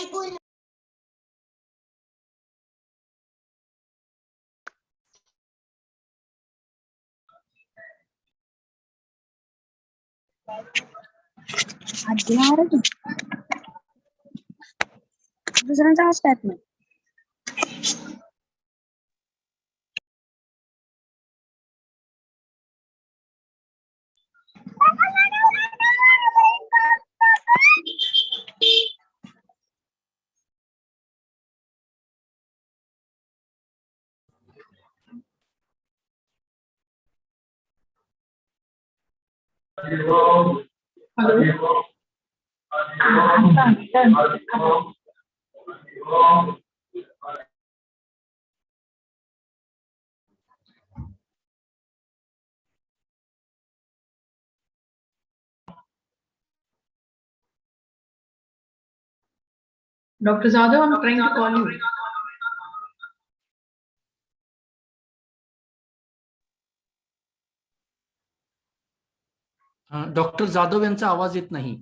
ऐकून दुसऱ्यांचा आवाज येत नाही. Dr. Zadav, I'm trying to call you. Doctor Jadhav यांचा आवाज येत नाही.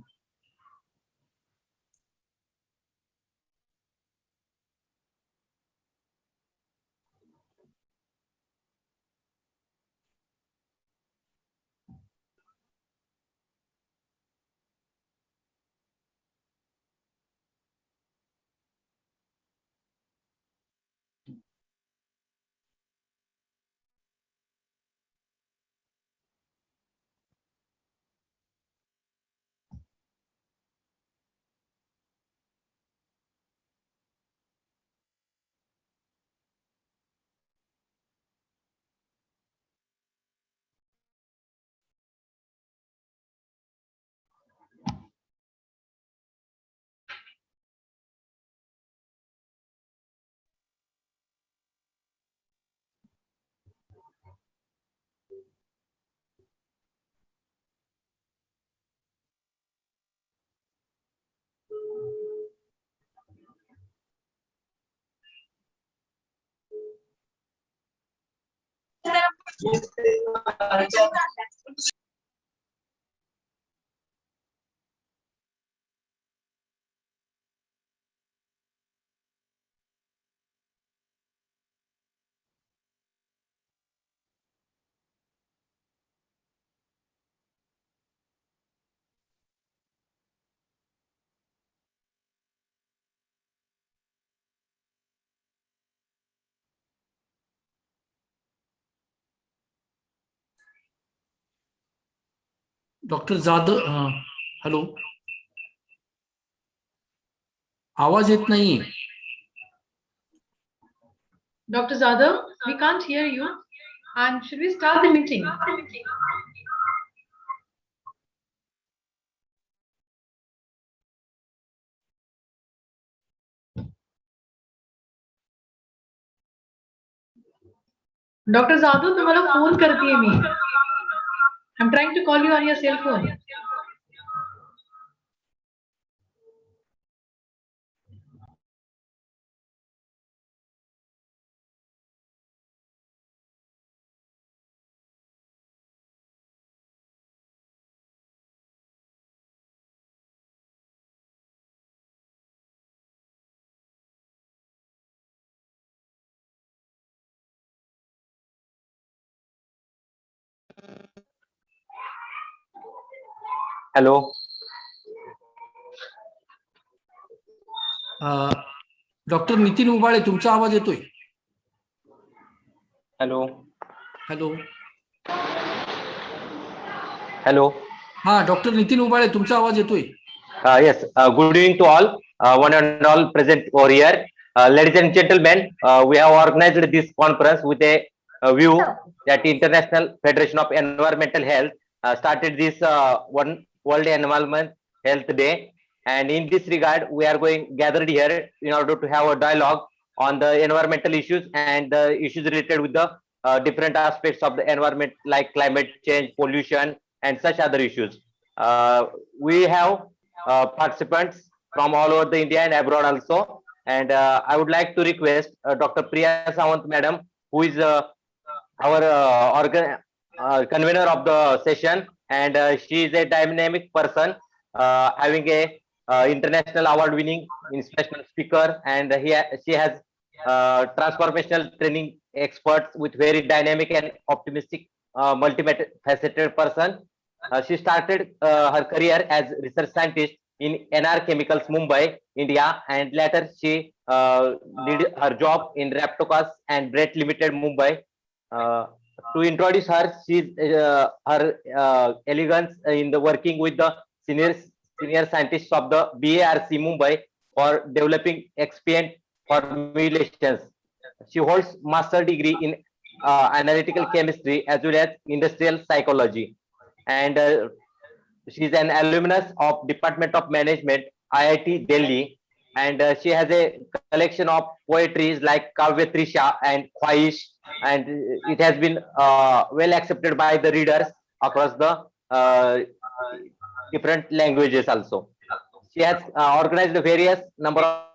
डॉक्टर जाधव, हॅलो, आवाज येत नाही. Dr. Zadav, we can't hear you. And should we start the meeting? Dr. Zadav, तुम्हाला फोन करतीये मी. I'm trying to call you on your cell phone. Hello, doctor Nitin Ubale, तुमचा आवाज येतोय. Hello, hello, hello. हा, doctor Nitin Ubale, तुमचा आवाज येतोय. Yes, good evening to all, one and all present over here. Ladies and gentlemen, we have organized this conference with a view that International Federation of Environmental Health started this one World Environment Health Day, and in this regard, we are gathered here in order to have a dialogue on the environmental issues and the issues related with the different aspects of the environment, like climate change, pollution, and such other issues. We have participants from all over the India and abroad also, and I would like to request Dr. Priya Sawant madam, who is our convener of the session, and she is a dynamic person having a international award-winning inspirational speaker, and she has transformational training experts with very dynamic and optimistic, multifaceted person. She started her career as research scientist in NR Chemicals, Mumbai, India, and later she did her job in Raptocas and Brett Limited, Mumbai. To introduce her, her elegance in the working with the senior scientists of the BARC Mumbai for developing expedient formulations. She holds master degree in analytical chemistry as well as industrial psychology, and she is an alumnus of Department of Management, IIT Delhi, and she has a collection of poetries like Kavya Trisha and Khwaish, and it has been well accepted by the readers across the different languages also. She has organized various number of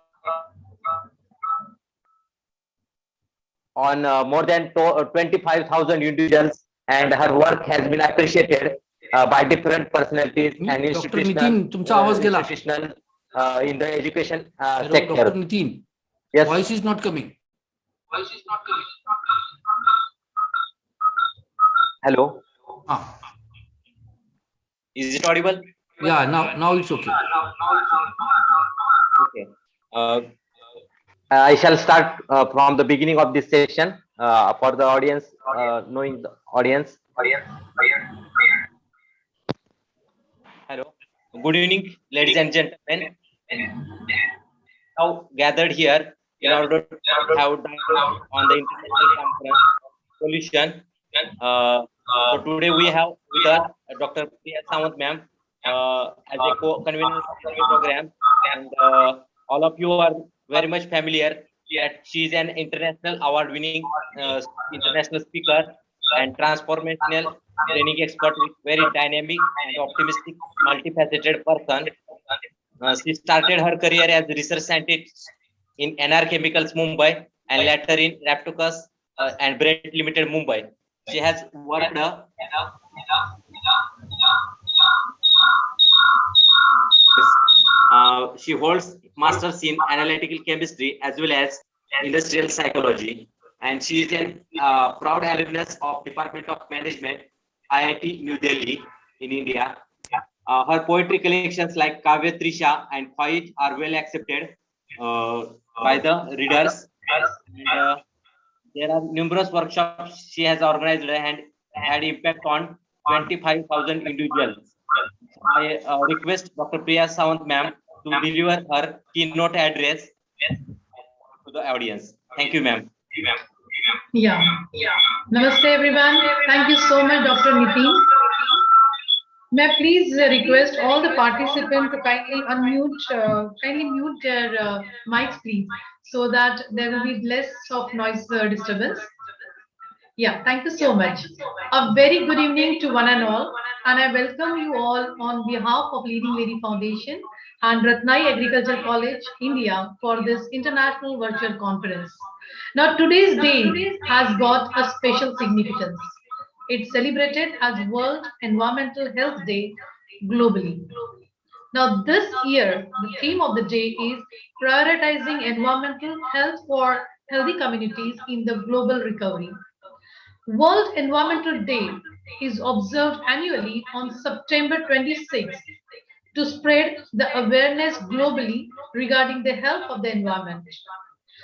on more than 25,000 individuals, and her work has been appreciated by different personalities and Dr. Nitin, तुमचा आवाज गेला. institutional in the education Hello, sector. Dr. Nitin. Yes. Voice is not coming. Hello. Ah, Is it audible? yeah, now it's okay. Okay. I shall start from the beginning of this session for the audience, knowing the audience. Hello. Good evening, ladies and gentlemen. Now gathered here in order to have dialogue on the international conference pollution. So today we have with us Dr. Priya Sawant ma'am as a co-convener of the program, and all of you are very much familiar that she is an international award-winning international speaker and transformational training expert with very dynamic and optimistic, multifaceted person. She started her career as a research scientist in NR Chemicals, Mumbai, and later in Raptocas and Brett Limited, Mumbai. She has worked she holds masters in analytical chemistry as well as industrial psychology, and she is a proud alumnus of Department of Management, IIT New Delhi in India. Her poetry collections like Kavya Trisha and Khwaish are well accepted by the readers. And, there are numerous workshops she has organized and had impact on 25,000 individuals. I request Dr. Priya Sawant ma'am to deliver her keynote address to the audience. Thank you, ma'am. Yeah. Namaste, everyone. Thank you so much, Dr. Nitin. May I please request all the participants to kindly mute their mics, please, so that there will be less of noise disturbance. Yeah, thank you so much. A very good evening to one and all, and I welcome you all on behalf of Leading Lady Foundation and Ratnai Agriculture College, India, for this international virtual conference. Now, today's day has got a special significance. It's celebrated as World Environmental Health Day globally. Now, this year, the theme of the day is prioritizing environmental health for healthy communities in the global recovery. World Environmental Day is observed annually on September 26th to spread the awareness globally regarding the health of the environment.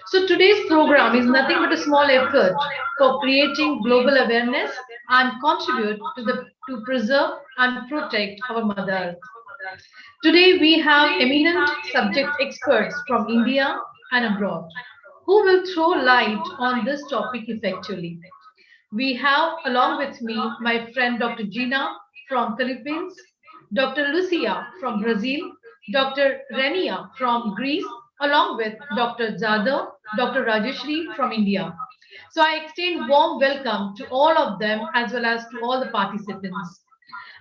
So today's program is nothing but a small effort for creating global awareness and contribute to preserve and protect our Mother Earth. Today we have eminent subject experts from India and abroad who will throw light on this topic effectively. We have along with me my friend Dr. Gina from Philippines, Dr. Lucia from Brazil, Dr. Renia from Greece, along with Dr. Jadhav, Dr. Rajeshri from India. So I extend warm welcome to all of them as well as to all the participants.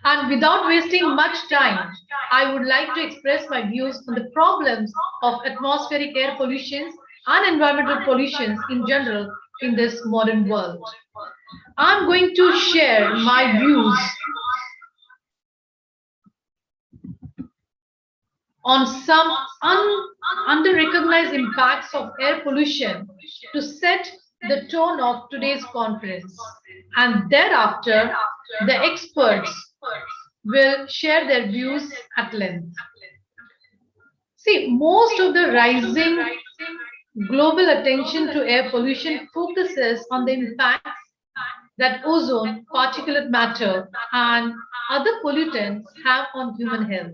And without wasting much time, I would like to express my views on the problems of atmospheric air pollution and environmental pollution in general in this modern world. I'm going to share my views on some under-recognized impacts of air pollution to set the tone of today's conference. And thereafter, the experts will share their views at length. See, most of the rising global attention to air pollution focuses on the impacts that ozone, particulate matter, and other pollutants have on human health.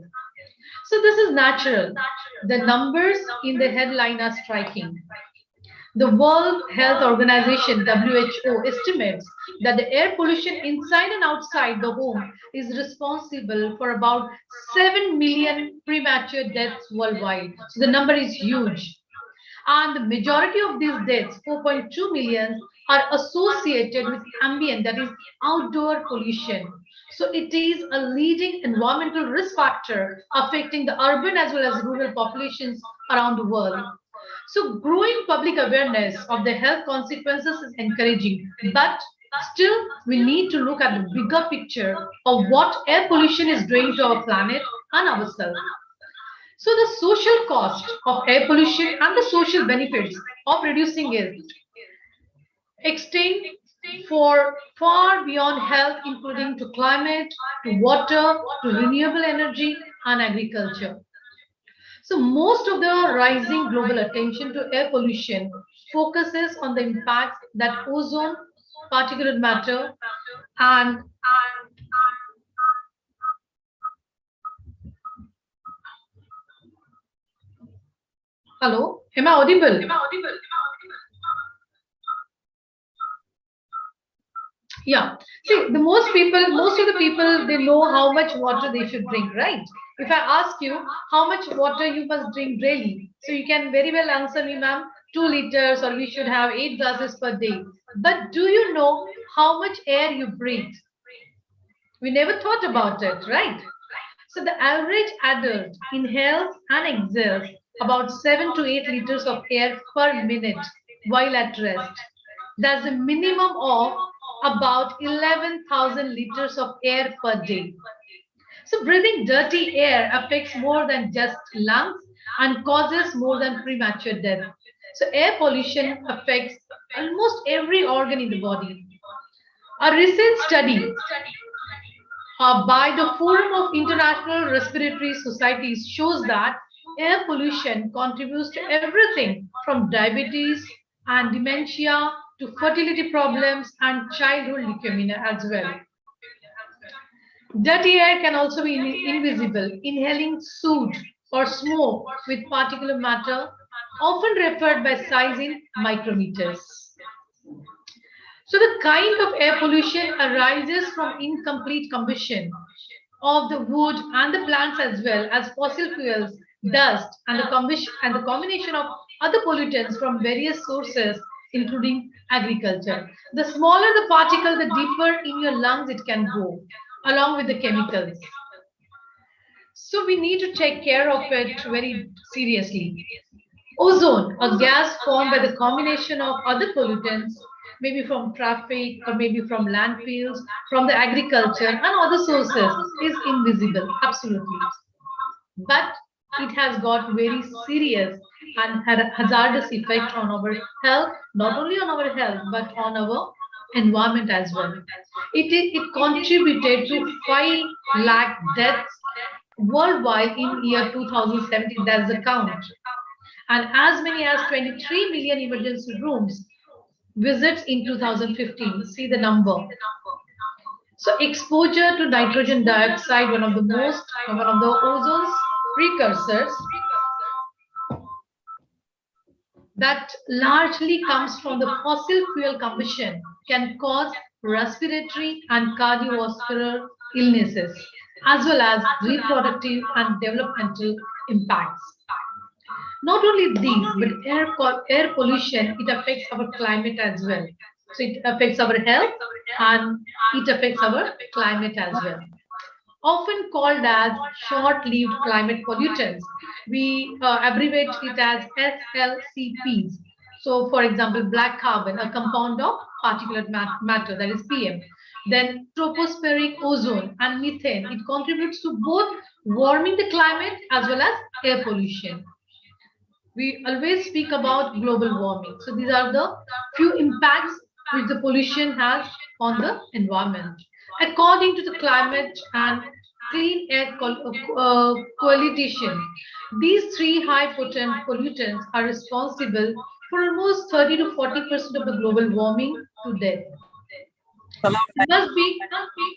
So this is natural. The numbers in the headline are striking. The World Health Organization, WHO, estimates that the air pollution inside and outside the home is responsible for about 7 million premature deaths worldwide. So the number is huge. And the majority of these deaths, 4.2 million, are associated with ambient, that is outdoor pollution. So it is a leading environmental risk factor affecting the urban as well as rural populations around the world. So growing public awareness of the health consequences is encouraging, but still we need to look at the bigger picture of what air pollution is doing to our planet and ourselves. So the social cost of air pollution and the social benefits of reducing it extend for far beyond health, including to climate, to water, to renewable energy and agriculture. So most of the rising global attention to air pollution focuses on the impacts that ozone, particulate matter, and hello, am I audible? Yeah. See, most of the people, they know how much water they should drink, right? If I ask you how much water you must drink daily, so you can very well answer me, ma'am, 2 liters, or we should have 8 glasses per day. But do you know how much air you breathe? We never thought about it, right? So the average adult inhales and exhales about 7 to 8 liters of air per minute while at rest. That's a minimum of about 11,000 liters of air per day. So breathing dirty air affects more than just lungs and causes more than premature death. So air pollution affects almost every organ in the body. A recent study by the Forum of International Respiratory Societies shows that air pollution contributes to everything from diabetes and dementia to fertility problems and childhood leukemia as well. Dirty air can also be invisible. Inhaling soot or smoke with particulate matter, often referred by size in micrometers. So the kind of air pollution arises from incomplete combustion of the wood and the plants as well as fossil fuels, dust, and the combination of other pollutants from various sources, including agriculture. The smaller the particle, the deeper in your lungs it can go, along with the chemicals. So we need to take care of it very seriously. Ozone, a gas formed by the combination of other pollutants, maybe from traffic or maybe from landfills, from the agriculture and other sources, is invisible, absolutely. But it has got very serious and hazardous effect on our health, not only on our health, but on our environment as well. It contributed to 5 lakh deaths worldwide in year 2017, that's the count. And as many as 23 million emergency rooms visits in 2015. See the number. So exposure to nitrogen dioxide, one of the ozone's precursors, that largely comes from the fossil fuel combustion, can cause respiratory and cardiovascular illnesses, as well as reproductive and developmental impacts. Not only these, but air pollution, it affects our climate as well. So it affects our health and it affects our climate as well. Often called as short-lived climate pollutants, we abbreviate it as SLCPs. So for example, black carbon, a compound of particulate matter, that is PM. then tropospheric ozone and methane. It contributes to both warming the climate as well as air pollution. We always speak about global warming. So these are the few impacts which the pollution has on the environment. According to the Climate and Clean Air Coalition, these three high potent pollutants are responsible for almost 30 to 40% of the global warming to death.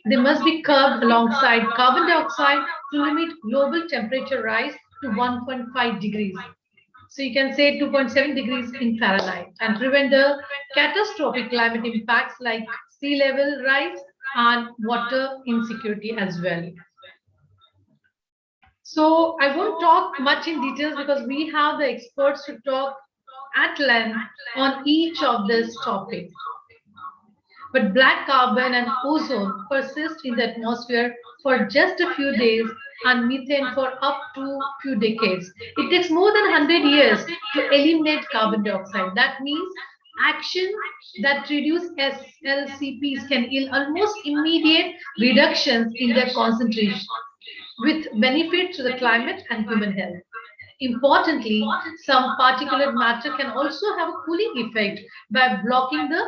They must be curbed alongside carbon dioxide to limit global temperature rise to 1.5 degrees. So you can say 2.7 degrees in Fahrenheit, and prevent the catastrophic climate impacts like sea level rise and water insecurity as well. So I won't talk much in details because we have the experts to talk at length on each of these topics. But black carbon and ozone persist in the atmosphere for just a few days and methane for up to few decades. It takes more than 100 years to eliminate carbon dioxide. That means action that reduce SLCPs can yield almost immediate reductions in their concentration, with benefit to the climate and human health. Importantly, some particulate matter can also have a cooling effect by blocking the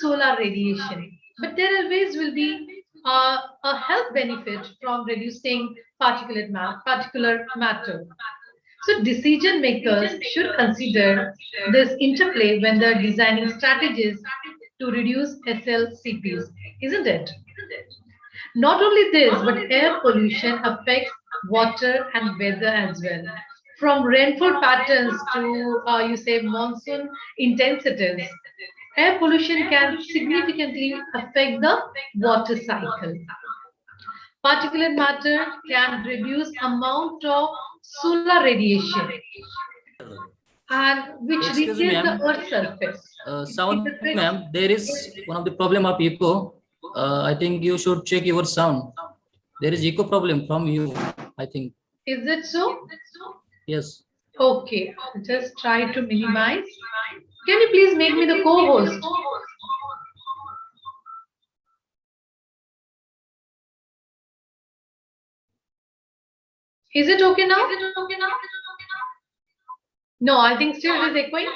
solar radiation. But there always will be a health benefit from reducing particulate particular matter. So decision makers should consider this interplay when they're designing strategies to reduce SLCPs, isn't it? Not only this, but air pollution affects water and weather as well. From rainfall patterns to, you say, monsoon intensities, air pollution can significantly affect the water cycle. Particulate matter can reduce amount of solar radiation and which Excuse reaches me, the ma'am. Earth's surface. Sound, It affects- ma'am, there is one of the problem of echo. I think you should check your sound. There is echo problem from you, I think. Is it so? Yes. Okay, just try to minimize. Can you please make me the co-host? Is it okay now? No, I think still it is echoing.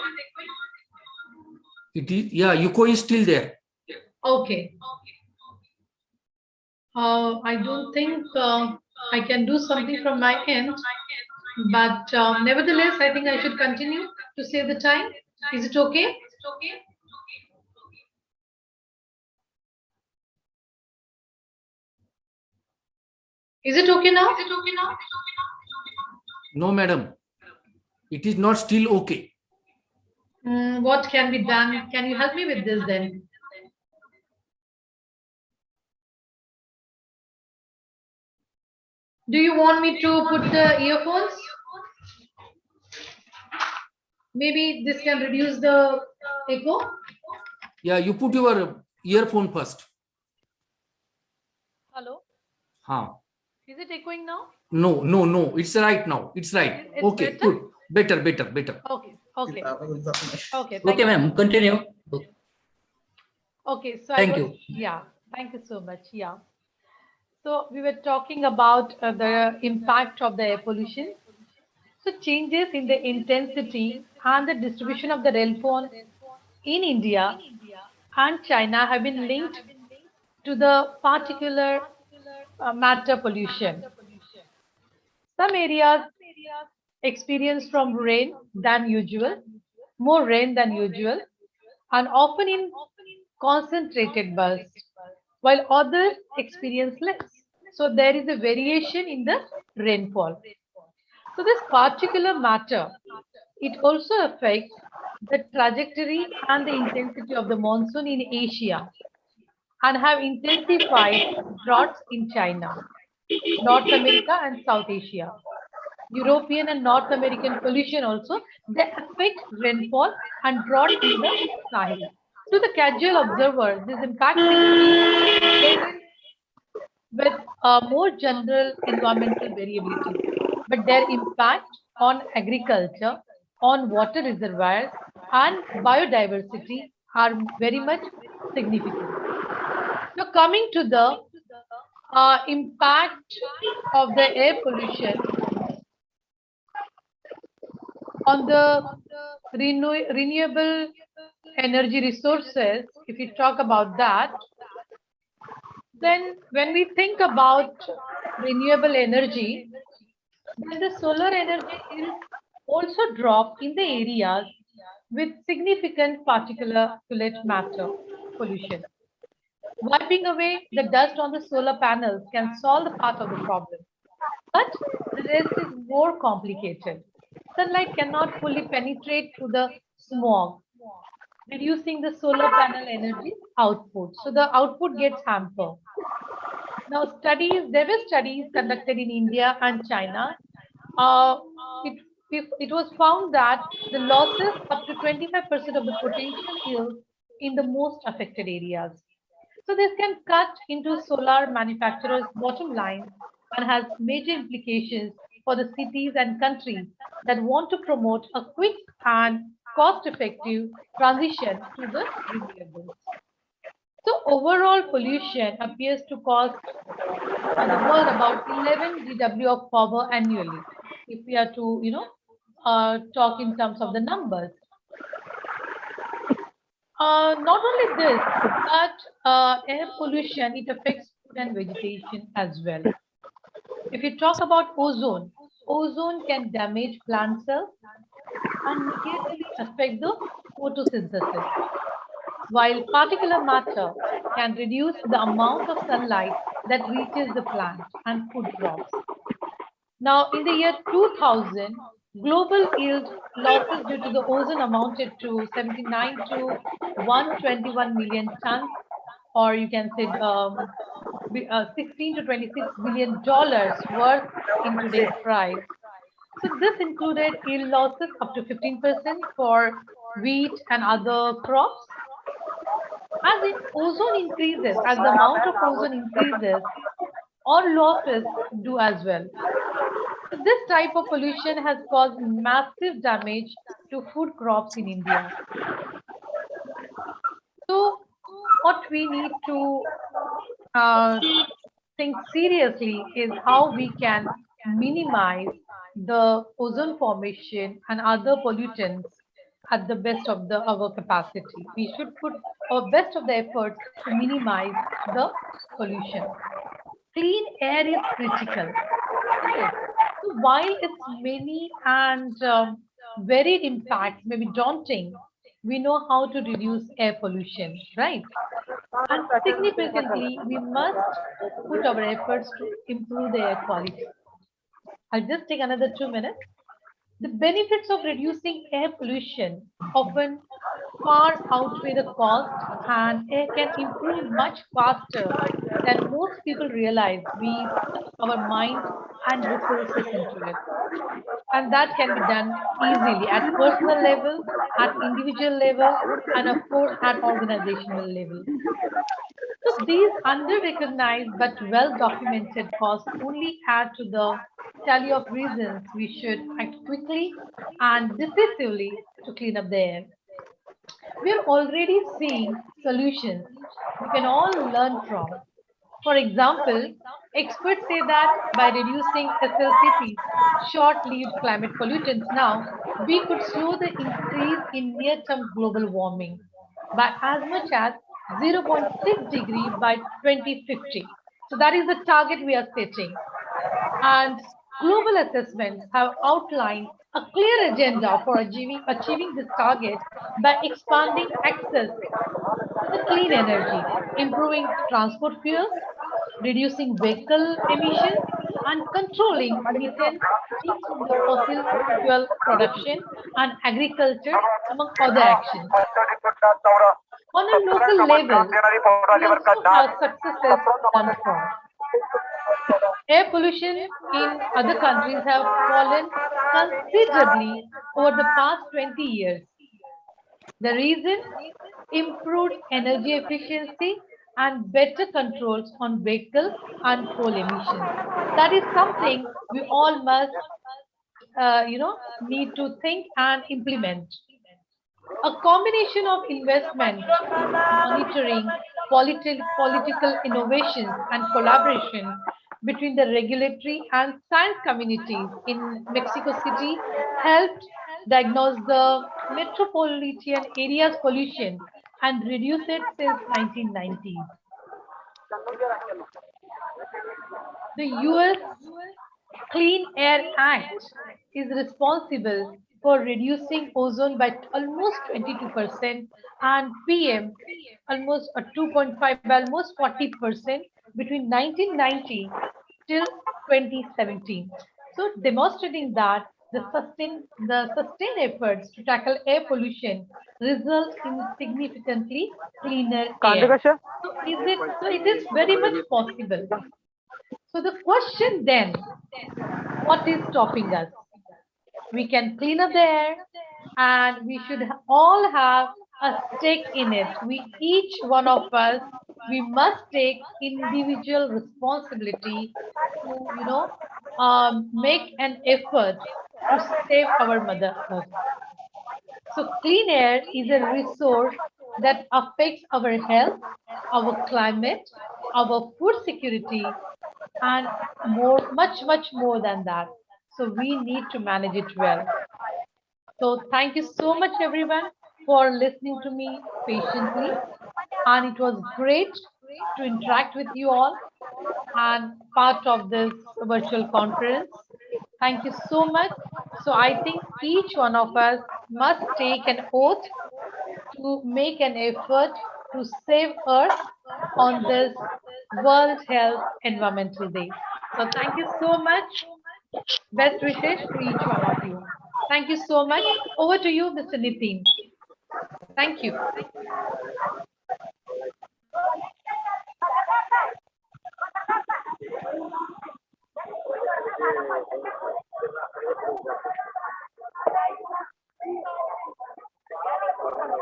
It is, yeah, echo is still there. Okay. I don't think I can do something from my end, but nevertheless, I think I should continue to save the time. Is it okay? Is it okay now? No, madam. It is not still okay. What can be done? Can you help me with this then? Do you want me to put the earphones? Maybe this can reduce the echo. Yeah, you put your earphone first. Hello, Huh. is it echoing now? No. It's right now. It's right. It's Okay, better? good. Better. Okay. Okay. Okay, ma'am. Continue. Okay, so Thank you. Yeah, thank you so much. Yeah. So we were talking about the impact of the air pollution. So changes in the intensity and the distribution of the rainfall in India and China have been linked to the particular matter pollution. Some areas experience from more rain than usual, and often in concentrated bursts, while others experience less. So there is a variation in the rainfall. So this particular matter, it also affects the trajectory and the intensity of the monsoon in Asia and have intensified droughts in China, North America and South Asia. European and North American pollution also, they affect rainfall and drought in the Sahel. To the casual observer, this impact seems to with more general environmental variability, but their impact on agriculture, on water reservoirs, and biodiversity are very much significant. Now, coming to the impact of the air pollution on the renewable energy resources, if you talk about that, then when we think about renewable energy, then the solar energy is also dropped in the areas with significant particulate matter pollution. Wiping away the dust on the solar panels can solve the part of the problem, but the rest is more complicated. Sunlight cannot fully penetrate through the smog, reducing the solar panel energy output. So the output gets hampered. Now, there were studies conducted in India and China. Uh, it was found that the losses up to 25% of the potential yield in the most affected areas. So this can cut into solar manufacturers' bottom line and has major implications for the cities and countries that want to promote a quick and cost-effective transition to the renewables. So overall pollution appears to cost the world about 11 GW of power annually, if we are to, talk in terms of the numbers. Not only this, but air pollution, it affects food and vegetation as well. If you talk about ozone, ozone can damage plant cells and negatively affect the photosynthesis, while particulate matter can reduce the amount of sunlight that reaches the plant and food crops. Now, in the year 2000, global yield losses due to the ozone amounted to 79 to 121 million tons, or you can say 16 to 26 billion dollars worth in today's price. So this included yield losses up to 15% for wheat and other crops. As ozone increases, as the amount of ozone increases, all losses do as well. So this type of pollution has caused massive damage to food crops in India. So what we need to think seriously is how we can minimize the ozone formation and other pollutants at the best of our capacity. We should put our best of the efforts to minimize the pollution. Clean air is critical. Okay. So while it's many and varied impacts may be daunting, we know how to reduce air pollution, right? And significantly, we must put our efforts to improve the air quality. I'll just take another 2 minutes. The benefits of reducing air pollution often far outweigh the cost, and air can improve much faster than most people realize. We put our mind and resources into it. And that can be done easily at personal level, at individual level, and of course at organizational level. So these under-recognized but well-documented costs only add to the tally of reasons we should act quickly and decisively to clean up the air. We are already seeing solutions we can all learn from. For example, experts say that by reducing SLCP, short-lived climate pollutants now, we could slow the increase in near-term global warming by as much as 0.6 degree by 2050. So that is the target we are setting. And global assessments have outlined a clear agenda for achieving this target by expanding access to the clean energy, improving transport fuels, reducing vehicle emissions, and controlling methane leaks from the fossil fuel production and agriculture, among other actions. On a local level, we also have successes done from. Air pollution in other countries have fallen considerably over the past 20 years. The reason? Improved energy efficiency and better controls on vehicle and coal emissions. That is something we all must, need to think and implement. A combination of investment in monitoring political innovations and collaboration between the regulatory and science communities in Mexico City helped diagnose the metropolitan area's pollution and reduce it since 1990s. The US Clean Air Act is responsible for reducing ozone by almost 22% and PM almost a 2.5 by almost 40% between 1990 till 2017. So demonstrating that the sustained efforts to tackle air pollution result in significantly cleaner air. So it is very much possible. So the question then, what is stopping us? We can clean up the air and we should all have a stake in it. Each one of us, we must take individual responsibility to, make an effort to save our Mother Earth. So clean air is a resource that affects our health, our climate, our food security, and much more than that. So we need to manage it well. So thank you so much, everyone, for listening to me patiently. And it was great to interact with you all and part of this virtual conference. Thank you so much. So I think each one of us must take an oath to make an effort to save Earth on this World Health Environmental Day. So thank you so much. Best wishes to each one of you. Thank you so much. Over to you, Mr. Nitin. Thank you.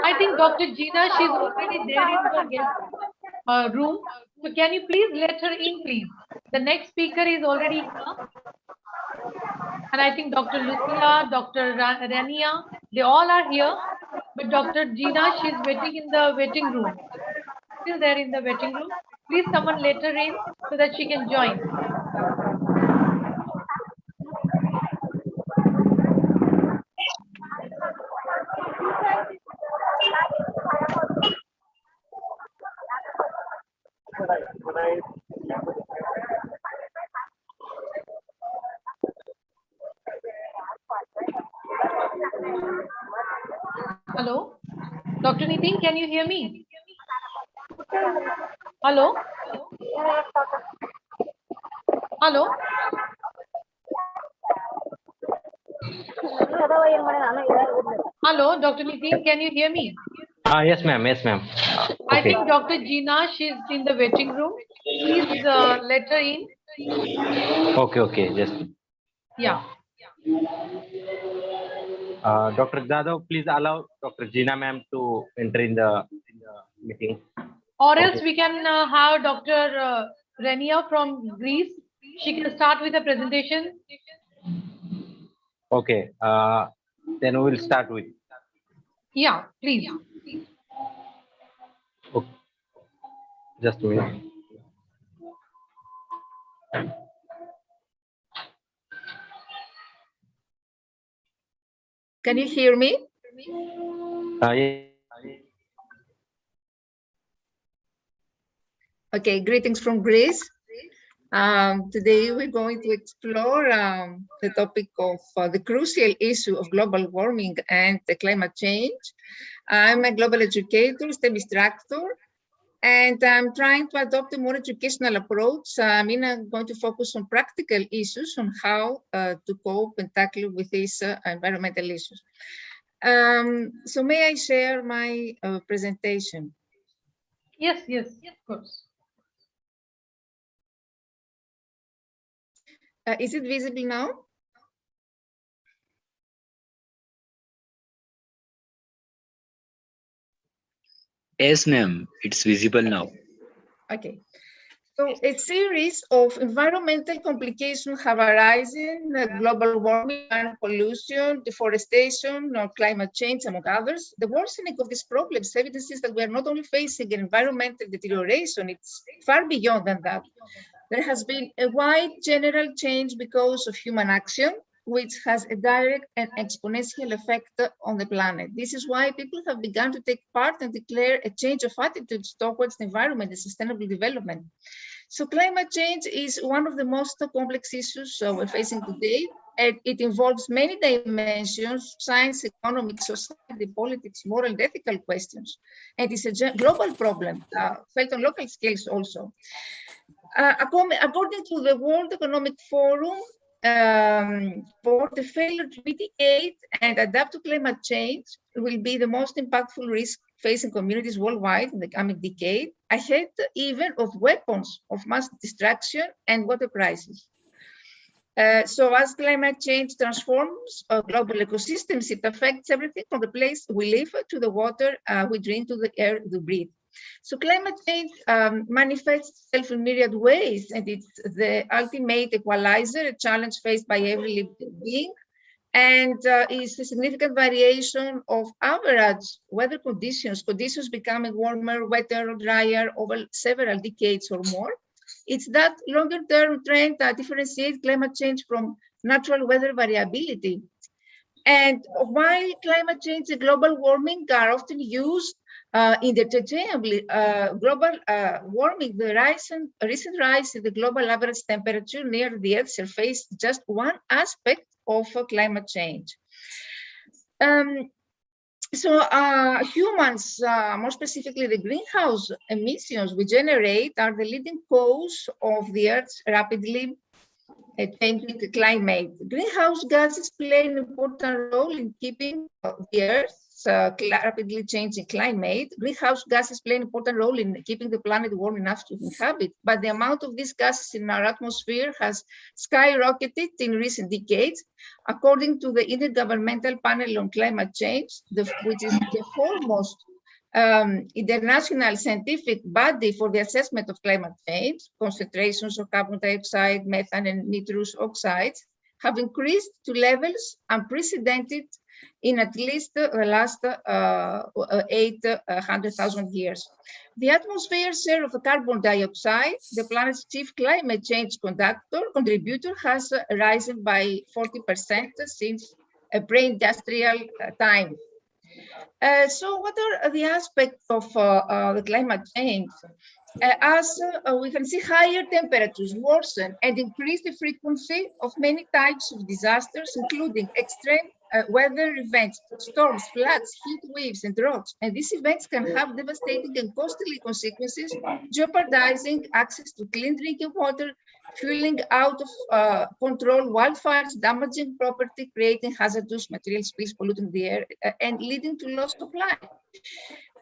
I think Dr. Gina, she's already there in the guest room. So can you please let her in, please? The next speaker is already here. And I think Dr. Lucia, Dr. Rania, they all are here. But Dr. Gina, she's waiting in the waiting room. Still there in the waiting room. Please someone let her in so that she can join. Hello? Dr. Nitin, can you hear me? Hello? Hello? Hello, Dr. Nitin, can you hear me? Yes, ma'am. Yes, ma'am. I think Dr. Gina, she's in the waiting room. Please let her in. Okay. Just. Yeah. Dr. Jadhav, please allow Dr. Gina ma'am to enter in the meeting. Or else we can have Dr. Renia from Greece. She can start with the presentation. Okay. Then we will start with. Yeah, please. Okay. Just a minute. Can you hear me? Yeah. Okay, greetings from Greece. Today we're going to explore the topic of the crucial issue of global warming and climate change. I'm a global educator, STEM instructor, and I'm trying to adopt a more educational approach. I'm going to focus on practical issues on how to cope and tackle with these environmental issues. So may I share my presentation? Yes, of course. Is it visible now? Yes, ma'am. It's visible now. Okay. So a series of environmental complications have arisen, global warming, air pollution, deforestation, or climate change, among others. The worsening of these problems evidences that we are not only facing an environmental deterioration, it's far beyond than that. There has been a wide general change because of human action, which has a direct and exponential effect on the planet. This is why people have begun to take part and declare a change of attitudes towards the environment and sustainable development. So climate change is one of the most complex issues we're facing today, and it involves many dimensions: science, economic, society, politics, moral and ethical questions. And it's a global problem, felt on local scales also. According to the World Economic Forum, for the failure to mitigate and adapt to climate change will be the most impactful risk facing communities worldwide in the coming decade, ahead even of weapons of mass destruction and water crisis. So as climate change transforms global ecosystems, it affects everything from the place we live to the water we drink to the air we breathe. So climate change manifests itself in myriad ways, and it's the ultimate equalizer, a challenge faced by every living being, and is a significant variation of average weather conditions becoming warmer, wetter, or drier over several decades or more. It's that longer-term trend that differentiates climate change from natural weather variability. And while climate change and global warming are often used interchangeably, global warming, the recent rise in the global average temperature near the Earth's surface, just one aspect of climate change. Humans, more specifically the greenhouse emissions we generate, are the leading cause of the Earth's rapidly changing climate. Greenhouse gases play an important role in keeping the Earth's rapidly changing climate. Greenhouse gases play an important role in keeping the planet warm enough to inhabit, but the amount of these gases in our atmosphere has skyrocketed in recent decades. According to the Intergovernmental Panel on Climate Change, which is the foremost international scientific body for the assessment of climate change, concentrations of carbon dioxide, methane, and nitrous oxides have increased to levels unprecedented in at least the last 800,000 years. The atmosphere's share of carbon dioxide, the planet's chief climate change contributor, has risen by 40% since pre-industrial time. So what are the aspects of the climate change? As we can see, higher temperatures worsen and increase the frequency of many types of disasters, including extreme weather events, storms, floods, heat waves, and droughts. And these events can have devastating and costly consequences, jeopardizing access to clean drinking water, fueling out of control wildfires, damaging property, creating hazardous material spills, polluting the air, and leading to loss of life.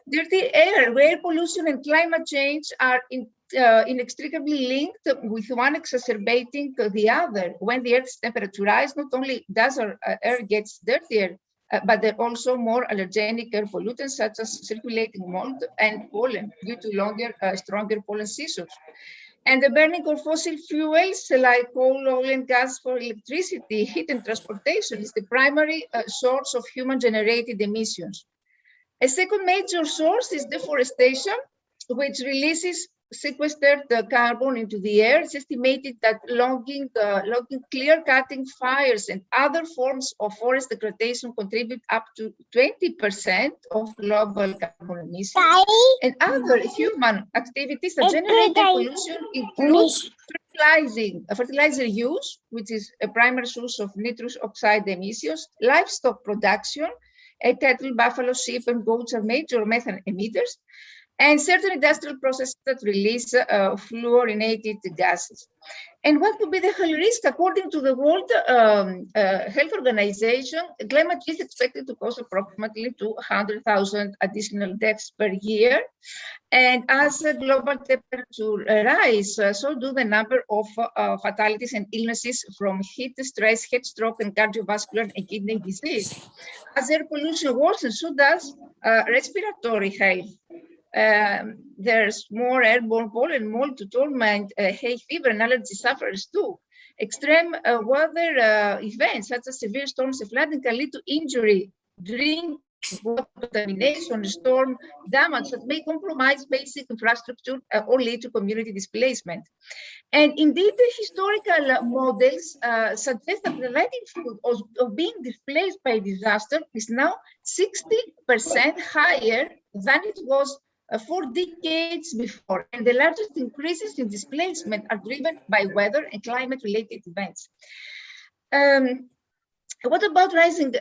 Dirty air, air pollution, and climate change are inextricably linked, with one exacerbating the other. When the Earth's temperature rises, not only does our air get dirtier, but there are also more allergenic air pollutants, such as circulating mold and pollen, due to stronger pollen seasons. And the burning of fossil fuels like coal, oil, and gas for electricity, heat, and transportation is the primary source of human-generated emissions. A second major source is deforestation, which releases sequestered carbon into the air. It's estimated that logging, clear-cutting, fires, and other forms of forest degradation contribute up to 20% of global carbon emissions. And other human activities that generate pollution include fertilizer use, which is a primary source of nitrous oxide emissions, livestock production. Cattle, buffalo, sheep, and goats are major methane emitters, and certain industrial processes that release fluorinated gases. And what could be the health risk? According to the World Health Organization, climate change is expected to cause approximately 200,000 additional deaths per year. And as global temperature rises, so do the number of fatalities and illnesses from heat stress, heat stroke, and cardiovascular and kidney disease. As air pollution worsens, so does respiratory health. There's more airborne pollen, mold to torment, hay fever, and allergy sufferers too. Extreme weather events such as severe storms and flooding can lead to injury, drinking water contamination, storm damage that may compromise basic infrastructure or lead to community displacement. And indeed, the historical models suggest that the likelihood of being displaced by disaster is now 60% higher than it was 4 decades before. And the largest increases in displacement are driven by weather and climate-related events. What about rising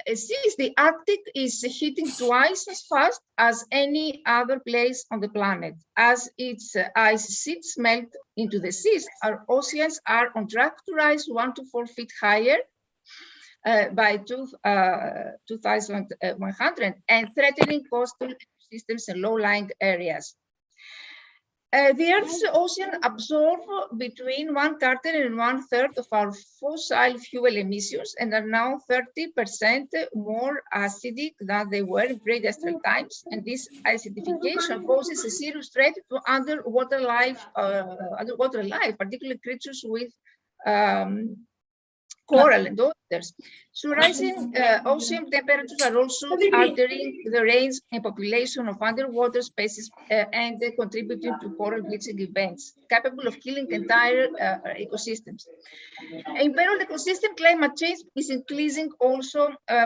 seas? The Arctic is heating twice as fast as any other place on the planet. As its ice sheets melt into the seas, our oceans are on track to rise 1 to 4 feet higher by 2100 and threatening coastal systems and low-lying areas. The Earth's ocean absorb between 1/4 and 1/3 of our fossil fuel emissions and are now 30% more acidic than they were in pre-industrial times. And this acidification poses a serious threat to underwater life, particularly creatures with coral and others. So rising ocean temperatures are also altering the range and population of underwater species and contributing to coral bleaching events capable of killing entire ecosystems. In parallel ecosystem, climate change is increasing also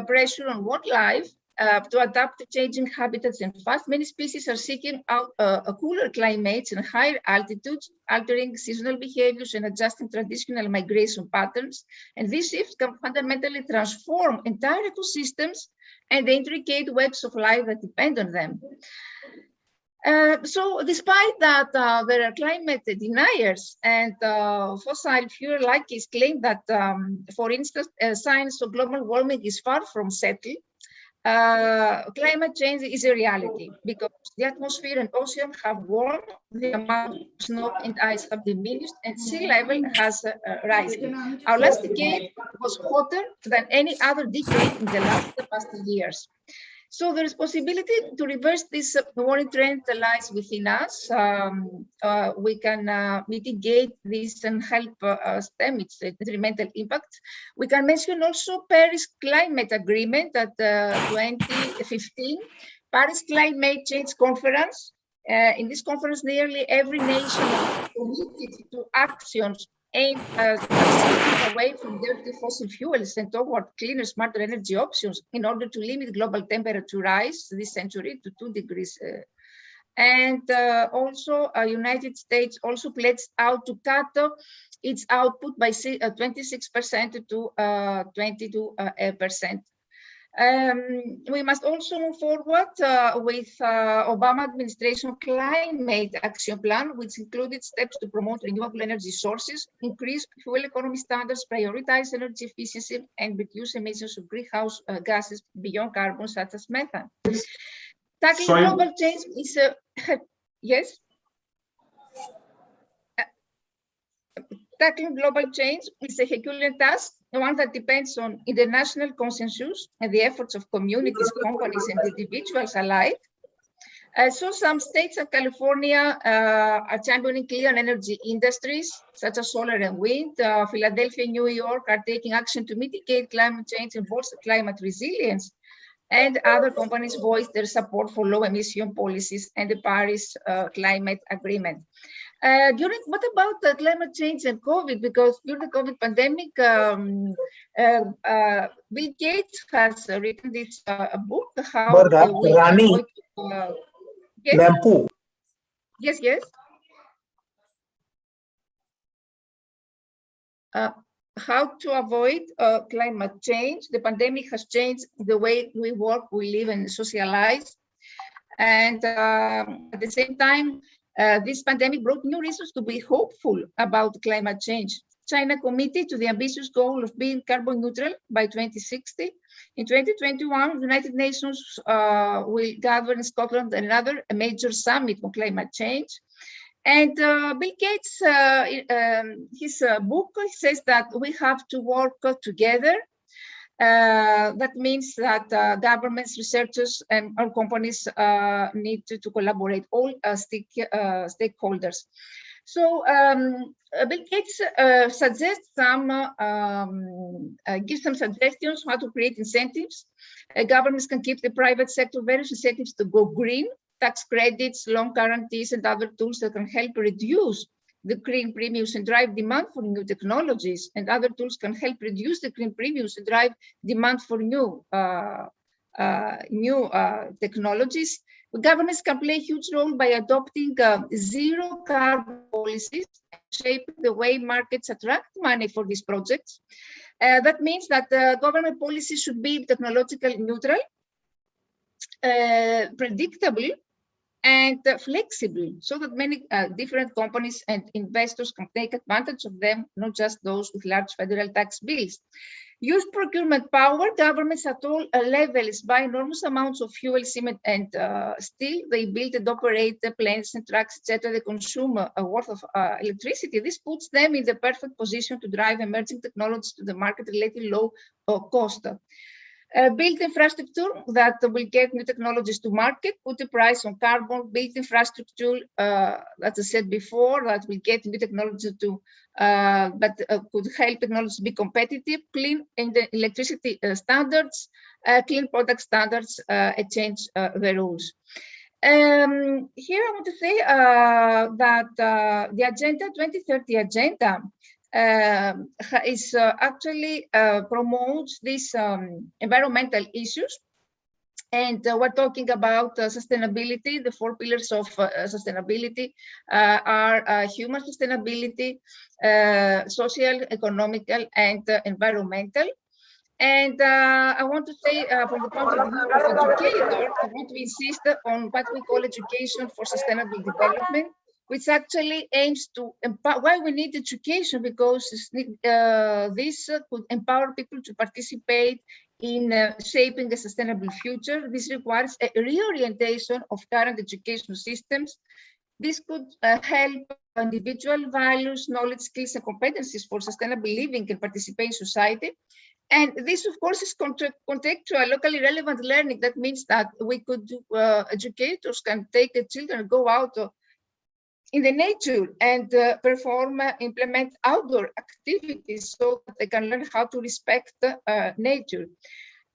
pressure on wildlife to adapt to changing habitats and fast. Many species are seeking out cooler climates and higher altitudes, altering seasonal behaviors and adjusting traditional migration patterns. And these shifts can fundamentally transform entire ecosystems and the intricate webs of life that depend on them. So despite that, there are climate deniers and fossil fuel likes claim that, for instance, science of global warming is far from settled. Climate change is a reality because the atmosphere and ocean have warmed, the amount of snow and ice have diminished, and sea level has risen. Our last decade was hotter than any other decade in the past years. So there is possibility to reverse this warming trend that lies within us. We can mitigate this and help stem its detrimental impact. We can mention also Paris Climate Agreement at 2015, Paris Climate Change Conference. In this conference, nearly every nation committed to actions aimed at shifting away from dirty fossil fuels and toward cleaner, smarter energy options in order to limit global temperature rise this century to 2 degrees. And also, United States also pledged out to cut its output by 26% to 22%. We must also move forward with Obama administration climate action plan, which included steps to promote renewable energy sources, increase fuel economy standards, prioritize energy efficiency, and reduce emissions of greenhouse gases beyond carbon, such as methane. Tackling global change is a yes. Tackling global change is a Herculean task, one that depends on international consensus and the efforts of communities, companies, and individuals alike. So some states of California are championing clean energy industries, such as solar and wind. Philadelphia and New York are taking action to mitigate climate change and bolster climate resilience. And other companies voiced their support for low emission policies and the Paris Climate Agreement. What about climate change and COVID? Because during the COVID pandemic, Bill Gates has written this book, How We Avoid... yes? Yes. How to avoid climate change. The pandemic has changed the way we work, we live, and socialize. And at the same time, this pandemic brought new reasons to be hopeful about climate change. China committed to the ambitious goal of being carbon neutral by 2060. In 2021, the United Nations will gather in Scotland another major summit on climate change. And Bill Gates, his book says that we have to work together That means that governments, researchers, and our companies need to collaborate, all stakeholders. So Bill Gates suggests gives some suggestions how to create incentives. Governments can give the private sector various incentives to go green, tax credits, loan guarantees, and other tools that can help reduce the green premiums and drive demand for new technologies, and other tools can help reduce the green premiums and drive demand for new technologies. Governments can play a huge role by adopting zero carbon policies, shaping the way markets attract money for these projects. That means that government policies should be technologically neutral, predictable, and flexible, so that many different companies and investors can take advantage of them, not just those with large federal tax bills. Use procurement power. Governments at all levels buy enormous amounts of fuel, cement, and steel. They build and operate the planes and trucks, etc. They consume a worth of electricity. This puts them in the perfect position to drive emerging technologies to the market at relatively low cost. Build infrastructure that will get new technologies to market, put a price on carbon, build infrastructure, as I said before, that will get new technology to, that could help technology be competitive, clean in the electricity standards, clean product standards, and change the rules. Here I want to say that the agenda, 2030 agenda, is actually promotes these environmental issues, and we're talking about sustainability. The 4 pillars of sustainability are human sustainability, social, economical, and environmental. And I want to say, from the point of view of educator, I want to insist on what we call education for sustainable development, which actually aims to empower. Why we need education? Because this could empower people to participate in shaping a sustainable future. This requires a reorientation of current education systems. This could help individual values, knowledge, skills, and competencies for sustainable living and participation in society. And this, of course, is contextual, locally relevant learning. That means that we could do, educators can take the children, go out in the nature and implement outdoor activities so that they can learn how to respect nature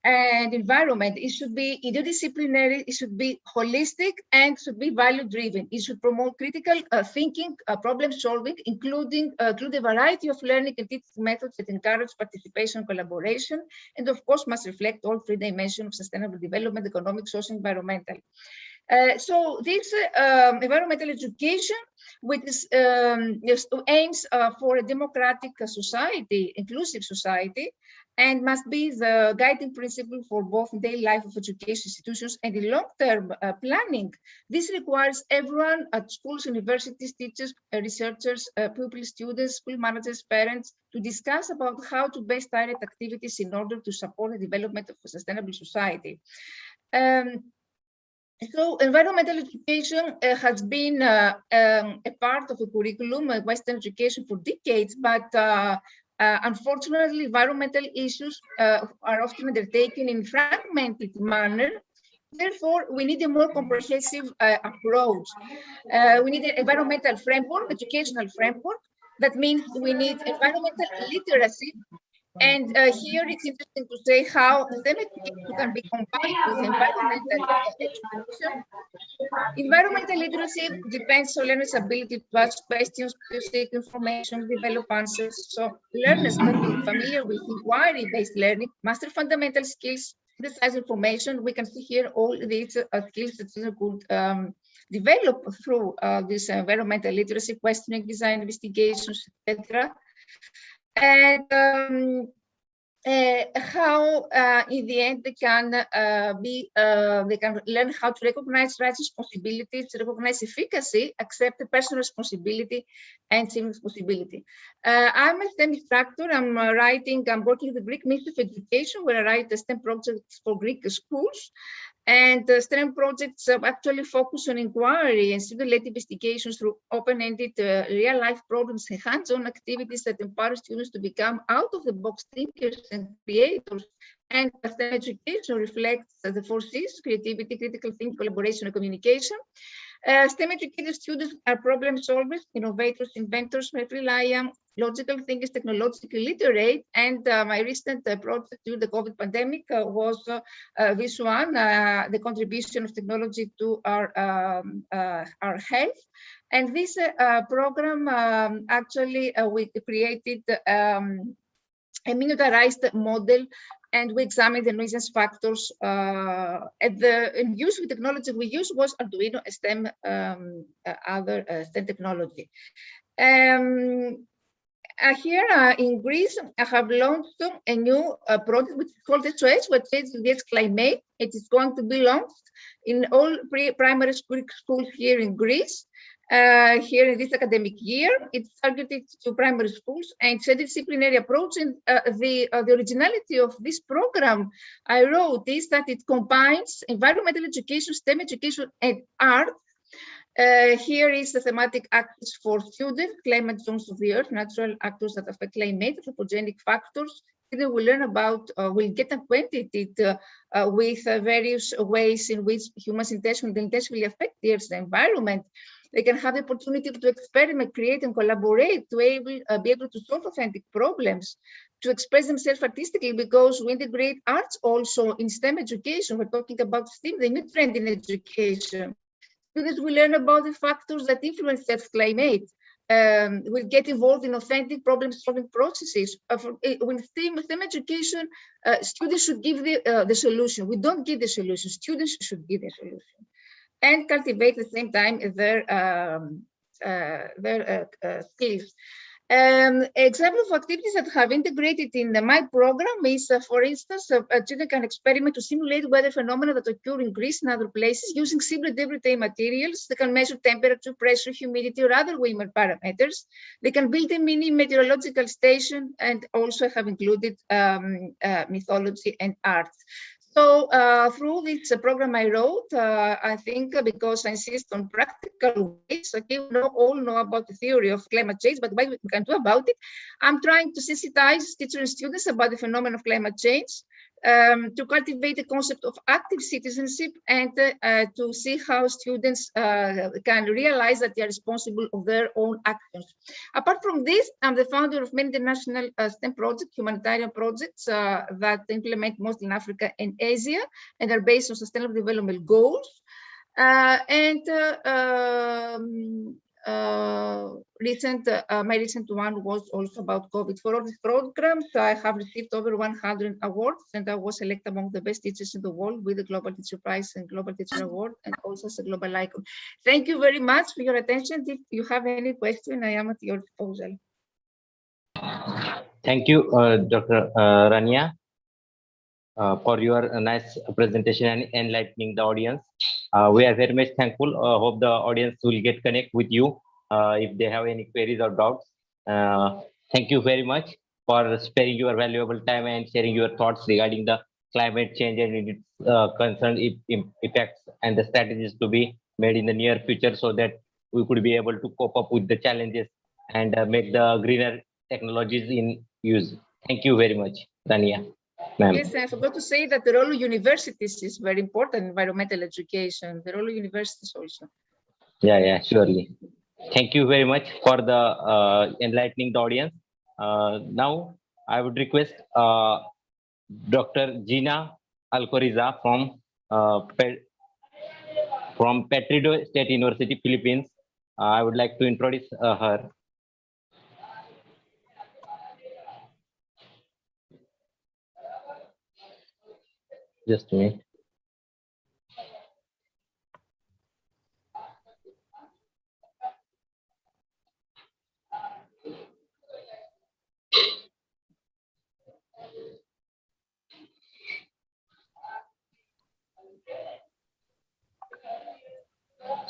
and environment. It should be interdisciplinary, it should be holistic, and should be value-driven. It should promote critical thinking, problem solving, including through the variety of learning and teaching methods that encourage participation and collaboration, and of course must reflect all 3 dimensions of sustainable development: economic, social, environmental. So this environmental education, which is, aims for a democratic society, inclusive society, and must be the guiding principle for both daily life of education institutions and in long-term planning. This requires everyone at schools, universities, teachers, researchers, pupils, students, school managers, parents, to discuss about how to best direct activities in order to support the development of a sustainable society. So environmental education has been a part of the curriculum of Western education for decades, but unfortunately, environmental issues are often undertaken in a fragmented manner. Therefore, we need a more comprehensive approach. We need an environmental framework, educational framework. That means we need environmental literacy. And here it's interesting to say how STEM education can be combined with environmental education. Environmental literacy depends on learners' ability to ask questions, to seek information, develop answers. So learners must be familiar with inquiry-based learning, master fundamental skills, synthesize information. We can see here all these skills that children could develop through this environmental literacy, questioning, design, investigations, etc. And how in the end they can learn how to recognize rights, responsibilities, recognize efficacy, accept the personal responsibility and civic responsibility. I'm a STEM instructor. I'm working with the Greek Ministry of Education, where I write the STEM projects for Greek schools. And STEM projects actually focus on inquiry and student-led investigations through open-ended real-life problems and hands-on activities that empower students to become out-of-the-box thinkers and creators. And STEM education reflects the 4 C's: creativity, critical thinking, collaboration, and communication. STEM educated students are problem solvers, innovators, inventors, reliant, logical thinkers, technologically literate. And my recent project during the COVID pandemic was this one, the contribution of technology to our health. And this program actually we created a miniaturized model, and we examined the nuisance factors. And the use of technology we used was Arduino, STEM, other STEM technology. Here in Greece, I have launched a new project which is called SOS, which is Climate. It is going to be launched in all primary schools here in Greece. Here in this academic year, it's targeted to primary schools, and it's a disciplinary approach. And the originality of this program I wrote is that it combines environmental education, STEM education, and art. Here is the thematic axis for students: climate zones of the earth, natural actors that affect climate, anthropogenic factors. Students will learn about, will get acquainted with various ways in which humans intentionally affect the earth's environment. They can have the opportunity to experiment, create, and collaborate to be able to solve authentic problems, to express themselves artistically, because we integrate arts also in STEM education. We're talking about STEM, the new trend in education. Students will learn about the factors that influence Earth's climate, will get involved in authentic problem-solving processes. With STEM education, students should give the solution. We don't give the solution. Students should give the solution, and cultivate at the same time their skills. Example of activities that have integrated in my program is, for instance, children can experiment to simulate weather phenomena that occur in Greece and other places using simple everyday materials. They can measure temperature, pressure, humidity, or other weather parameters. They can build a mini meteorological station, and also have included mythology and art. So through this program I wrote, I think because I insist on practical ways, okay, we all know about the theory of climate change, but what we can do about it, I'm trying to sensitize teachers and students about the phenomenon of climate change, to cultivate the concept of active citizenship, and to see how students can realize that they are responsible of their own actions. Apart from this, I'm the founder of many international STEM projects, humanitarian projects that implement mostly in Africa and Asia, and are based on sustainable development goals. My recent one was also about COVID. For all these programs, I have received over 100 awards, and I was selected among the best teachers in the world with the Global Teacher Prize and Global Teacher Award, and also as a global icon. Thank you very much for your attention. If you have any question, I am at your disposal. Thank you, Dr. Rania, for your nice presentation and enlightening the audience. We are very much thankful. Hope the audience will get connect with you if they have any queries or doubts. Thank you very much for sparing your valuable time and sharing your thoughts regarding the climate change and its concerned effects and the strategies to be made in the near future, so that we could be able to cope up with the challenges and make the greener technologies in use. Thank you very much, Rania. Yes, I forgot to say that the role of universities is very important, environmental education, the role of universities also. Yeah, surely. Thank you very much for the enlightening the audience. Now, I would request Dr. Gina Alcoriza from Petrido State University, Philippines. I would like to introduce her. Just a minute.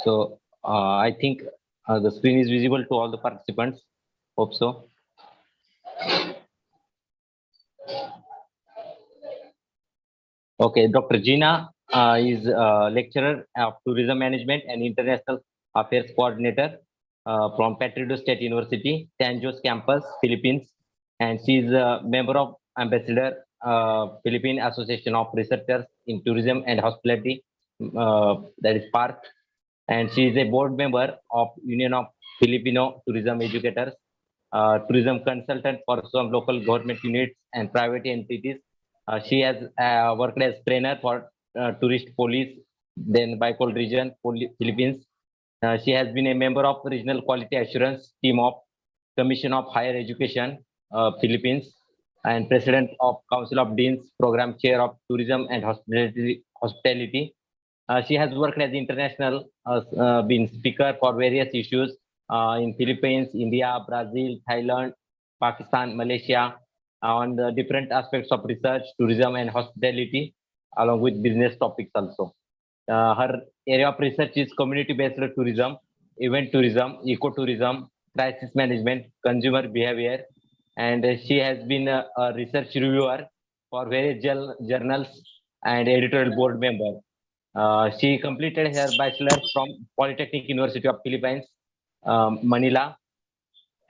So I think the screen is visible to all the participants. Hope so. Okay, Dr. Gina is lecturer of tourism management and international affairs coordinator from Petrido State University, San Jose campus, Philippines. And she is a member of Ambassador Philippine Association of Researchers in Tourism and Hospitality, that is PARC. And she is a board member of Union of Filipino Tourism Educators, tourism consultant for some local government units and private entities. She has worked as trainer for tourist police, then Bicol region, Philippines. She has been a member of regional quality assurance team of Commission of Higher Education, Philippines, and president of Council of Deans, program chair of tourism and hospitality. She has worked as international, been speaker for various issues in Philippines, India, Brazil, Thailand, Pakistan, Malaysia, on the different aspects of research, tourism, and hospitality, along with business topics also. Her area of research is community-based tourism, event tourism, ecotourism, crisis management, consumer behavior, and she has been a research reviewer for various journals and editorial board member. She completed her bachelor's from Polytechnic University of Philippines, Manila,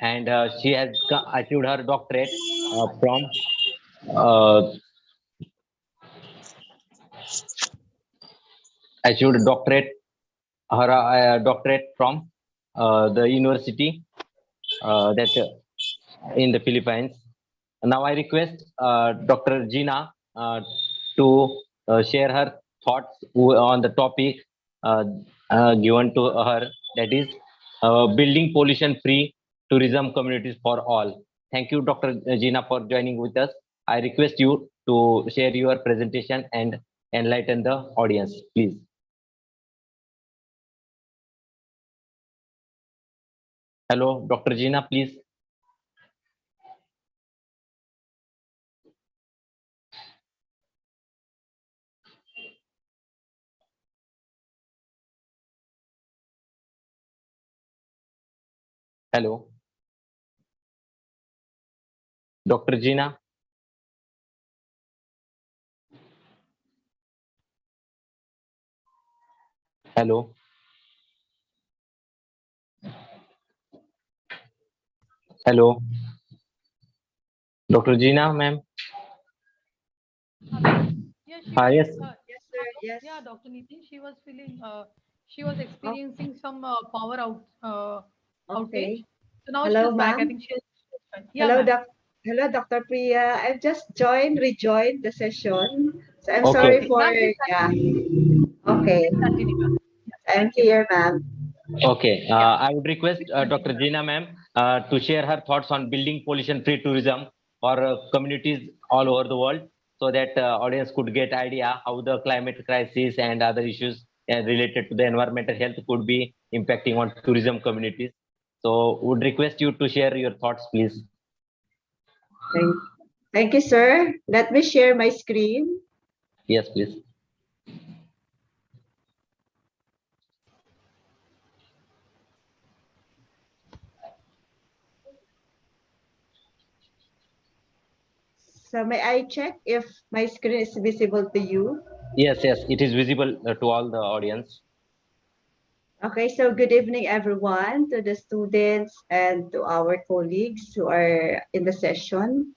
and she has achieved her doctorate from achieved doctorate her doctorate from the university that in the Philippines. Now I request Dr. Gina to share her thoughts on the topic given to her, that is building pollution-free tourism communities for all. Thank you, Dr. Gina, for joining with us. I request you to share your presentation and enlighten the audience, please. Hello, Dr. Gina, please. Hello. Dr. Gina. Hello. Hello. Dr. Gina, ma'am. Yeah, Yes. Yes, sir. Yes. yeah, Dr. Nitin, she was feeling, she was experiencing some power outage. Okay. So now Hello, she's back. I ma'am. think she's, yeah, Hello, ma'am. hello, Dr. Priya. I've just rejoined the session. So I'm Okay. sorry for, Ma'am, please yeah. continue. Okay. Please continue, ma'am. Yes, I'm thank you. here, ma'am. Okay. Yeah. I would request Dr. Gina, ma'am, to share her thoughts on building pollution-free tourism for communities all over the world, so that audience could get idea how the climate crisis and other issues related to the environmental health could be impacting on tourism communities. So would request you to share your thoughts, please. Thank you, sir. Let me share my screen. Yes, please. So may I check if my screen is visible to you? Yes, yes, it is visible to all the audience. Okay, so good evening, everyone, to the students and to our colleagues who are in the session.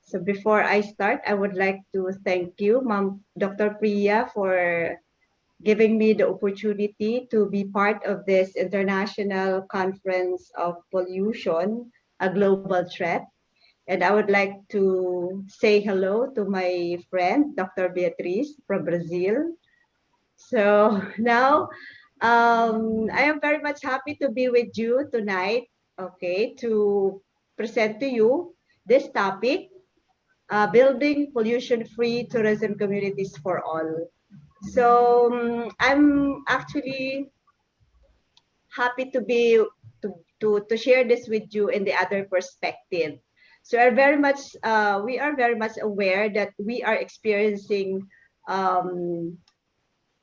So before I start, I would like to thank you, Dr. Priya, for giving me the opportunity to be part of this international conference of pollution, a global threat. And I would like to say hello to my friend, Dr. Beatriz from Brazil. So now I am very much happy to be with you tonight, okay, to present to you this topic, building pollution-free tourism communities for all. So I'm actually happy to be to share this with you in the other perspective. So we are very much aware that we are experiencing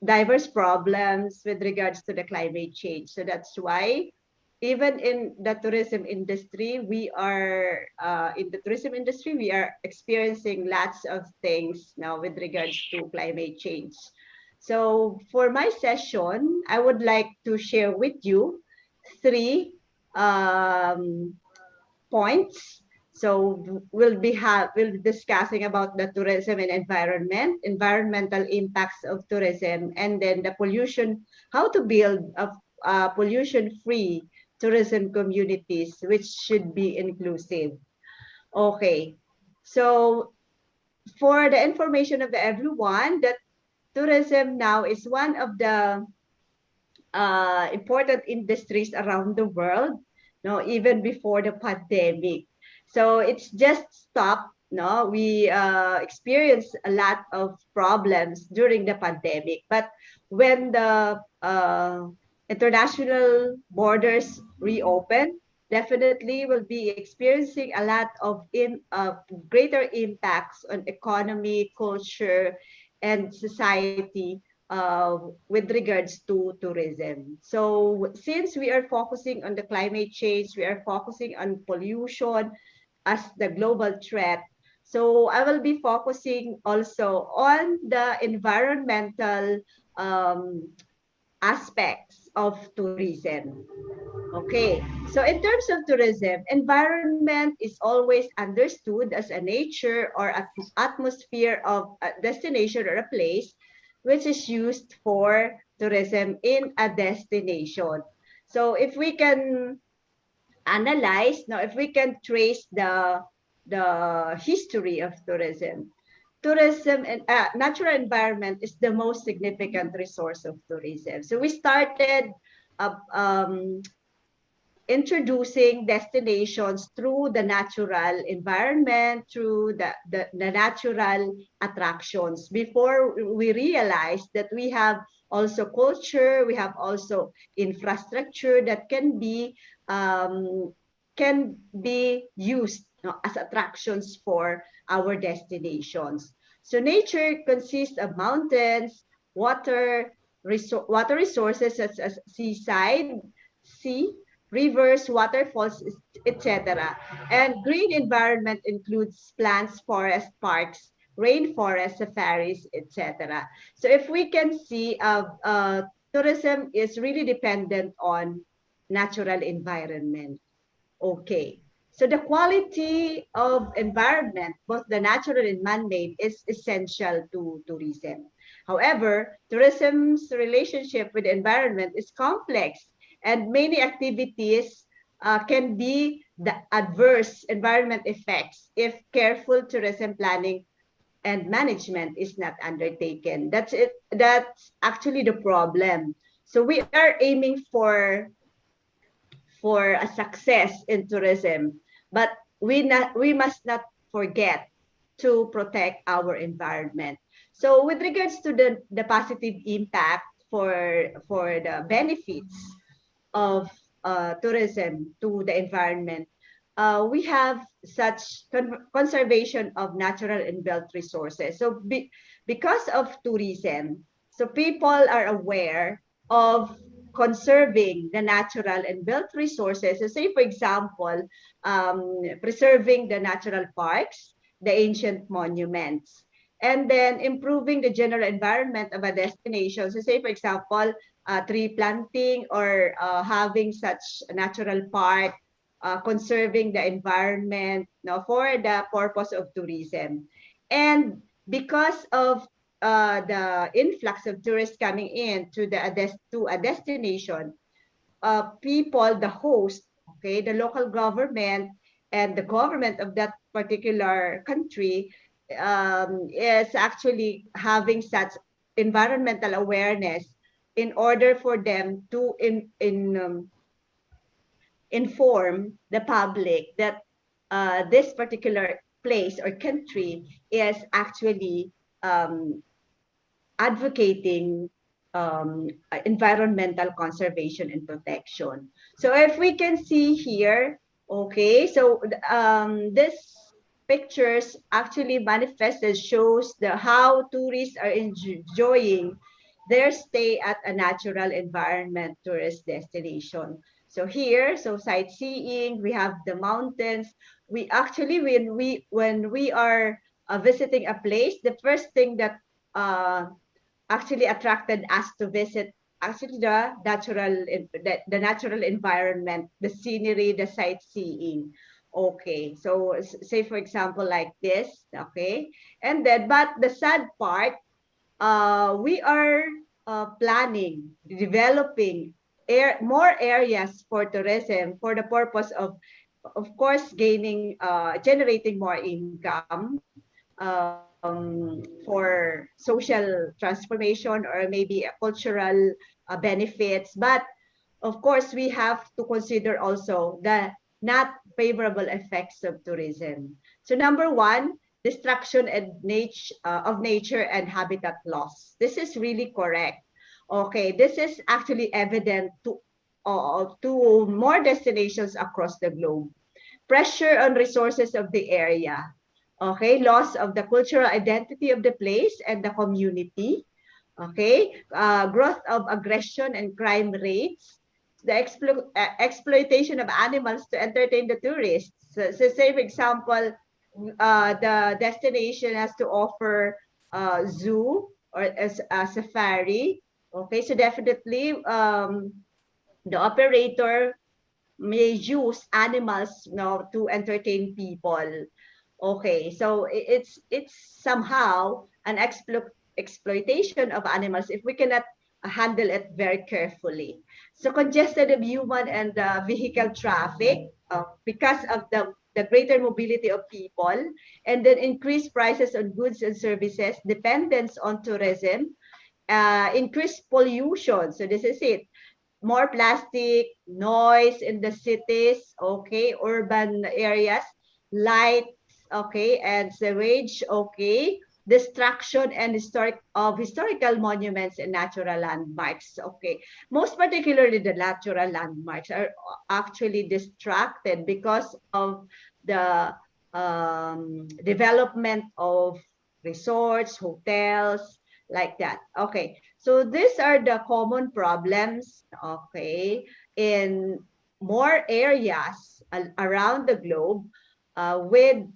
diverse problems with regards to the climate change. So that's why even in the tourism industry, we are experiencing lots of things now with regards to climate change. So for my session, I would like to share with you 3 points. So we'll be discussing about the tourism and environment, environmental impacts of tourism, and then the pollution, how to build a pollution-free tourism communities, which should be inclusive. Okay, so for the information of everyone, that tourism now is one of the important industries around the world, no, even before the pandemic. So it's just stopped. No, we experienced a lot of problems during the pandemic, but when the international borders reopen, definitely will be experiencing a lot of greater impacts on economy, culture, and society with regards to tourism. So since we are focusing on the climate change, we are focusing on pollution as the global threat. So I will be focusing also on the environmental aspects of tourism. Okay, so in terms of tourism, environment is always understood as a nature or atmosphere of a destination or a place which is used for tourism in a destination. So if we can analyze, now if we can trace the history of tourism, tourism and natural environment is the most significant resource of tourism. So we started introducing destinations through the natural environment, through the natural attractions, before we realized that we have also culture, we have also infrastructure that can be used, you know, as attractions for our destinations. So nature consists of mountains, water resources such as seaside, sea, rivers, waterfalls, etc. And green environment includes plants, forests, parks, rainforests, safaris, etc. So if we can see, tourism is really dependent on natural environment. Okay. So the quality of environment, both the natural and man-made, is essential to tourism. However, tourism's relationship with the environment is complex, and many activities can be the adverse environment effects if careful tourism planning and management is not undertaken. That's it. That's actually the problem. So we are aiming for a success in tourism, but we must not forget to protect our environment. So with regards to the positive impact for the benefits of tourism to the environment, we have such conservation of natural and built resources. So because of tourism, so people are aware of conserving the natural and built resources. So say, for example, preserving the natural parks, the ancient monuments, and then improving the general environment of a destination. So say, for example, tree planting or having such a natural park, conserving the environment, no, for the purpose of tourism. And because of the influx of tourists coming in to a destination, people, the host, okay, the local government and the government of that particular country is actually having such environmental awareness in order for them to inform the public that this particular place or country is actually advocating environmental conservation and protection. So if we can see here, okay, so this pictures actually manifested shows how tourists are enjoying their stay at a natural environment tourist destination. So here, so sightseeing, we have the mountains. We actually, when we are visiting a place, the first thing that actually attracted us to visit actually the natural environment, the scenery, the sightseeing. Okay, so say for example like this, okay, and then but the sad part, we are planning, developing more areas for tourism for the purpose of course, gaining, generating more income, for social transformation or maybe cultural benefits. But of course, we have to consider also the not favorable effects of tourism. So number one, destruction and of nature and habitat loss. This is really correct. Okay, this is actually evident to more destinations across the globe. Pressure on resources of the area. Okay, loss of the cultural identity of the place and the community. Okay, growth of aggression and crime rates, the exploitation of animals to entertain the tourists. So say, for example, the destination has to offer zoo or a safari. Okay, so definitely the operator may use animals, to entertain people. Okay, so it's somehow an exploitation of animals if we cannot handle it very carefully. So congested of human and vehicle traffic because of the greater mobility of people, and then increased prices on goods and services, dependence on tourism, increased pollution. So this is it. More plastic, noise in the cities, okay, urban areas, lights, okay, and sewage, okay, destruction and historical monuments and natural landmarks, okay. Most particularly the natural landmarks are actually distracted because of the development of resorts, hotels, like that. Okay, so these are the common problems, okay, in more areas around the globe with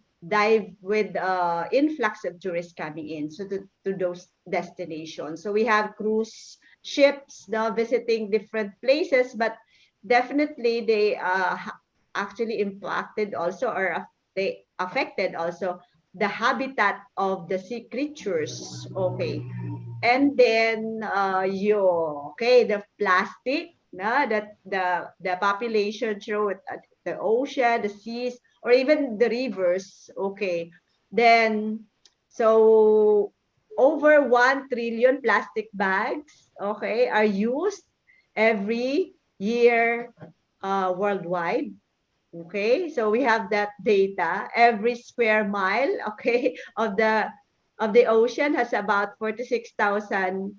influx of tourists coming in, so to those destinations. So we have cruise ships now visiting different places, but definitely they actually impacted also, or they affected also the habitat of the sea creatures. Okay, and then the plastic, that the population through the ocean, the seas, or even the rivers. Okay, then so over 1 trillion plastic bags, okay, are used every year worldwide. Okay, so we have that data. Every square mile, okay, of the ocean has about 46,000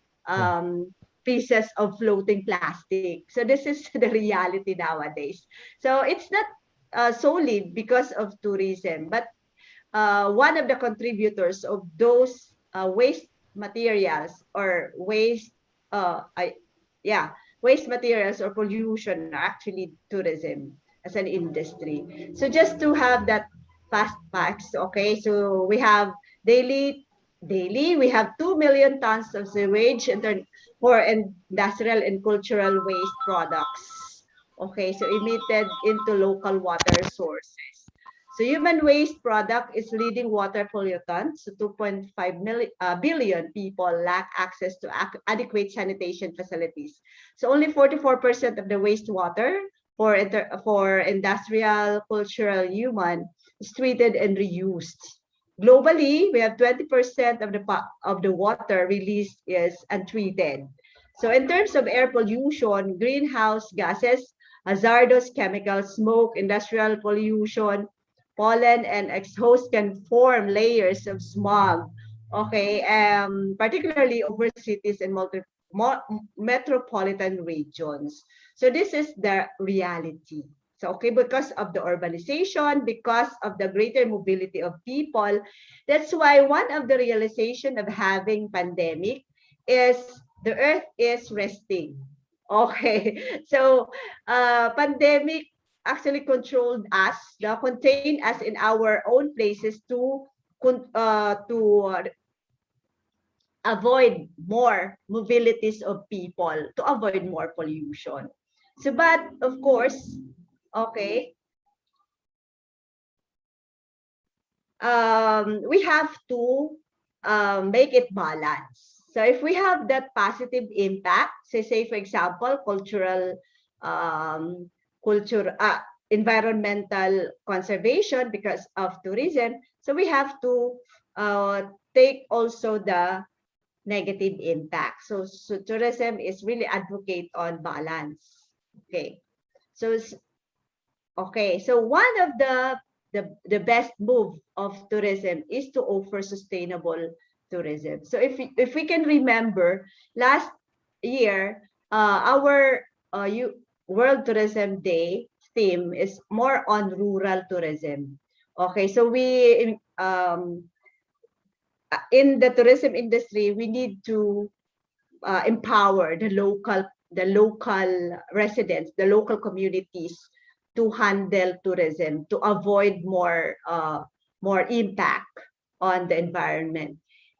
pieces of floating plastic. So this is the reality nowadays. So it's not solely because of tourism, but one of the contributors of those waste materials or waste materials or pollution are actually tourism as an industry. So just to have that fast facts, okay, so we have daily we have 2 million tons of sewage for industrial and cultural waste products, okay, so emitted into local water sources. So human waste product is leading water pollutants. So 2.5 billion people lack access to adequate sanitation facilities. So only 44% of the wastewater for industrial, cultural, human is treated and reused. Globally, we have 20% of the water released is untreated. So in terms of air pollution, greenhouse gases, hazardous chemicals, smoke, industrial pollution, pollen, and exhaust can form layers of smog. Okay, particularly over cities and metropolitan regions. So this is the reality. So, okay, because of the urbanization, because of the greater mobility of people, that's why one of the realization of having pandemic is the earth is resting. Okay, so pandemic actually controlled us, contained us in our own places to avoid more mobilities of people, to avoid more pollution. So, but of course, okay, we have to make it balance. So if we have that positive impact, say for example, environmental conservation because of tourism, so we have to take also the negative impact. So tourism is really advocate on balance. Okay, so one of the best move of tourism is to offer sustainable tourism. So if we can remember, last year our World Tourism Day theme is more on rural tourism. Okay, so we in the tourism industry, we need to empower the local residents, the local communities to handle tourism, to avoid more impact on the environment.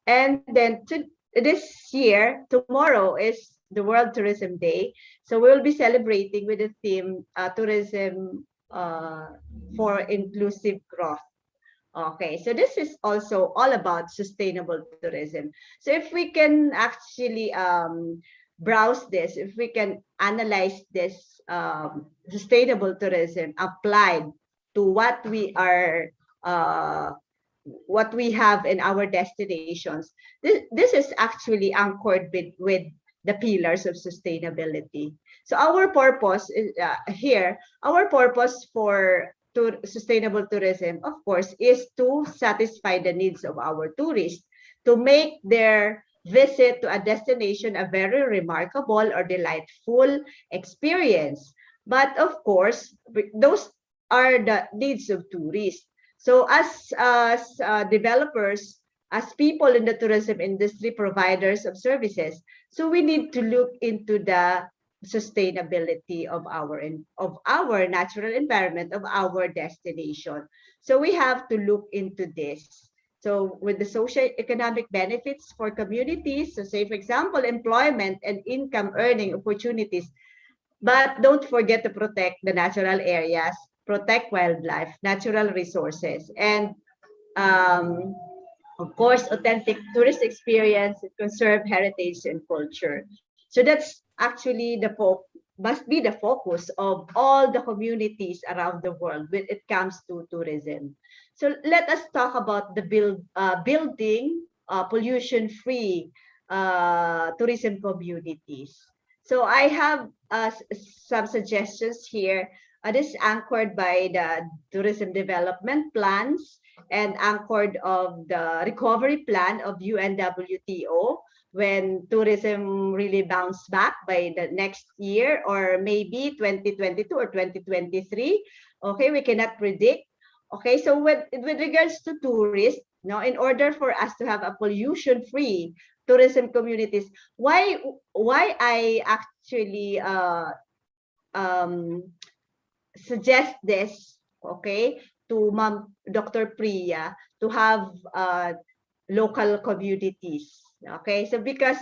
And then this year, tomorrow is the World Tourism Day, so we'll be celebrating with the theme tourism for inclusive growth. Okay, so this is also all about sustainable tourism. So if we can actually browse this, if we can analyze this sustainable tourism applied to what we are what we have in our destinations, this is actually anchored with the pillars of sustainability. So our purpose is here, our purpose for sustainable tourism, of course, is to satisfy the needs of our tourists, to make their visit to a destination a very remarkable or delightful experience. But of course, those are the needs of tourists. So as developers, as people in the tourism industry, providers of services, so we need to look into the sustainability of our natural environment, of our destination. So we have to look into this. So with the socio-economic benefits for communities, so say for example, employment and income earning opportunities, but don't forget to protect the natural areas, protect wildlife, natural resources, and of course, authentic tourist experience, conserve heritage and culture. So that's actually must be the focus of all the communities around the world when it comes to tourism. So let us talk about the building pollution-free tourism communities. So I have some suggestions here. This is anchored by the tourism development plans and anchored of the recovery plan of UNWTO, when tourism really bounced back by the next year, or maybe 2022 or 2023. Okay, we cannot predict. Okay, so with regards to tourists, now in order for us to have a pollution-free tourism communities, why I actually suggest this, okay, to Dr. Priya, to have local communities. Okay, so because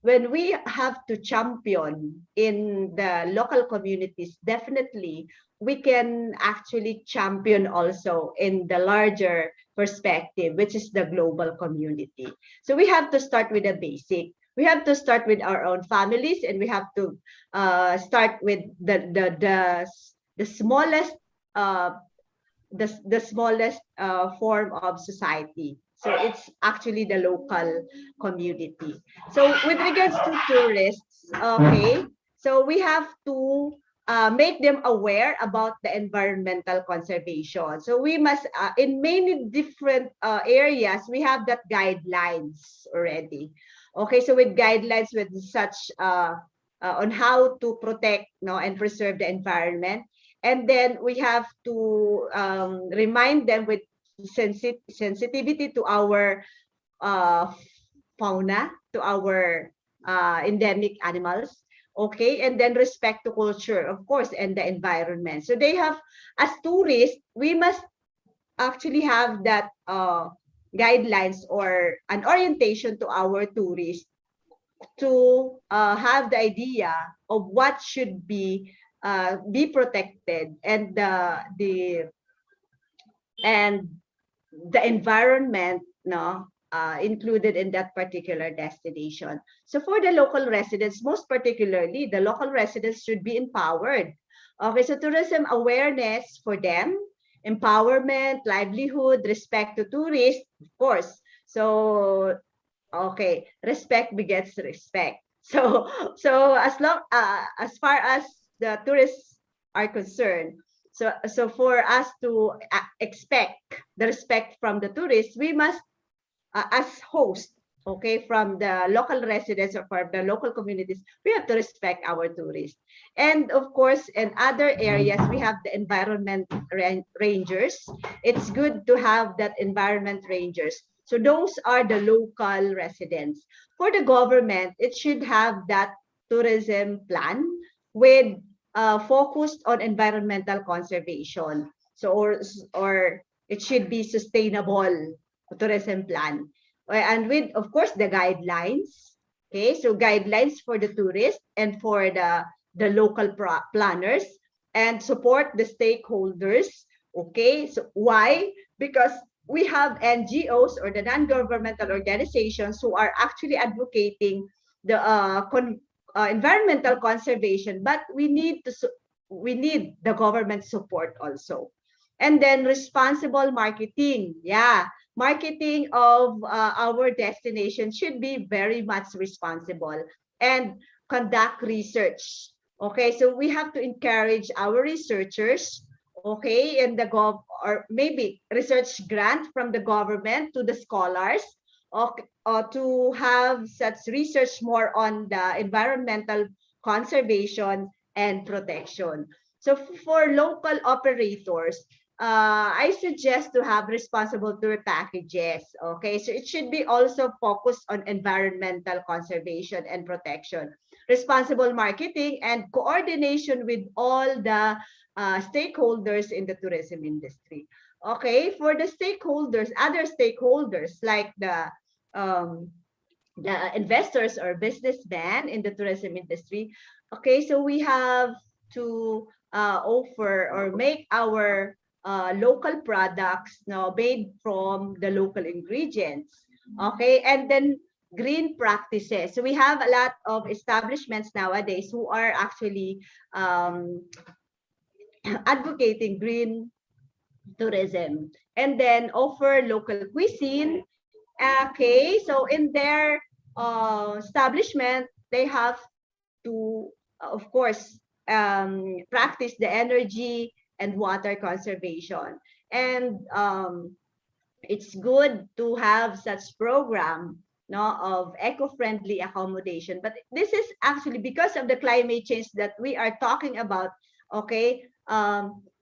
when we have to champion in the local communities, definitely we can actually champion also in the larger perspective, which is the global community. So we have to start with the basic. We have to start with our own families, and we have to start with the smallest form of society. So it's actually the local community. So with regards to tourists, okay, so we have to make them aware about the environmental conservation. So we must, in many different areas, we have that guidelines already. Okay, so with guidelines with such on how to protect, and preserve the environment. And then we have to remind them with sensitivity to our fauna, to our endemic animals, okay, and then respect to culture, of course, and the environment. So they have, as tourists, we must actually have that guidelines or an orientation to our tourists to have the idea of what should be protected, and the environment, no, included in that particular destination. So for the local residents, most particularly, the local residents should be empowered. Okay, so tourism awareness for them, empowerment, livelihood, respect to tourists, of course. So, okay, respect begets respect. So as far as the tourists are concerned, so for us to expect the respect from the tourists, we must, as host, okay, from the local residents or from the local communities, we have to respect our tourists. And of course, in other areas, we have the environment rangers. It's good to have that environment rangers. So those are the local residents. For the government, it should have that tourism plan with focused on environmental conservation. So or it should be sustainable tourism plan, and with, of course, the guidelines. Okay, so guidelines for the tourists and for the local planners, and support the stakeholders. Okay, so why? Because we have NGOs or the non-governmental organizations who are actually advocating the environmental conservation, but we need the government support also. And then responsible marketing. Yeah, marketing of our destination should be very much responsible, and conduct research. Okay, so we have to encourage our researchers, okay, and the or maybe research grant from the government to the scholars, okay, to have such research more on the environmental conservation and protection. So for local operators, I suggest to have responsible tour packages. Okay, so it should be also focused on environmental conservation and protection, responsible marketing, and coordination with all the stakeholders in the tourism industry. Okay, for the stakeholders, other stakeholders like the investors or businessmen in the tourism industry. Okay, so we have to offer or make our local products now made from the local ingredients. Okay, and then green practices. So we have a lot of establishments nowadays who are actually advocating green tourism, and then offer local cuisine. Okay, so in their establishment, they have to, of course, practice the energy and water conservation. And it's good to have such program, no, of eco-friendly accommodation. But this is actually because of the climate change that we are talking about. Okay,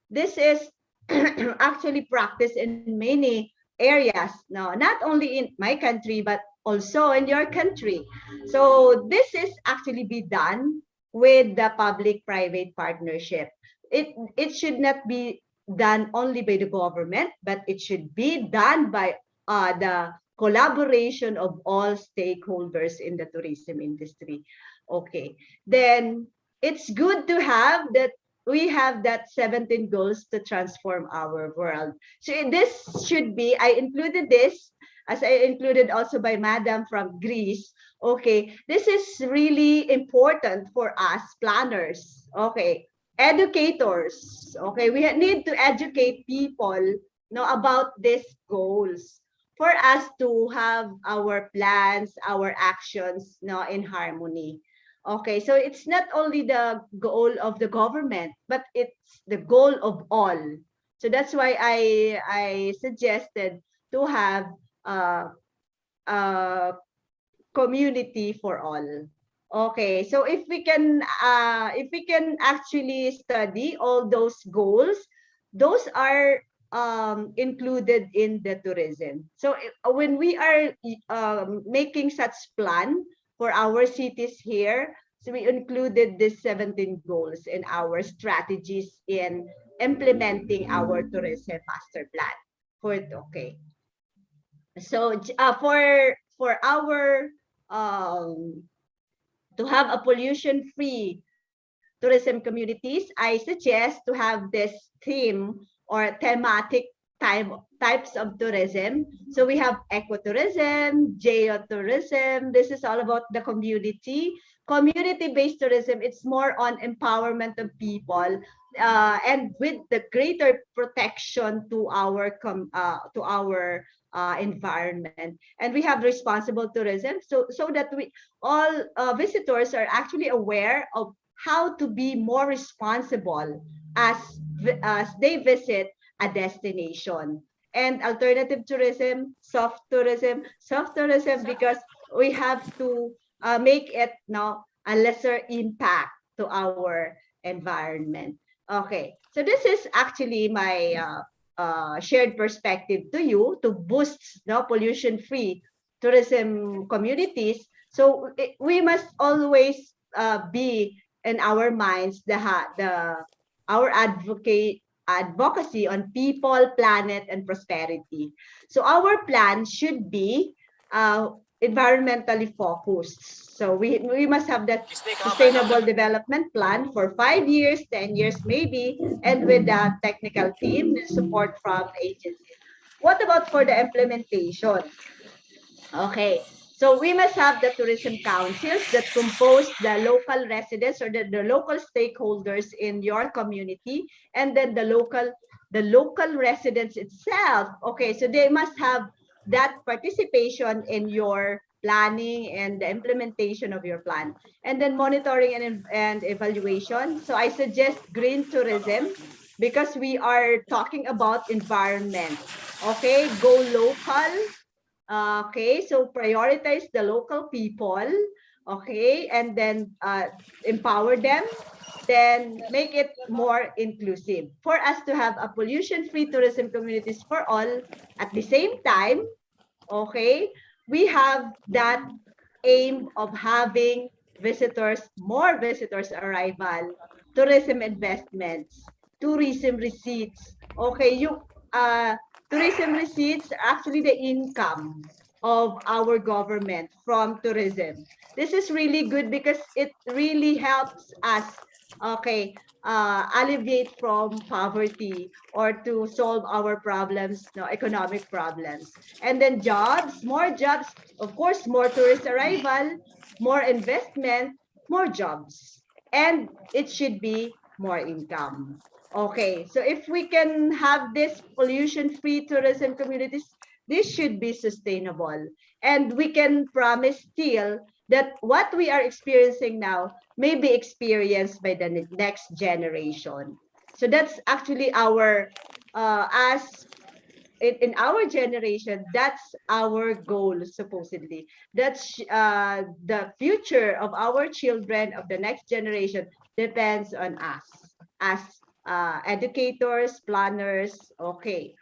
this is actually practiced in many areas, no, not only in my country but also in your country. So this is actually be done with the public-private partnership. It should not be done only by the government, but it should be done by the collaboration of all stakeholders in the tourism industry. Okay, then it's good to have that. We have that 17 goals to transform our world. So this should be, I included this, as I included also by Madam from Greece. Okay, this is really important for us planners. Okay, educators. Okay, we need to educate people, know, about these goals for us to have our plans, our actions, no, in harmony. Okay, so it's not only the goal of the government, but it's the goal of all. So that's why I suggested to have community for all. Okay, so if we can actually study all those goals, those are included in the tourism. So when we are making such plan for our cities here, so we included these 17 goals in our strategies in implementing our tourism master plan for it. Okay. So for our to have a pollution-free tourism communities, I suggest to have this theme or thematic types of tourism. So we have ecotourism, geotourism. This is all about the community. Community-based tourism, it's more on empowerment of people and with the greater protection to our environment. And we have responsible tourism, so that we all visitors are actually aware of how to be more responsible as they visit a destination. And alternative tourism, soft tourism, because we have to make it now a lesser impact to our environment. Okay, so this is actually my shared perspective to you to boost pollution-free tourism communities. So we must always be in our minds our advocacy on people, planet, and prosperity. So our plan should be environmentally focused. So we must have that sustainable development plan for 5 years, 10 years maybe, and with a technical team with support from agencies. What about for the implementation? Okay, so we must have the tourism councils that compose the local residents or the local stakeholders in your community, and then the local residents itself. Okay, so they must have that participation in your planning and the implementation of your plan, and then monitoring and evaluation. So I suggest green tourism because we are talking about environment. Okay, go local. Okay, so prioritize the local people, okay, and then empower them, then make it more inclusive for us to have a pollution-free tourism communities for all. At the same time, okay, we have that aim of having more visitors arrival, tourism investments, tourism receipts. Okay, tourism receipts are actually the income of our government from tourism. This is really good because it really helps us, okay, alleviate from poverty or to solve our problems, economic problems. And then more jobs, of course, more tourist arrival, more investment, more jobs. And it should be more income. Okay, so if we can have this pollution-free tourism communities, this should be sustainable. And we can promise still that what we are experiencing now may be experienced by the next generation. So that's actually our, in our generation, that's our goal, supposedly. That's the future of our children, of the next generation, depends on us as educators, planners. Okay.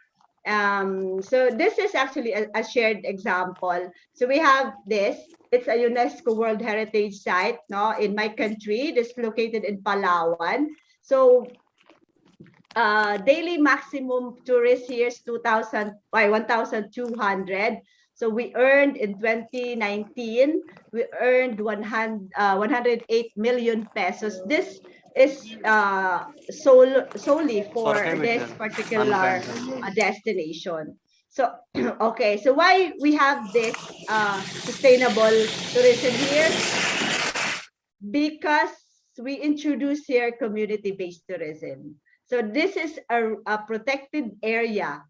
So this is actually a shared example. So we have this. It's a UNESCO World Heritage Site, no, in my country. This is located in Palawan. So daily maximum tourist here is 1,200. So we earned in 2019, we earned 108 million pesos. This is solely for this particular destination. So okay, so why we have this sustainable tourism here? Because we introduce here community-based tourism. So this is a protected area.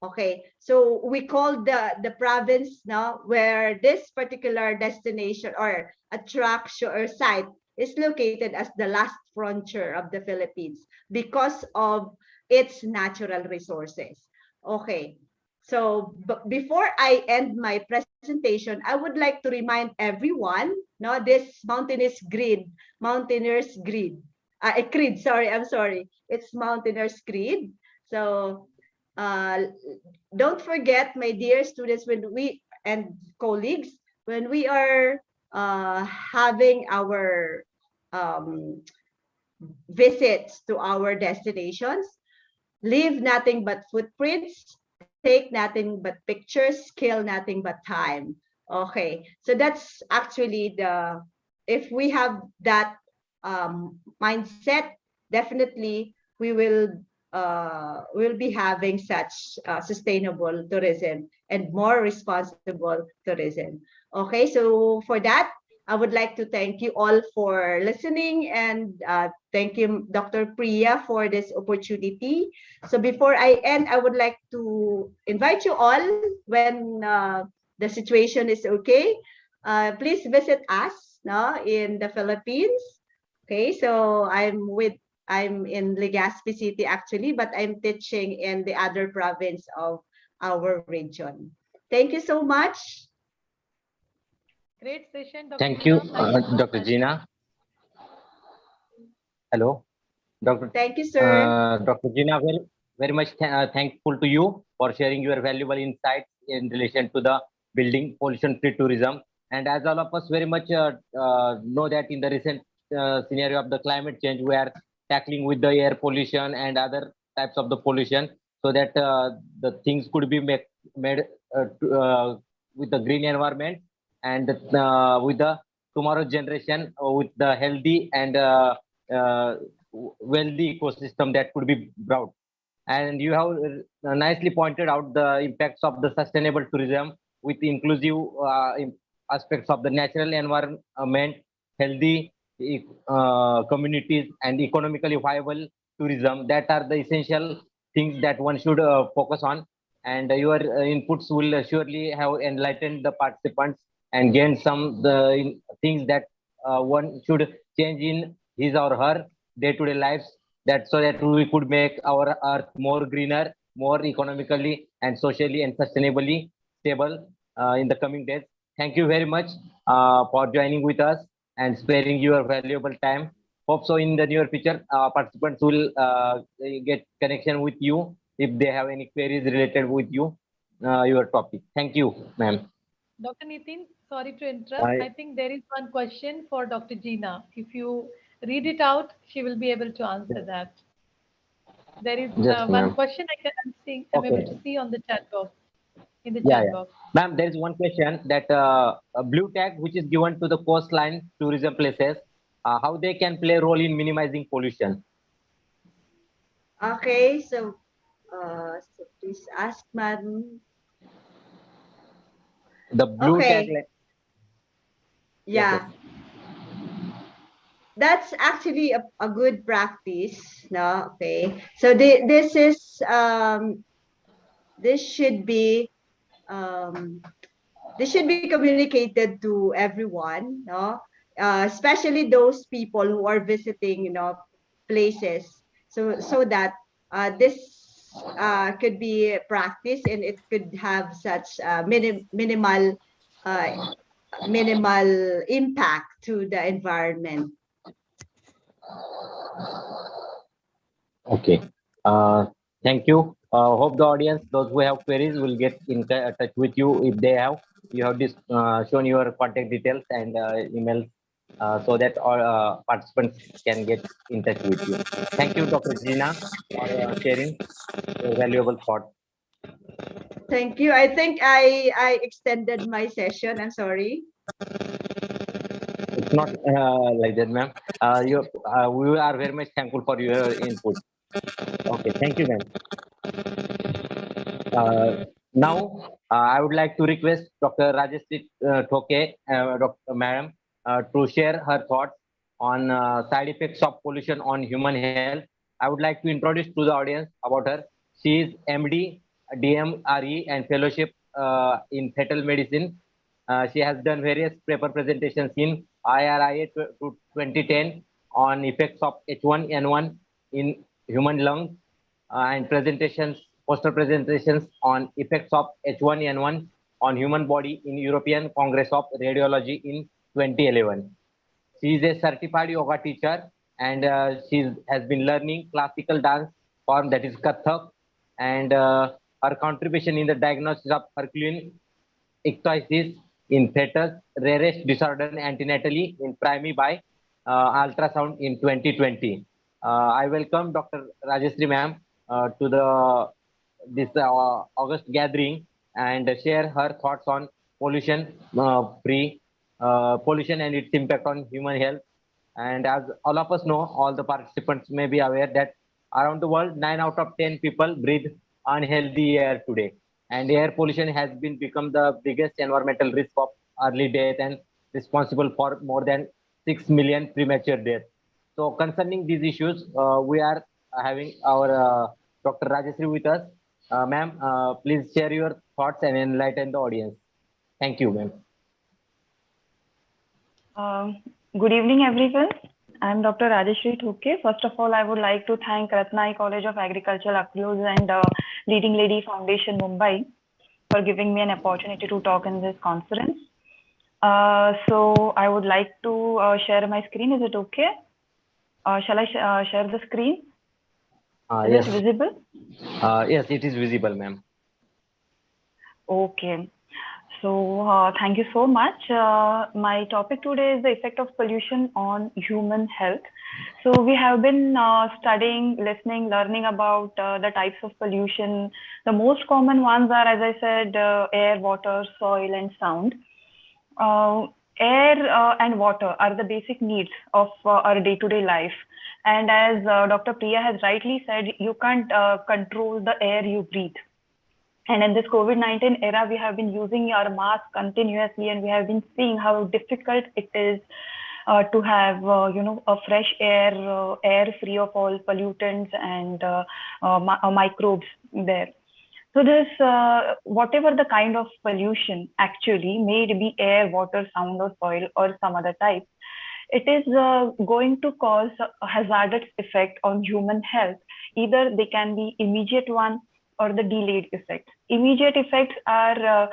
Okay, so we call the province now where this particular destination or attraction or site is located as the last frontier of the Philippines because of its natural resources. Okay, so before I end my presentation, I would like to remind everyone, this mountaineers grid. Creed, sorry, I'm sorry. It's Mountaineers Creed. So don't forget, my dear students, and colleagues, when we are having our visits to our destinations, leave nothing but footprints, take nothing but pictures, kill nothing but time. Okay, so that's actually the, if we have that mindset, definitely we'll be having such sustainable tourism and more responsible tourism. Okay, so for that, I would like to thank you all for listening, and thank you, Dr. Priya, for this opportunity. So before I end, I would like to invite you all, when the situation is okay, please visit us, no, in the Philippines. Okay, so I'm in Legazpi City actually, but I'm teaching in the other province of our region. Thank you so much. Great session, Dr. Thank you, Gina. Thank you so Dr. much. Gina. Hello, Dr. Thank you, sir. Dr. Gina, very much thankful to you for sharing your valuable insights in relation to the building pollution-free tourism. And as all of us very much know that in the recent scenario of the climate change, we are tackling with the air pollution and other types of the pollution, so that the things could be made with the green environment, and with the tomorrow generation with the healthy and wealthy ecosystem that could be brought. And you have nicely pointed out the impacts of the sustainable tourism with inclusive aspects of the natural environment, healthy communities, and economically viable tourism. That are the essential things that one should focus on. And your inputs will surely have enlightened the participants and gain some things that one should change in his or her day-to-day lives, that so that we could make our earth more greener, more economically and socially and sustainably stable in the coming days. Thank you very much for joining with us and sparing your valuable time. Hope so in the near future, participants will get connection with you if they have any queries related with you, your topic. Thank you, ma'am. Dr. Nitin, sorry to interrupt. I think there is one question for Dr. Gina. If you read it out, she will be able to answer that. There is one question I'm able to see on the chat box. In the chat box. Ma'am, there is one question that a blue tag which is given to the coastline tourism places, how they can play a role in minimizing pollution. Okay, so please ask, madam. The blue tag. Yeah. Yes. That's actually a good practice, no? Okay. So this should be communicated to everyone, no? Especially those people who are visiting, places, so that this could be practiced, and it could have such minimal impact to the environment. Okay. Thank you. Hope the audience, those who have queries, will get in touch with you if they have. You have this shown your contact details and email, so that all participants can get in touch with you. Thank you, Dr. Gina, for sharing your valuable thought. Thank you. I think I extended my session. I'm sorry. It's not like that, ma'am. We are very much thankful for your input. Okay, thank you, ma'am. Now, I would like to request Dr. Rajeshri Thoke, Dr. Madam, to share her thoughts on side effects of pollution on human health. I would like to introduce to the audience about her. She is MD, DMRE, and fellowship in fetal medicine. She has done various paper presentations in IRIA 2010 on effects of H1N1 in human lungs, and poster presentations on effects of H1N1 on human body in European Congress of Radiology in 2011. She is a certified yoga teacher, and she has been learning classical dance form, that is Kathak, and her contribution in the diagnosis of Herculean ichthyosis in fetus, rarest disorder antenatally in primary by ultrasound in 2020. I welcome Dr. Rajeshri ma'am to the this August gathering and share her thoughts on pollution and its impact on human health. And as all of us know, all the participants may be aware that around the world, 9 out of 10 people breathe unhealthy air today. And air pollution has become the biggest environmental risk of early death and responsible for more than 6 million premature deaths. So concerning these issues, we are having our Dr. Rajeshri with us. Ma'am, please share your thoughts and enlighten the audience. Thank you, ma'am. Good evening, everyone. I'm Dr. Rajeshri Thuke. First of all, I would like to thank Ratnai College of Agriculture, Accruze, and Leading Lady Foundation, Mumbai, for giving me an opportunity to talk in this conference. So I would like to share my screen. Is it okay? Shall I share the screen? Yes. Is it visible? Yes, it is visible, ma'am. Okay. So thank you so much. My topic today is the effect of pollution on human health. So we have been studying, listening, learning about the types of pollution. The most common ones are, as I said, air, water, soil, and sound. Air and water are the basic needs of our day-to-day life. And as Dr. Priya has rightly said, you can't control the air you breathe. And in this COVID-19 era, we have been using our mask continuously, and we have been seeing how difficult it is to have, a fresh air, air free of all pollutants and microbes there. So this, whatever the kind of pollution actually, may it be air, water, sound, or soil, or some other type, it is going to cause a hazardous effect on human health. Either they can be immediate one, or the delayed effects. Immediate effects are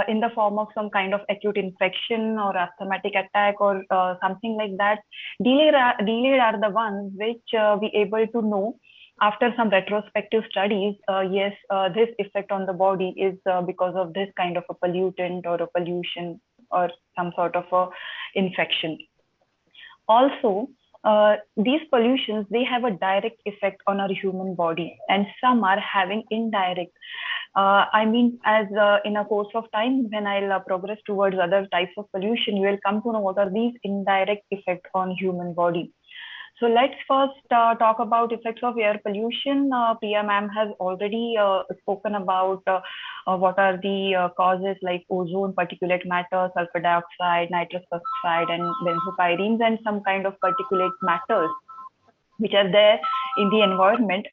in the form of some kind of acute infection or asthmatic attack or something like that. Delayed are the ones which we able to know after some retrospective studies. Yes, this effect on the body is because of this kind of a pollutant or a pollution or some sort of a infection. Also, these pollutions, they have a direct effect on our human body, and some are having indirect. I mean, as in a course of time, when I'll progress towards other types of pollution, you will come to know what are these indirect effects on human body. So let's first talk about effects of air pollution. Priya ma'am has already spoken about what are the causes like ozone, particulate matter, sulfur dioxide, nitrous oxide, and benzopyrenes, and some kind of particulate matters which are there in the environment.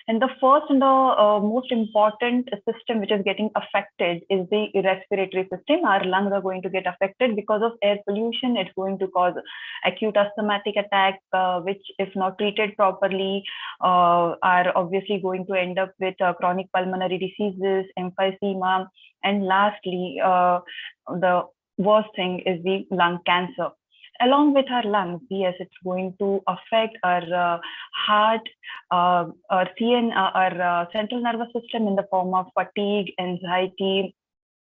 And the first and the most important system which is getting affected is the respiratory system. Our lungs are going to get affected because of air pollution. It's going to cause acute asthmatic attack, which if not treated properly, are obviously going to end up with chronic pulmonary diseases, emphysema, and lastly, the worst thing is the lung cancer. Along with our lungs, yes, it's going to affect our heart, our central nervous system in the form of fatigue, anxiety,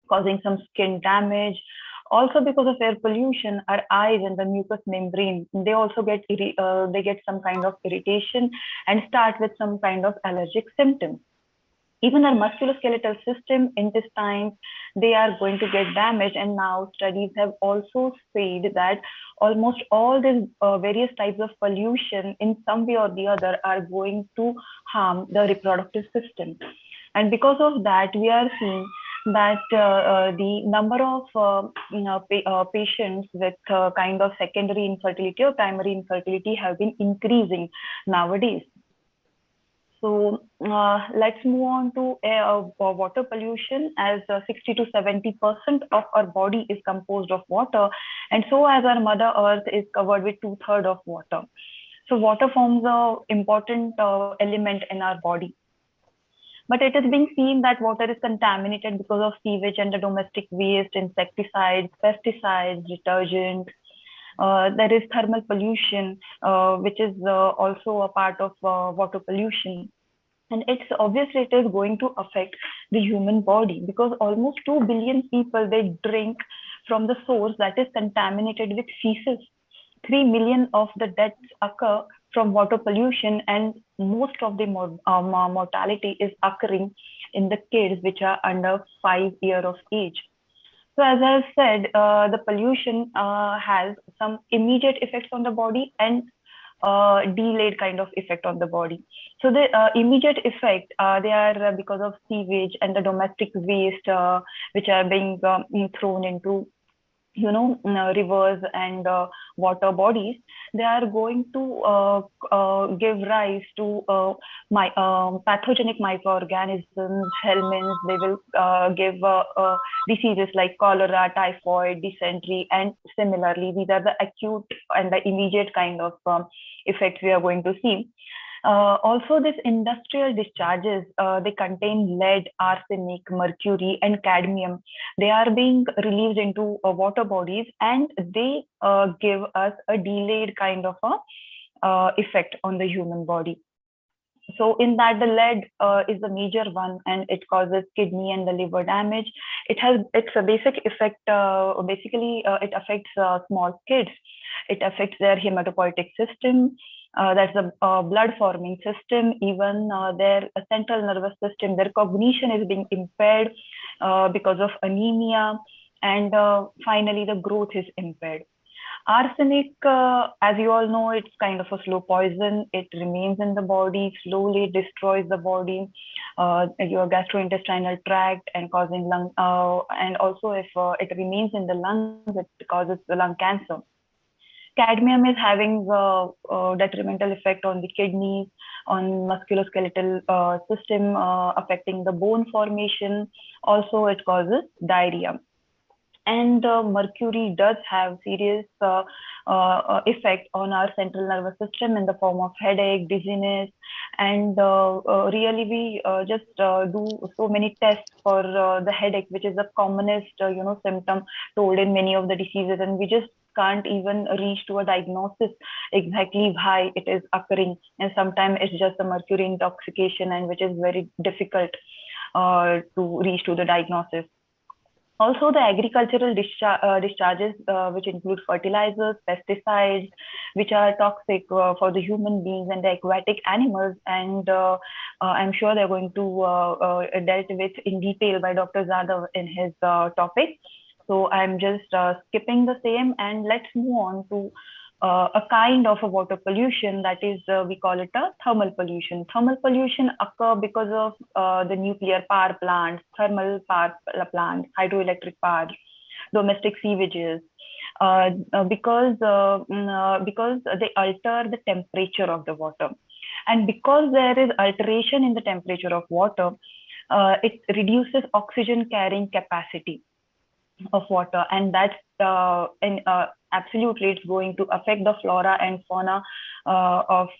causing some skin damage. Also, because of air pollution, our eyes and the mucous membrane, they also get some kind of irritation and start with some kind of allergic symptoms. Even our musculoskeletal system, intestines, they are going to get damaged. And now studies have also said that almost all these various types of pollution in some way or the other are going to harm the reproductive system. And because of that, we are seeing that the number of patients with kind of secondary infertility or primary infertility have been increasing nowadays. So let's move on to water pollution, as 60 to 70% of our body is composed of water. And so as our Mother Earth is covered with 2/3 of water. So water forms an important element in our body. But it is being seen that water is contaminated because of sewage and the domestic waste, insecticides, pesticides, detergents. There is thermal pollution, which is also a part of water pollution. And it's obviously it is going to affect the human body, because almost 2 billion people, they drink from the source that is contaminated with feces. 3 million of the deaths occur from water pollution, and most of the mortality is occurring in the kids which are under 5 years of age. So as I said, the pollution has some immediate effects on the body and delayed kind of effect on the body. So the immediate effect, they are because of sewage and the domestic waste which are being thrown into rivers and water bodies. They are going to give rise to pathogenic microorganisms, helminths. They will give diseases like cholera, typhoid, dysentery, and similarly, these are the acute and the immediate kind of effects we are going to see. Also, these industrial discharges, they contain lead, arsenic, mercury, and cadmium. They are being released into water bodies, and they give us a delayed kind of a effect on the human body. So in that, the lead is the major one, and it causes kidney and the liver damage. It's a basic effect. Basically, it affects small kids. It affects their hematopoietic system. That's the blood forming system, even their central nervous system, their cognition is being impaired because of anemia, and finally the growth is impaired. Arsenic, as you all know, it's kind of a slow poison. It remains in the body, slowly destroys the body, your gastrointestinal tract, and causing lung, and also if it remains in the lungs, it causes the lung cancer. Cadmium is having a detrimental effect on the kidneys, on musculoskeletal system, affecting the bone formation. Also, it causes diarrhea. And mercury does have serious effect on our central nervous system in the form of headache, dizziness, and really we just do so many tests for the headache, which is the commonest symptom told in many of the diseases, and we just can't even reach to a diagnosis exactly why it is occurring, and sometimes it's just a mercury intoxication, and which is very difficult to reach to the diagnosis. Also, the agricultural discharges, which include fertilizers, pesticides, which are toxic for the human beings and the aquatic animals, and I'm sure they're going to dealt with in detail by Dr. Zadav in his topic. So I'm just skipping the same, and let's move on to a kind of a water pollution, that is, we call it a thermal pollution. Thermal pollution occur because of the nuclear power plants, thermal power plants, hydroelectric power, domestic sewages, because they alter the temperature of the water. And because there is alteration in the temperature of water, it reduces oxygen carrying capacity of water, and that's absolutely it's going to affect the flora and fauna of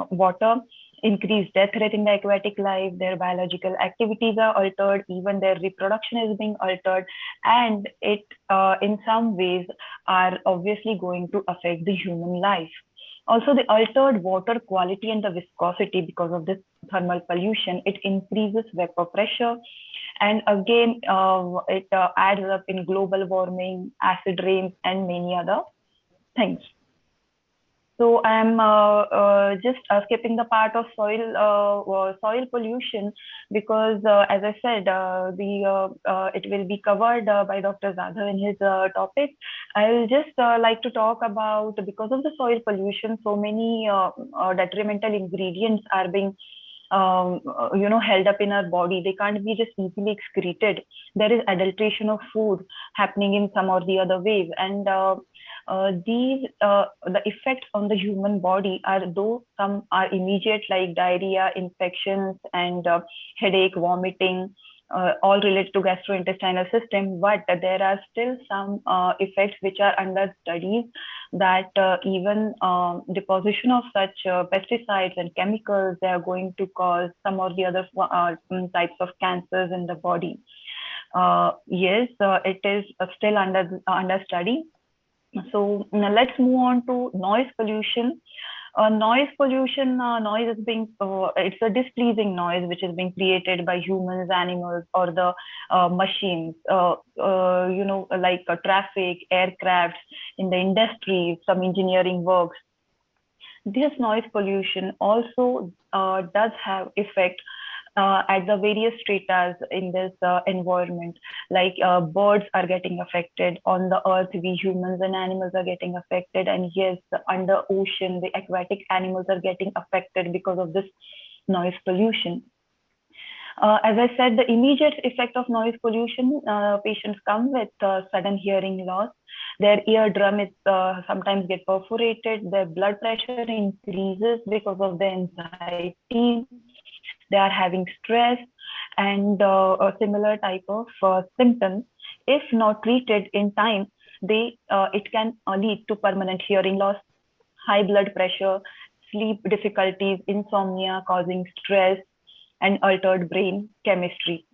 water, increase death rate in the aquatic life, their biological activities are altered, even their reproduction is being altered, and it in some ways are obviously going to affect the human life. Also, the altered water quality and the viscosity because of this thermal pollution, it increases vapor pressure, and again, it adds up in global warming, acid rains, and many other things. So I'm just skipping the part of soil pollution because, as I said, it will be covered by Dr. Zadav in his topic. I'll just like to talk about, because of the soil pollution, so many detrimental ingredients are being held up in our body. They can't be just easily excreted. There is adulteration of food happening in some or the other ways, and the effects on the human body are, though some are immediate, like diarrhea, infections, and headache, vomiting, all related to gastrointestinal system, but there are still some effects which are under studies, that even deposition of such pesticides and chemicals, they are going to cause some or the other types of cancers in the body. Yes, it is still under study. So let's move on to noise pollution. Noise pollution, noise is being, it's a displeasing noise which is being created by humans, animals, or the machines, like traffic, aircraft, in the industry, some engineering works. This noise pollution also does have effect at the various stratas in this environment, like birds are getting affected on the earth, we humans and animals are getting affected, and yes, under ocean the aquatic animals are getting affected because of this noise pollution. As I said, the immediate effect of noise pollution, patients come with sudden hearing loss. Their eardrum is sometimes get perforated. Their blood pressure increases because of the anxiety. They are having stress and a similar type of symptoms. If not treated in time, it can lead to permanent hearing loss, high blood pressure, sleep difficulties, insomnia, causing stress, and altered brain chemistry.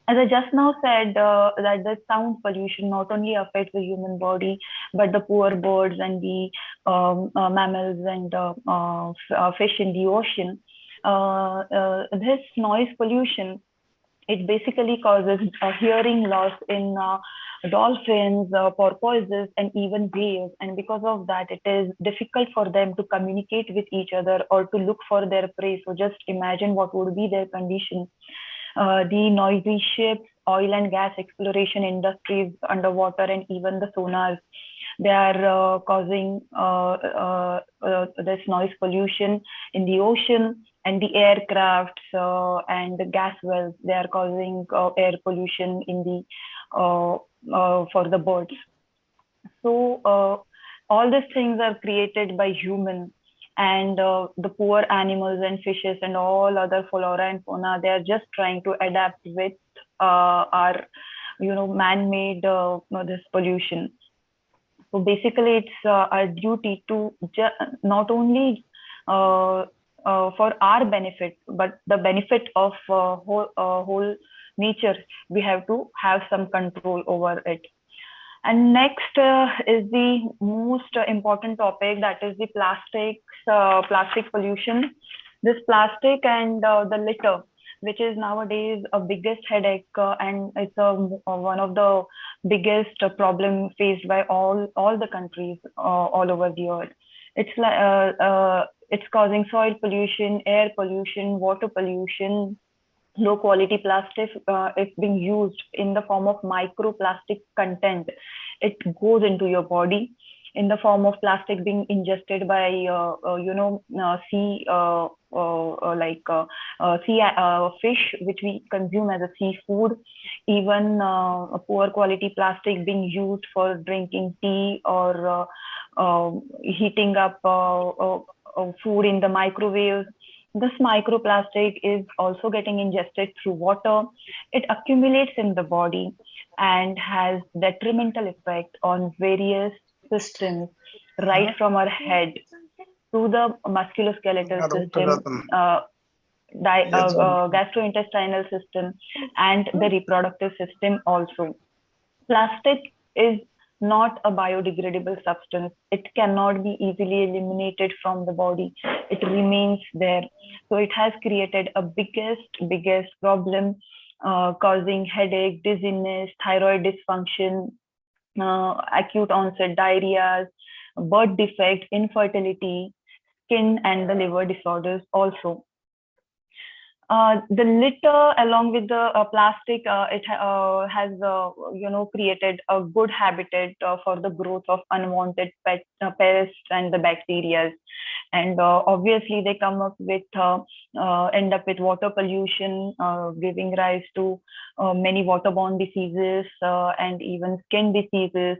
As I just now said, that the sound pollution not only affects the human body, but the poor birds and the mammals and fish in the ocean. This noise pollution, it basically causes a hearing loss in dolphins, porpoises, and even whales. And because of that, it is difficult for them to communicate with each other or to look for their prey. So just imagine what would be their condition. The noisy ships, oil and gas exploration industries underwater, and even the sonars, they are causing this noise pollution in the ocean, and the aircrafts and the gas wells, they are causing air pollution in the for the birds. So all these things are created by human, and the poor animals and fishes and all other flora and fauna, they are just trying to adapt with our man-made this pollution. So basically it's our duty to not only for our benefit, but the benefit of whole nature, we have to have some control over it. And next is the most important topic, that is the plastic pollution. This plastic and the litter, which is nowadays a biggest headache, and it's one of the biggest problem faced by all the countries all over the earth. It's causing soil pollution, air pollution, water pollution. Low quality plastic is being used in the form of microplastic content. It goes into your body in the form of plastic being ingested by sea fish, which we consume as a seafood. Even poor quality plastic being used for drinking tea or heating up food in the microwave. This microplastic is also getting ingested through water. It accumulates in the body and has detrimental effect on various systems, right from our head to the musculoskeletal system, gastrointestinal system, and the reproductive system also. Plastic is not a biodegradable substance. It cannot be easily eliminated from the body. It remains there. So it has created a biggest problem, causing headache, dizziness, thyroid dysfunction, acute onset diarrhea, birth defect, infertility, skin and the liver disorders also. The litter along with the plastic, it has created a good habitat for the growth of unwanted pests and the bacteria, and obviously they come up with end up with water pollution, giving rise to many waterborne diseases and even skin diseases,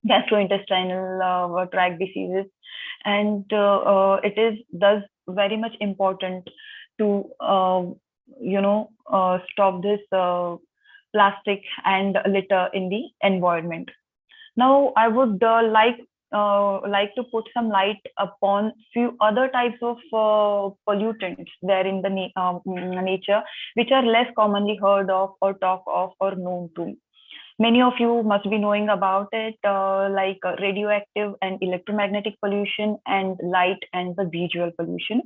gastrointestinal tract diseases, and it is thus very much important to stop this plastic and litter in the environment. Now, I would like to put some light upon few other types of pollutants there in the nature, which are less commonly heard of or talked of or known to. Many of you must be knowing about it, like radioactive and electromagnetic pollution, and light and the visual pollution.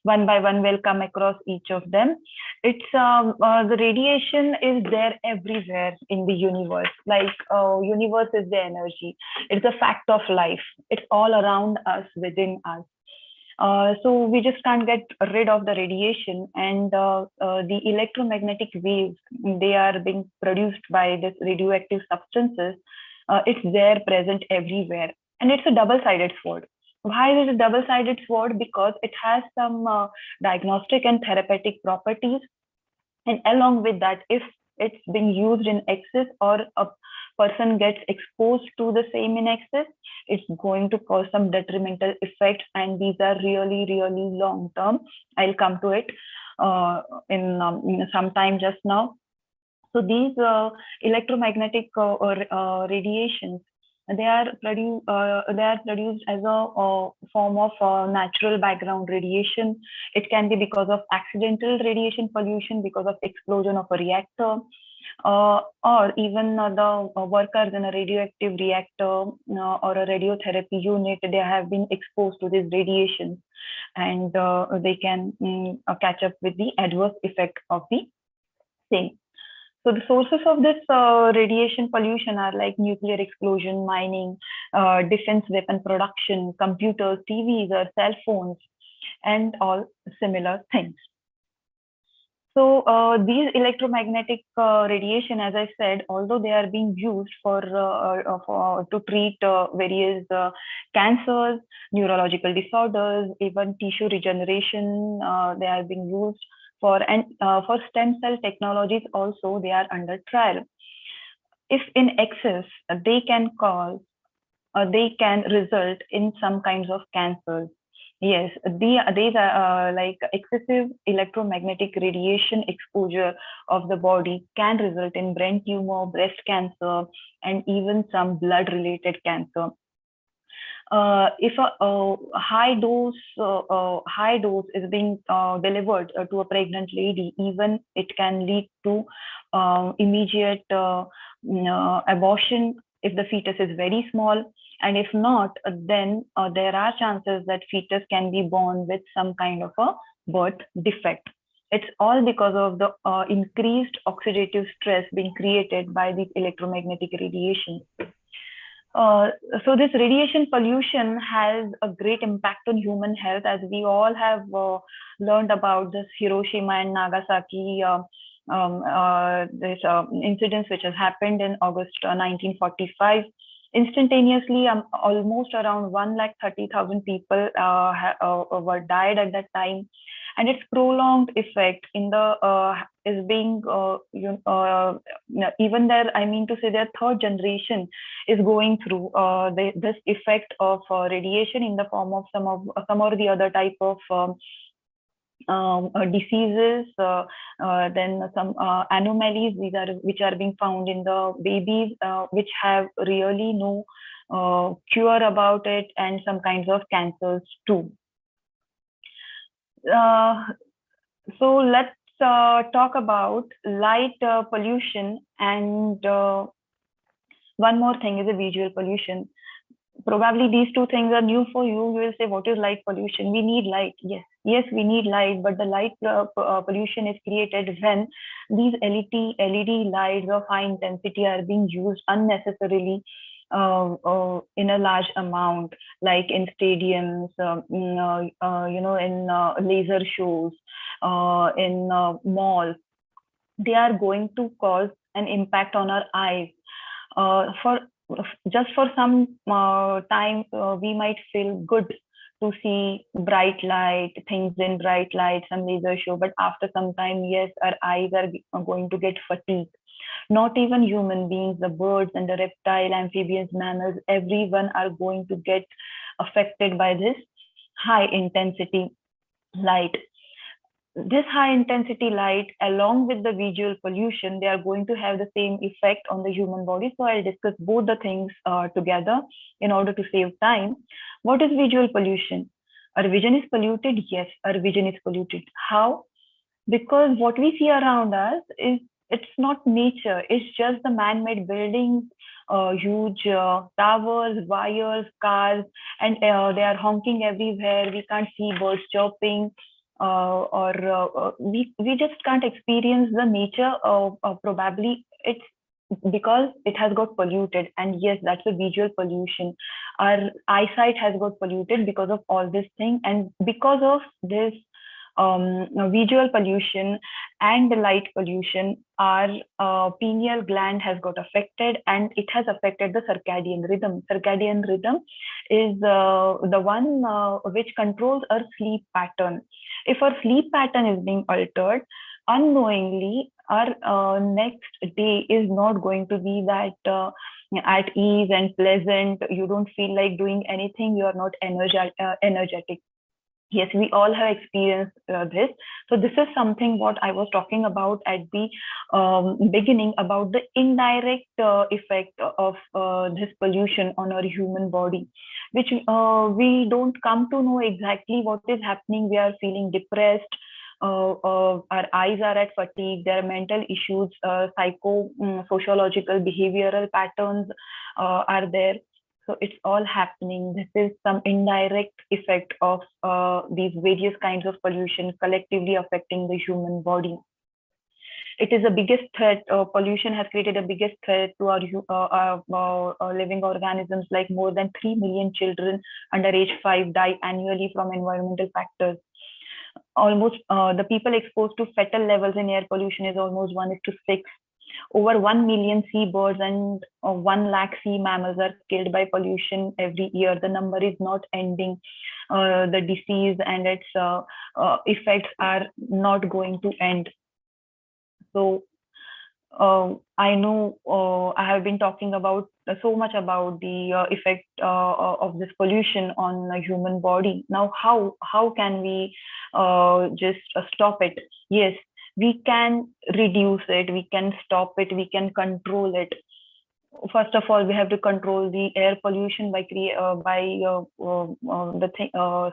One by one, we'll come across each of them. It's the radiation is there everywhere in the universe. Like universe is the energy. It's a fact of life. It's all around us, within us. So we just can't get rid of the radiation, and the electromagnetic waves, they are being produced by this radioactive substances. It's there, present everywhere, and it's a double-sided sword. Why is it a double-sided sword? Because it has some diagnostic and therapeutic properties, and along with that, if it's being used in excess or a person gets exposed to the same in excess, it's going to cause some detrimental effects, and these are really, really long term. I'll come to it in some time just now. So these electromagnetic radiations, they are produced as a form of natural background radiation. It can be because of accidental radiation pollution, because of explosion of a reactor, or even the workers in a radioactive reactor or a radiotherapy unit, they have been exposed to these radiations, and they can catch up with the adverse effect of the same. So the sources of this radiation pollution are like nuclear explosion, mining, defense weapon production, computers, TVs, or cell phones, and all similar things. So these electromagnetic radiation, as I said, although they are being used to treat various cancers, neurological disorders, even tissue regeneration, they are being used for, and for stem cell technologies also, they are under trial. If in excess, they can result in some kinds of cancers. Yes, these are like excessive electromagnetic radiation exposure of the body can result in brain tumor, breast cancer, and even some blood-related cancer. If a high dose is being delivered to a pregnant lady, even it can lead to immediate abortion if the fetus is very small. And if not, then there are chances that fetus can be born with some kind of a birth defect. It's all because of the increased oxidative stress being created by the electromagnetic radiation. So this radiation pollution has a great impact on human health, as we all have learned about this Hiroshima and Nagasaki incidents which has happened in August 1945. Instantaneously, almost around 130,000 people were died at that time, and its prolonged effect in the is being even there. I mean to say, their third generation is going through this effect of radiation in the form of some or the other type of diseases, then some anomalies which are being found in the babies, which have really no cure about it, and some kinds of cancers too. So let's talk about light pollution, and one more thing is a visual pollution. Probably these two things are new for you. You will say, what is light pollution? We need light. Yes, we need light, but the light pollution is created when these LED lights of high intensity are being used unnecessarily in a large amount, like in stadiums, in laser shows, in malls. They are going to cause an impact on our eyes. For some time, we might feel good to see bright light, things in bright light, some laser show, but after some time, yes, our eyes are going to get fatigued. Not even human beings, the birds and the reptile, amphibians, mammals, everyone are going to get affected by this high intensity light. This high intensity light, along with the visual pollution, they are going to have the same effect on the human body. So I'll discuss both the things together in order to save time. What is visual pollution? Our vision is polluted. Yes, our vision is polluted. How? Because what we see around us it's not nature. It's just the man-made buildings, huge towers, wires, cars, and they are honking everywhere. We can't see birds chirping. We just can't experience the nature of probably it's because it has got polluted. And yes, that's a visual pollution. Our eyesight has got polluted because of all this thing, and because of this visual pollution and the light pollution, our pineal gland has got affected, and it has affected the circadian rhythm. Circadian rhythm is the one which controls our sleep pattern. If our sleep pattern is being altered, unknowingly, our next day is not going to be that at ease and pleasant. You don't feel like doing anything. You are not energetic. Yes, we all have experienced this. So this is something what I was talking about at the beginning, about the indirect effect of this pollution on our human body, which we don't come to know exactly what is happening. We are feeling depressed. Our eyes are at fatigue. There are mental issues, sociological, behavioral patterns are there. So it's all happening. This is some indirect effect of these various kinds of pollution collectively affecting the human body. It is the biggest threat. Pollution has created a biggest threat to our living organisms. Like more than 3 million children under age 5 die annually from environmental factors. Almost the people exposed to fatal levels in air pollution is almost 1:6. Over 1 million seabirds and 1 lakh sea mammals are killed by pollution every year. The number is not ending. The disease and its effects are not going to end. So I know I have been talking about so much about the effect of this pollution on the human body. Now, how can we just stop it? Yes, we can reduce it, we can stop it, we can control it. First of all, we have to control the air pollution by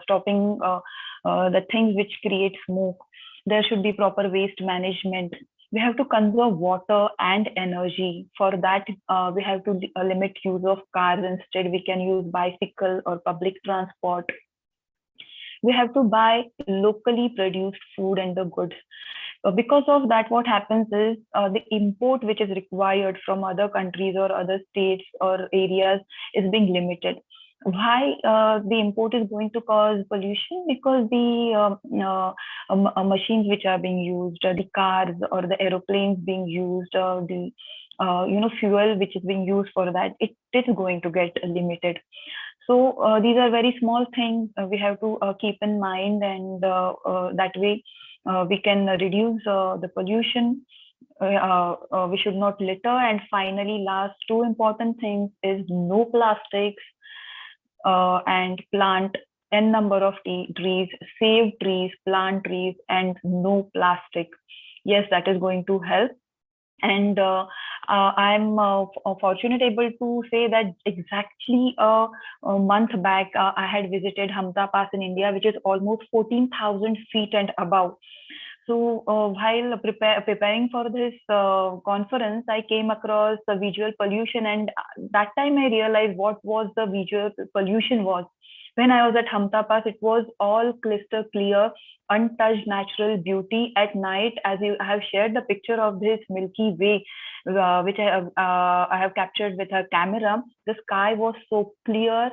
stopping the things which create smoke. There should be proper waste management. We have to conserve water and energy. For that, we have to limit use of cars. Instead, we can use bicycle or public transport. We have to buy locally produced food and the goods. Because of that, what happens is the import which is required from other countries or other states or areas is being limited. Why the import is going to cause pollution? Because the machines which are being used, the cars or the aeroplanes being used, the fuel which is being used for that, it is going to get limited. So these are very small things we have to keep in mind, and that way we can reduce the pollution. We should not litter. And finally, last two important things is no plastics, and plant n number of trees, save trees, plant trees, and no plastic. Yes, that is going to help. And I'm fortunate able to say that exactly a month back, I had visited Hamta Pass in India, which is almost 14,000 feet and above. So while preparing for this conference, I came across the visual pollution, and that time I realized what was the visual pollution was. When I was at Hamta Pass, it was all crystal clear, untouched natural beauty. At night, as I have shared the picture of this Milky Way, which I have captured with a camera, the sky was so clear.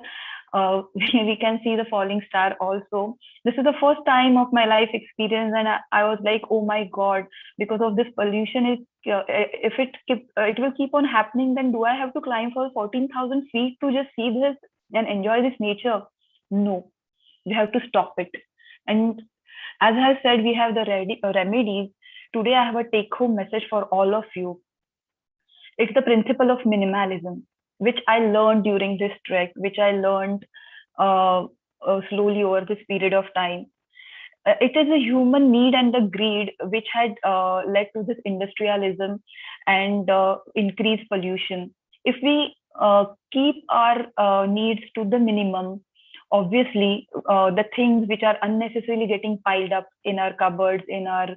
We can see the falling star also. This is the first time of my life experience, and I was like, oh my God, because of this pollution, if it will keep on happening, then do I have to climb for 14,000 feet to just see this and enjoy this nature? No, we have to stop it. And as I said, we have the remedies. Today, I have a take-home message for all of you. It's the principle of minimalism, which I learned during this trek, which I learned slowly over this period of time. It is a human need and the greed which had led to this industrialism and increased pollution. If we keep our needs to the minimum, obviously the things which are unnecessarily getting piled up in our cupboards, in our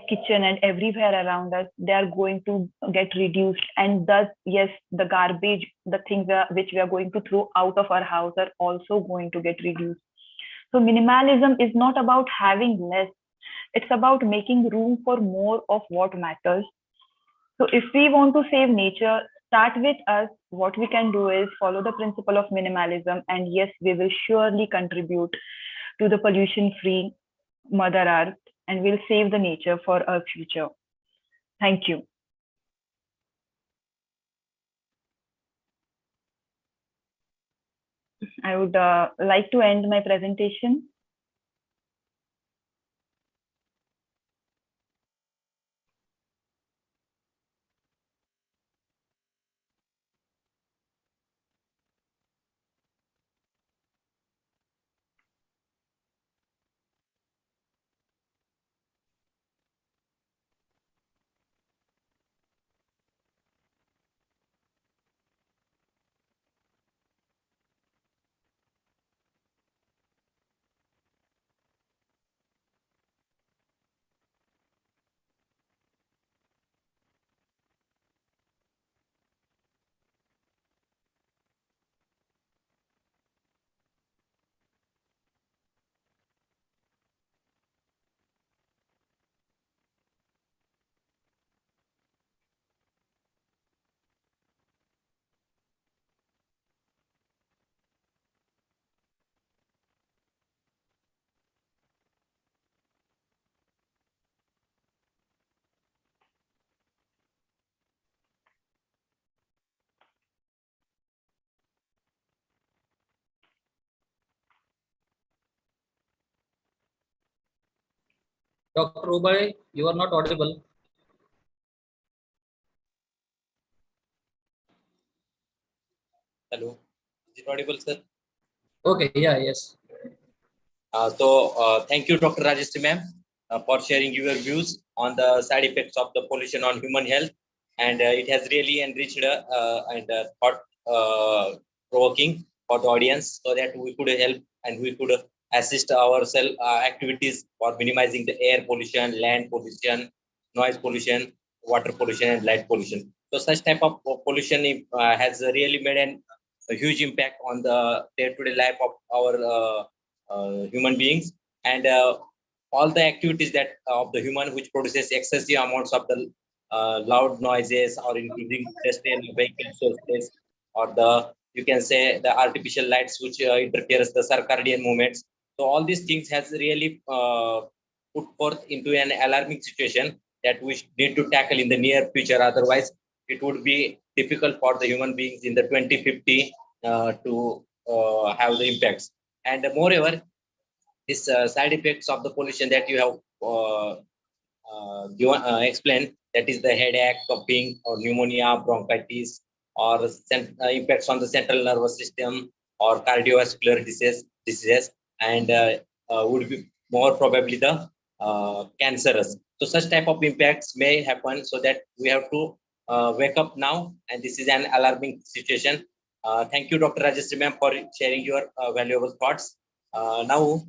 kitchen and everywhere around us, they are going to get reduced. And thus, yes, the garbage, the things which we are going to throw out of our house are also going to get reduced. So minimalism is not about having less. It's about making room for more of what matters. So if we want to save nature, start with us. What we can do is follow the principle of minimalism, and yes, we will surely contribute to the pollution-free Mother Earth, and we'll save the nature for our future. Thank you. I would like to end my presentation. Dr. Ubay, you are not audible. Hello, is it audible, sir? Okay, yeah, yes. Thank you, Dr. Rajeshri ma'am, for sharing your views on the side effects of the pollution on human health. And it has really enriched and thought provoking for the audience, so that we could help and we could assist ourselves activities for minimizing the air pollution, land pollution, noise pollution, water pollution, and light pollution. So such type of pollution has really made a huge impact on the day-to-day life of our human beings, and all the activities that of the human which produces excessive amounts of the loud noises, or including industrial vehicle sources, or the, you can say, the artificial lights which interferes the circadian movements. So all these things has really put forth into an alarming situation that we need to tackle in the near future. Otherwise, it would be difficult for the human beings in the 2050 to have the impacts. And moreover, this side effects of the pollution that you have explained, that is the headache, coughing, or pneumonia, bronchitis, or impacts on the central nervous system, or cardiovascular diseases, and would be more probably the cancerous. So such type of impacts may happen, so that we have to wake up now, and this is an alarming situation. Thank you, Dr. Rajeshri ma'am, for sharing your valuable thoughts. Now,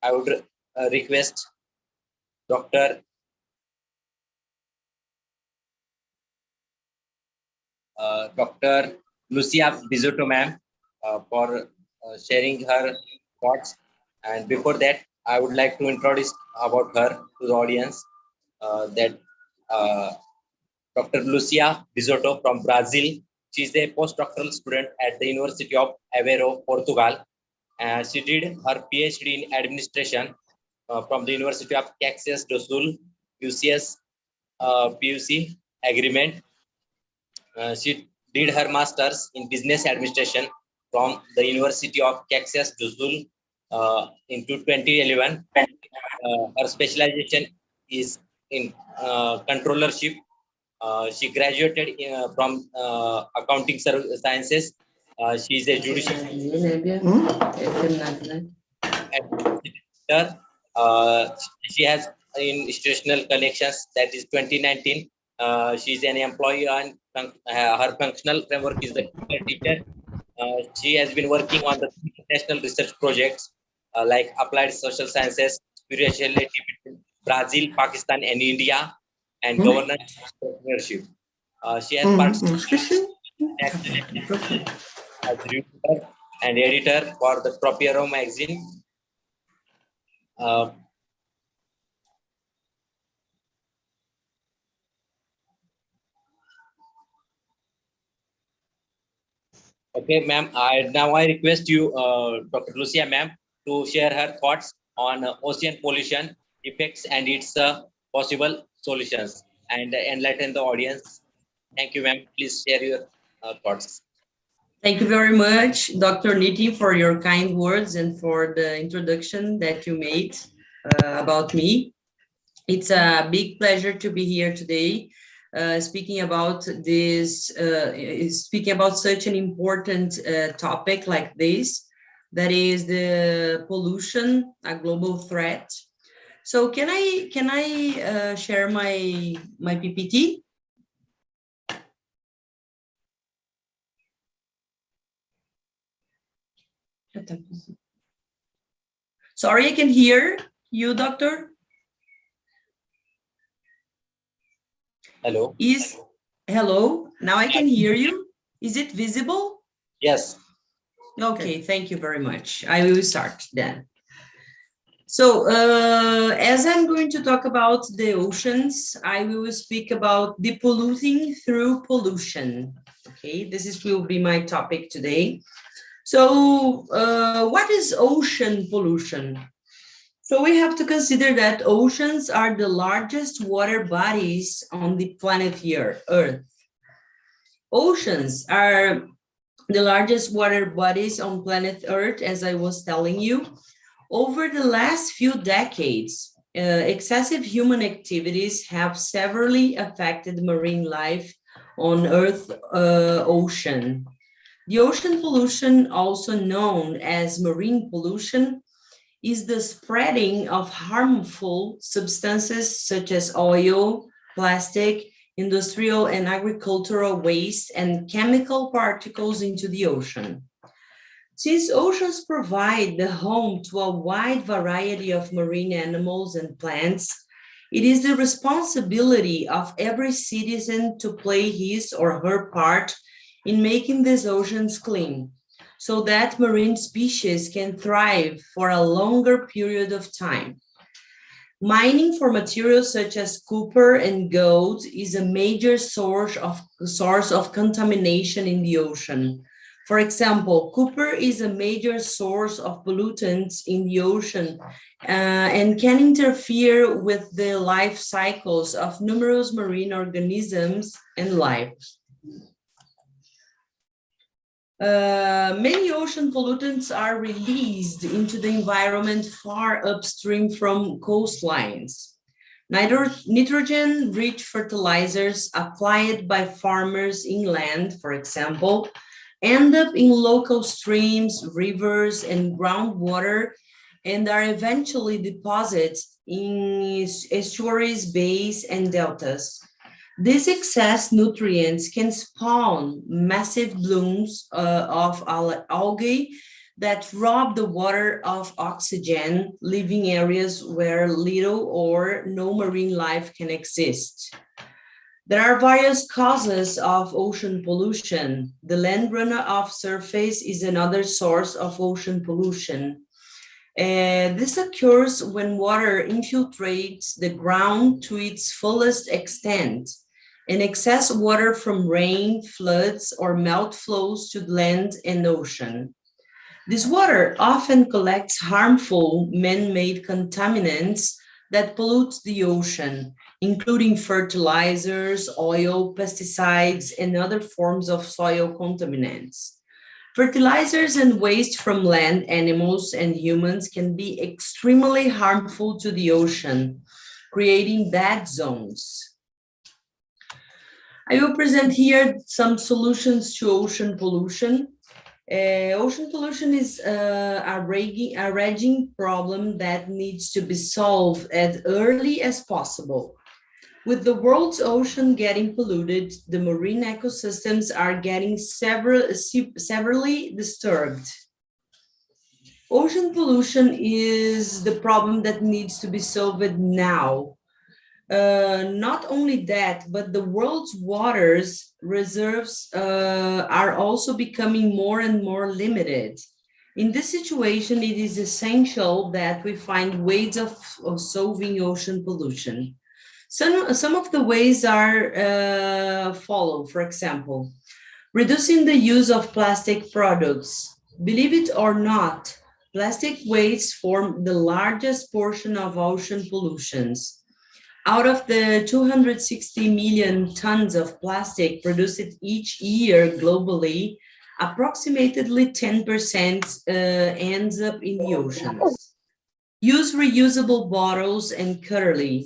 I would request Dr. Dr. Lucia Bizotto ma'am for sharing her thoughts. And before that, I would like to introduce about her to the audience, that Dr. Lucia Bizotto from Brazil. She is a postdoctoral student at the University of Aveiro, Portugal. She did her PhD in administration from the University of Caxias do Sul, UCS PUC agreement. She did her master's in business administration from the University of Caxias do Sul into 2011. Her specialization is in controllership. She graduated from accounting sciences. She is a judicial administrator. She has institutional connections. That is 2019. She is an employee, and her functional framework is the teacher. She has been working on the international research projects like applied social sciences, spirituality between Brazil, Pakistan, and India, and governance entrepreneurship. She has participated as reviewer and editor for the Tropiero magazine. Okay, ma'am. Now I request you, Dr. Lucia, ma'am, to share her thoughts on ocean pollution effects and its possible solutions, and enlighten the audience. Thank you, ma'am. Please share your thoughts. Thank you very much, Dr. Niti, for your kind words and for the introduction that you made about me. It's a big pleasure to be here today, speaking about such an important topic like this, that is the pollution, a global threat. So can I share my PPT? Sorry, I can hear you, doctor. Hello. Hello, now I can hear you. Is it visible? Yes. Okay, thank you very much. I will start then. So as I'm going to talk about the oceans, I will speak about depolluting through pollution. Okay, will be my topic today. So what is ocean pollution? So we have to consider that oceans are the largest water bodies on the planet here, Earth. Oceans are the largest water bodies on planet Earth, as I was telling you. Over the last few decades, excessive human activities have severely affected marine life on Earth ocean. The ocean pollution, also known as marine pollution, is the spreading of harmful substances such as oil, plastic, industrial and agricultural waste, and chemical particles into the ocean. Since oceans provide the home to a wide variety of marine animals and plants, it is the responsibility of every citizen to play his or her part in making these oceans clean, so that marine species can thrive for a longer period of time. Mining for materials such as copper and gold is a major source of contamination in the ocean. For example, copper is a major source of pollutants in the ocean and can interfere with the life cycles of numerous marine organisms and life. Many ocean pollutants are released into the environment far upstream from coastlines. Nitrogen-rich fertilizers applied by farmers inland, for example, end up in local streams, rivers, and groundwater, and are eventually deposited in estuaries, bays, and deltas. These excess nutrients can spawn massive blooms of algae that rob the water of oxygen, leaving areas where little or no marine life can exist. There are various causes of ocean pollution. The land runoff surface is another source of ocean pollution. This occurs when water infiltrates the ground to its fullest extent, and excess water from rain, floods, or melt flows to land and ocean. This water often collects harmful man-made contaminants that pollute the ocean, including fertilizers, oil, pesticides, and other forms of soil contaminants. Fertilizers and waste from land animals and humans can be extremely harmful to the ocean, creating bad zones. I will present here some solutions to ocean pollution. Ocean pollution is a raging problem that needs to be solved as early as possible. With the world's ocean getting polluted, the marine ecosystems are getting severely disturbed. Ocean pollution is the problem that needs to be solved now. Not only that, but the world's waters reserves are also becoming more and more limited. In this situation, it is essential that we find ways of solving ocean pollution. Some of the ways are follow, for example, Reducing the use of plastic products. Believe it or not, plastic waste form the largest portion of ocean pollutions. Out of the 260 million tons of plastic produced each year globally, approximately 10% ends up in the oceans. Use reusable bottles and cutlery.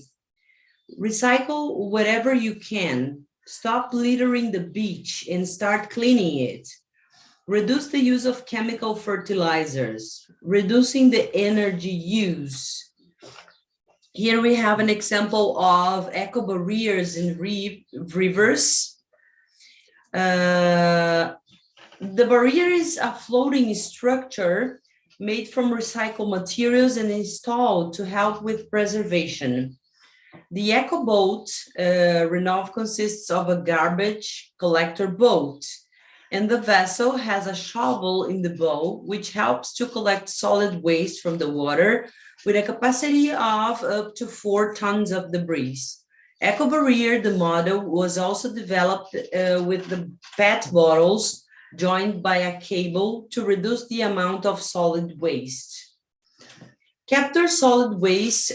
Recycle whatever you can. Stop littering the beach and start cleaning it. Reduce the use of chemical fertilizers. Reducing the energy use. Here we have an example of eco barriers in rivers. The barrier is a floating structure made from recycled materials and installed to help with preservation. The eco boat, Renewable, consists of a garbage collector boat, and the vessel has a shovel in the bow, which helps to collect solid waste from the water with a capacity of up to 4 tons of debris. Eco Barrier, the model, was also developed with the PET bottles joined by a cable to reduce the amount of solid waste. Capture solid waste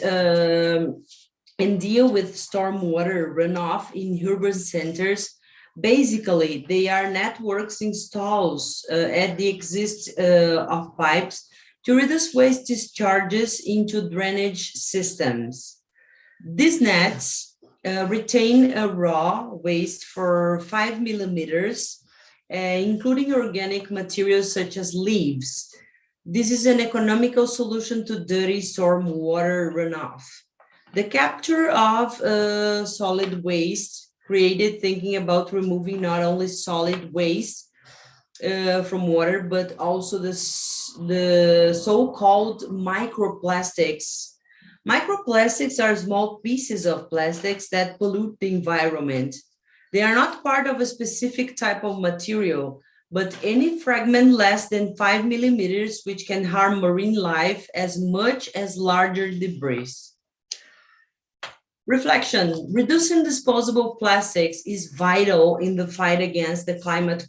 and deal with stormwater runoff in urban centers. Basically, they are networks installed at the exist of pipes to reduce waste discharges into drainage systems. These nets retain a raw waste for 5 millimeters, including organic materials such as leaves. This is an economical solution to dirty stormwater runoff. The capture of solid waste created thinking about removing not only solid waste from water, but also the so-called microplastics. Microplastics are small pieces of plastics that pollute the environment. They are not part of a specific type of material, but any fragment less than 5 millimeters, which can harm marine life as much as larger debris. Reflection: reducing disposable plastics is vital in the fight against the climate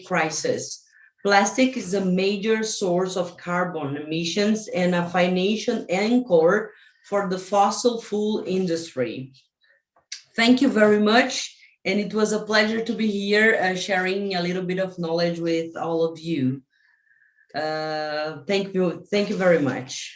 crisis. Plastic is a major source of carbon emissions and a financial anchor for the fossil fuel industry. Thank you very much. And it was a pleasure to be here sharing a little bit of knowledge with all of you. Thank you very much.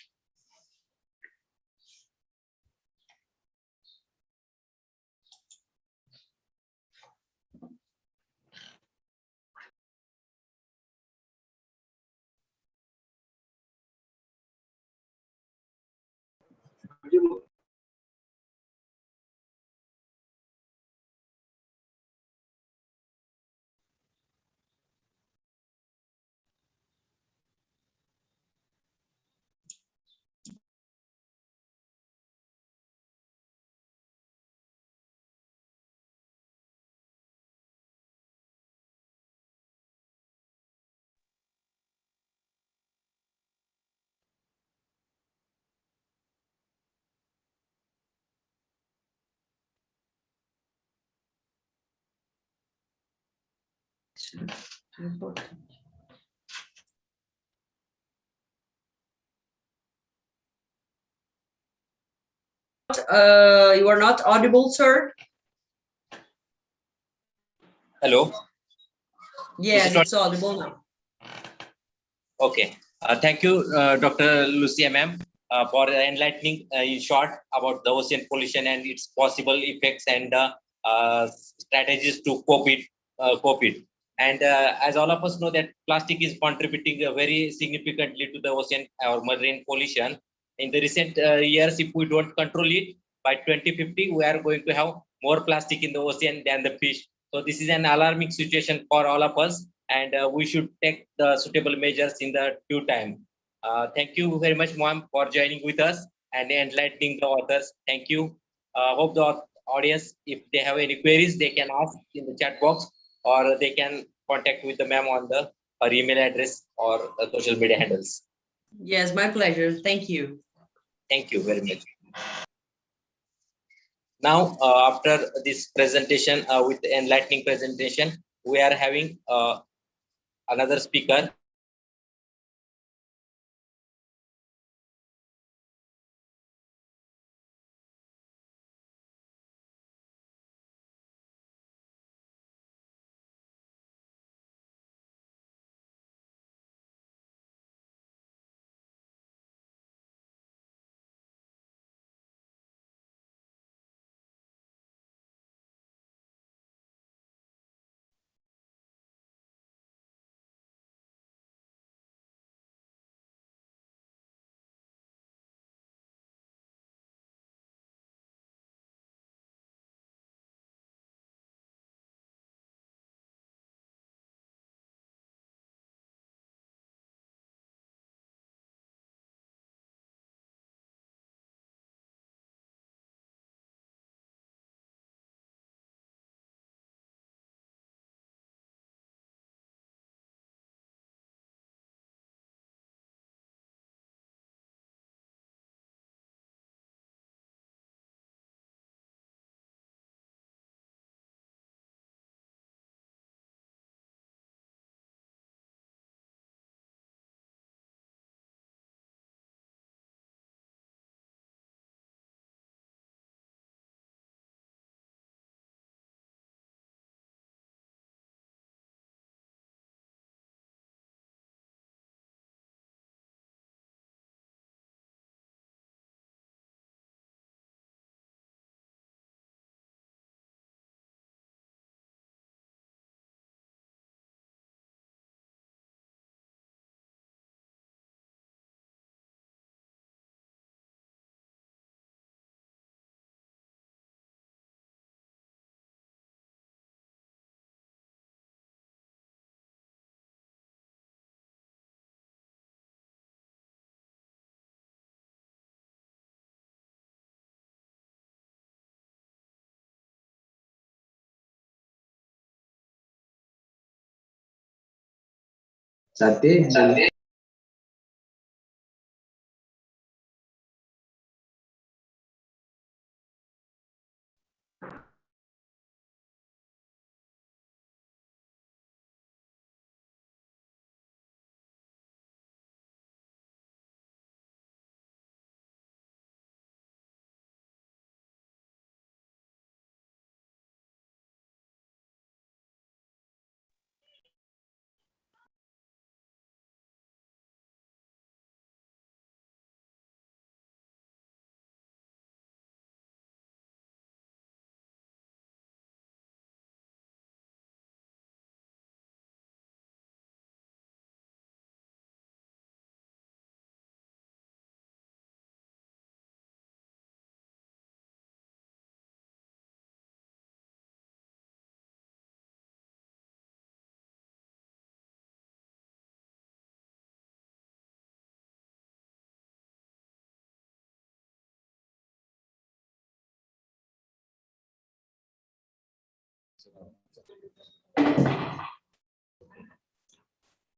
You are not audible, sir. Hello. Yes, it's audible now. Okay. Thank you, Dr. Lucia, ma'am, for enlightening in short about the ocean pollution and its possible effects and strategies to cope it. And as all of us know that plastic is contributing very significantly to the ocean or marine pollution. In the recent years, if we don't control it, by 2050, we are going to have more plastic in the ocean than the fish. So this is an alarming situation for all of us, and we should take the suitable measures in the due time. Thank you very much, ma'am, for joining with us and enlightening the authors. Thank you. Hope the audience, if they have any queries, they can ask in the chat box, or they can contact with the ma'am on the her email address or social media handles. Yes, my pleasure. Thank you. Thank you very much. Now, after this presentation with the enlightening presentation, we are having another speaker.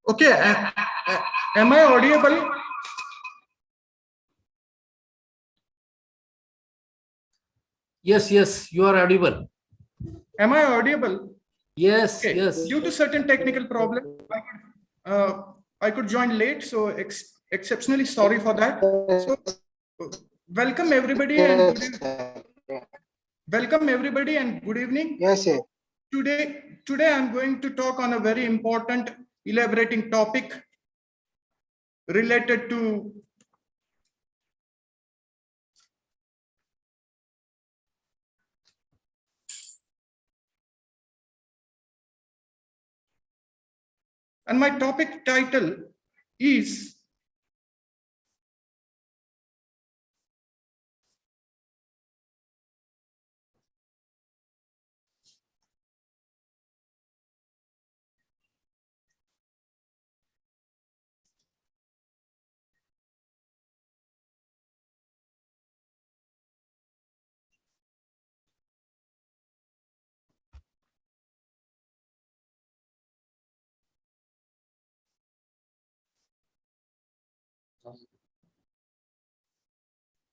Okay, am I audible? Yes, yes, you are audible. Am I audible? Yes, Okay. yes. Due to certain technical problem, I could join late, so exceptionally sorry for that. So, welcome everybody and good evening. Yes, sir. Today I'm going to talk on a very important, elaborating topic related to and my topic title is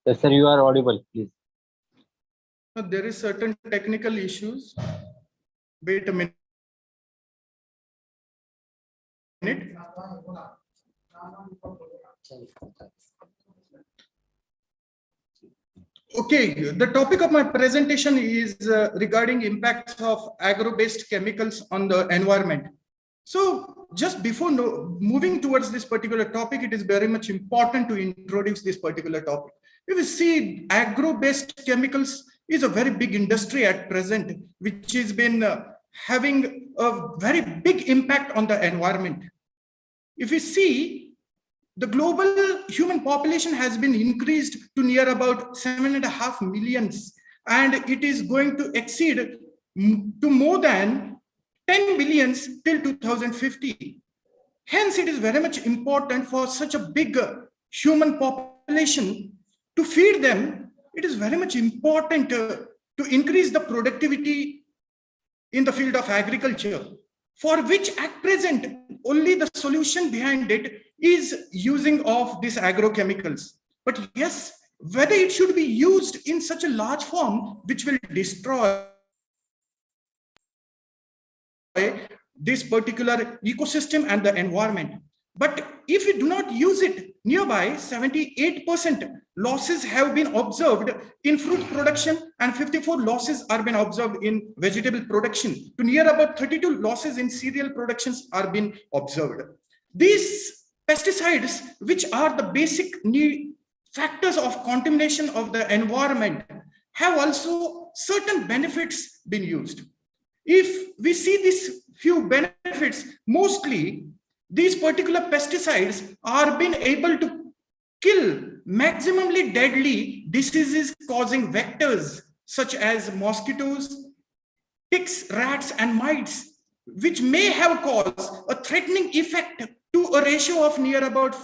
Yes, sir, you are audible, please. there is certain technical issues. Wait a minute. minute. Okay, the topic of my presentation is regarding impacts of agro-based chemicals on the environment. So just before moving towards this particular topic, it is very much important to introduce this particular topic. If you see, agro-based chemicals is a very big industry at present, which has been having a very big impact on the environment. If you see, the global human population has been increased to near about 7.5 million, and it is going to exceed to more than 10 billion till 2050. Hence, it is very much important for such a big human population to feed them. It is very much important to increase the productivity in the field of agriculture, for which at present only the solution behind it is using of these agrochemicals. But yes, whether it should be used in such a large form which will destroy this particular ecosystem and the environment. But if we do not use it, nearby 78% losses have been observed in fruit production, and 54 losses are been observed in vegetable production, to near about 32 losses in cereal productions are being observed. These pesticides, which are the basic factors of contamination of the environment, have also certain benefits been used. If we see these few benefits, mostly these particular pesticides are being able to kill maximally deadly diseases causing vectors such as mosquitoes, ticks, rats, and mites, which may have caused a threatening effect to a ratio of near about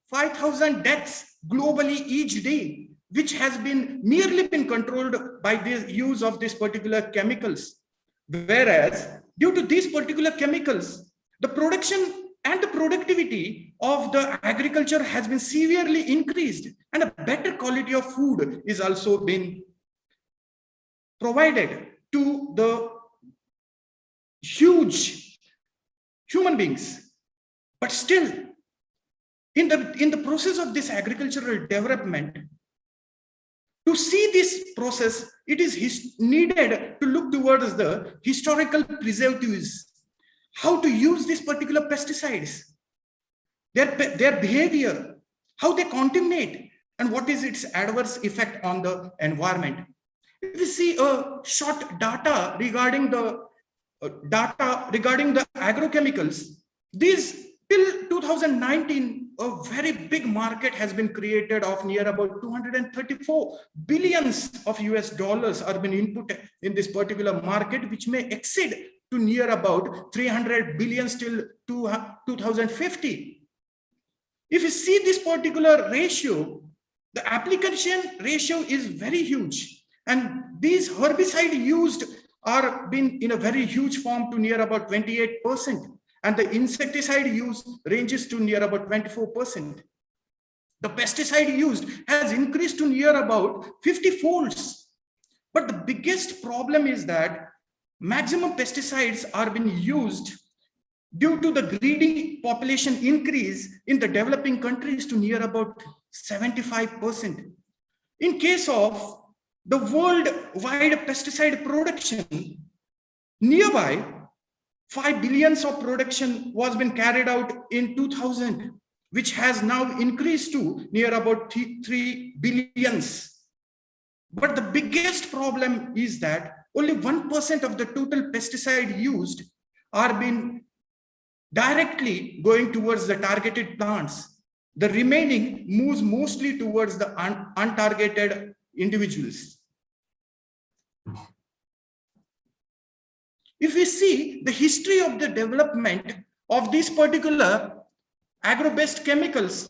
5,000 deaths globally each day, which has been merely been controlled by the use of these particular chemicals. Whereas due to these particular chemicals, the production and the productivity of the agriculture has been severely increased, and a better quality of food is also been provided to the huge human beings. But still, in the process of this agricultural development, to see this process, it is needed to look towards the historical preservatives, how to use these particular pesticides, their behavior, how they contaminate, and what is its adverse effect on the environment. If you see a short data regarding the agrochemicals, these till 2019, a very big market has been created of near about 234 billions of US dollars are been input in this particular market, which may exceed to near about 300 billions till 2050. If you see this particular ratio, the application ratio is very huge, and these herbicides used are been in a very huge form to near about 28%. And the insecticide use ranges to near about 24%. The pesticide used has increased to near about 50 folds. But the biggest problem is that maximum pesticides are being used due to the greedy population increase in the developing countries to near about 75%. In case of the worldwide pesticide production, nearby 5 billions of production was been carried out in 2000, which has now increased to near about 3 billions. But the biggest problem is that only 1% of the total pesticide used are being directly going towards the targeted plants. The remaining moves mostly towards the untargeted individuals. If we see the history of the development of these particular agro-based chemicals,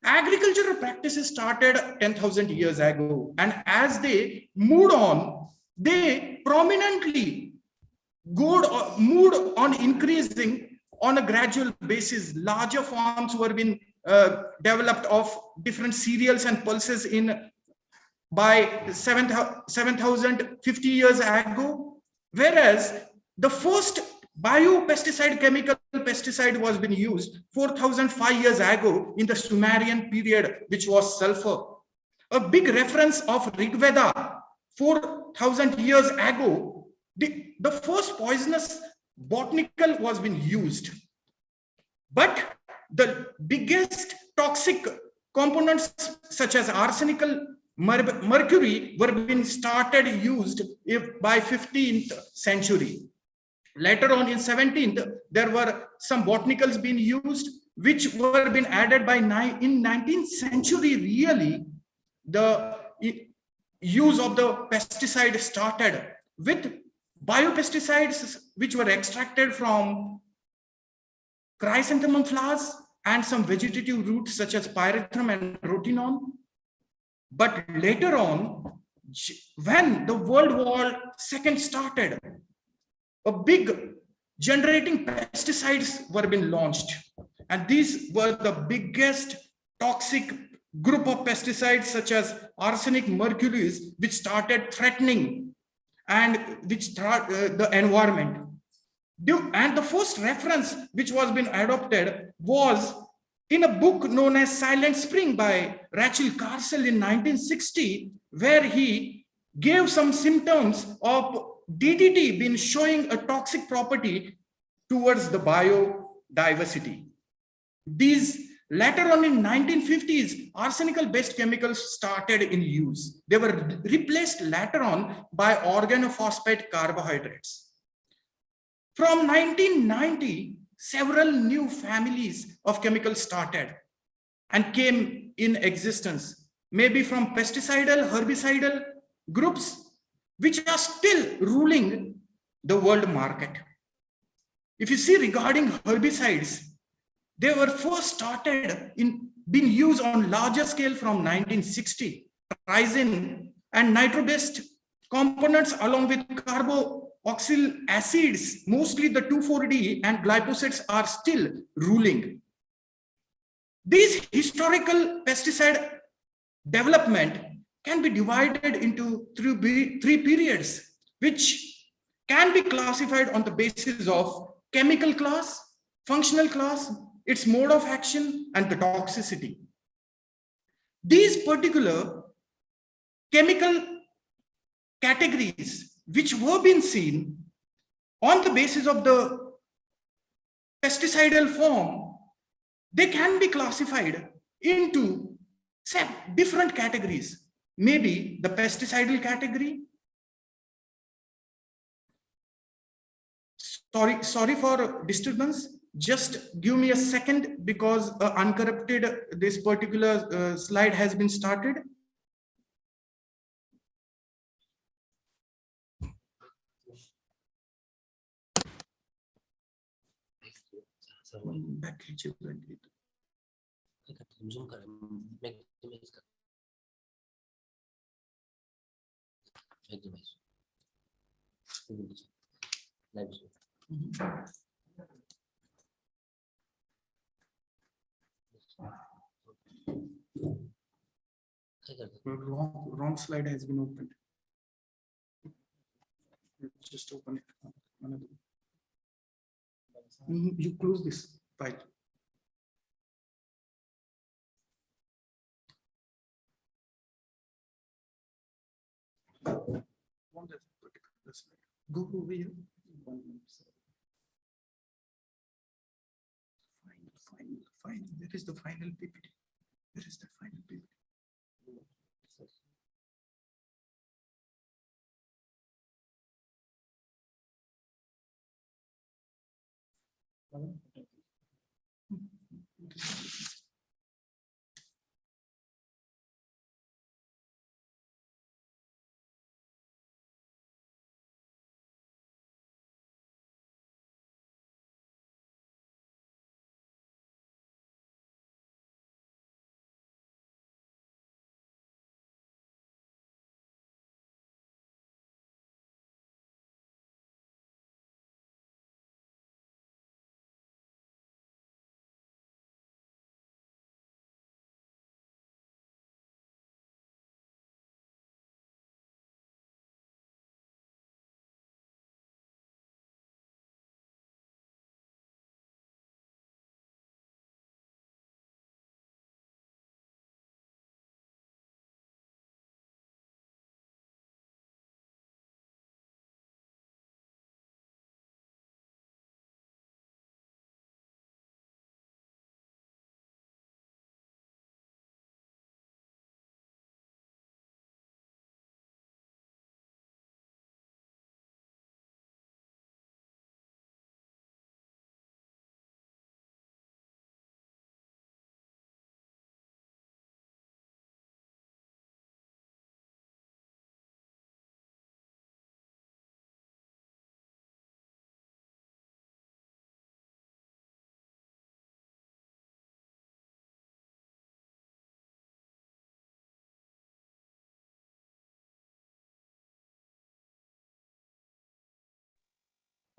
agricultural practices started 10,000 years ago. And as they moved on, they prominently moved on increasing on a gradual basis. Larger farms were being developed of different cereals and pulses by 7,050 years ago. Whereas the first biopesticide, chemical pesticide was being used 4,005 years ago in the Sumerian period, which was sulfur. A big reference of Rigveda 4,000 years ago, the first poisonous botanical was being used. But the biggest toxic components such as arsenical mercury were being started used by 15th century. Later on in 17th, there were some botanicals being used, which were being added by in 19th century. Really, the use of the pesticide started with biopesticides, which were extracted from chrysanthemum flowers and some vegetative roots such as pyrethrum and rotenone. But later on, when the World War II started, a big generating pesticides were being launched. And these were the biggest toxic group of pesticides such as arsenic mercuries, which started threatening and which the environment. And the first reference which was being adopted was in a book known as Silent Spring by Rachel Carcel in 1960, where he gave some symptoms of DDT being showing a toxic property towards the biodiversity. These later on in 1950s, arsenical-based chemicals started in use. They were replaced later on by organophosphate carbohydrates. From 1990, several new families of chemicals started and came in existence, maybe from pesticidal, herbicidal groups, which are still ruling the world market. If you see regarding herbicides, they were first started in being used on larger scale from 1960. Triazine and nitro-based components along with carboxyl acids, mostly the 2,4-D and glyphosate are still ruling. These historical pesticide development can be divided into three periods, which can be classified on the basis of chemical class, functional class, its mode of action, and the toxicity. These particular chemical categories which were being seen on the basis of the pesticidal form, they can be classified into different categories. Maybe the pesticidal category. Sorry for disturbance. Just give me a second because uncorrupted this particular slide has been started. Back wrong slide has been opened. Just open it. You close this file. Go over here. Final. Where is the final PPT? Where is the final PPT?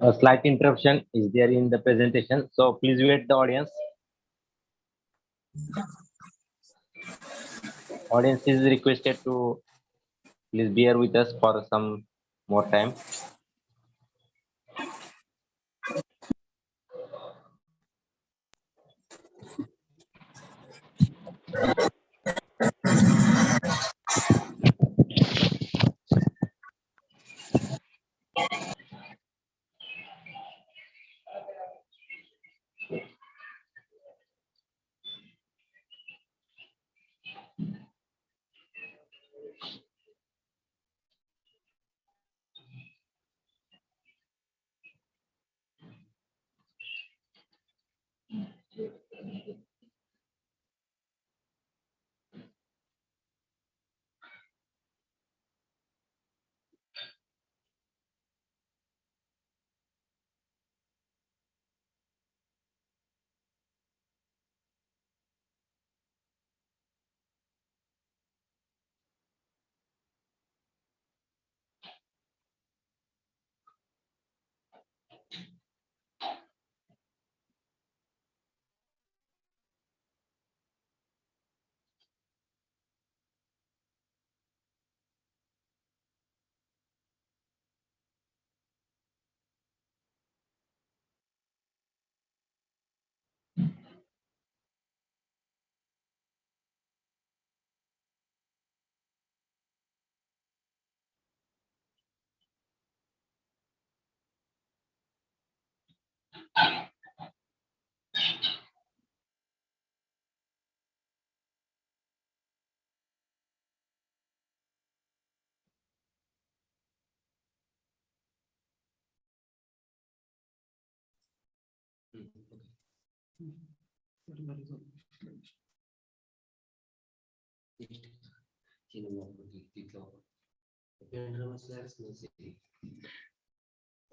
A slight interruption is there in the presentation, so please wait the audience. Audience is requested to please bear with us for some more time.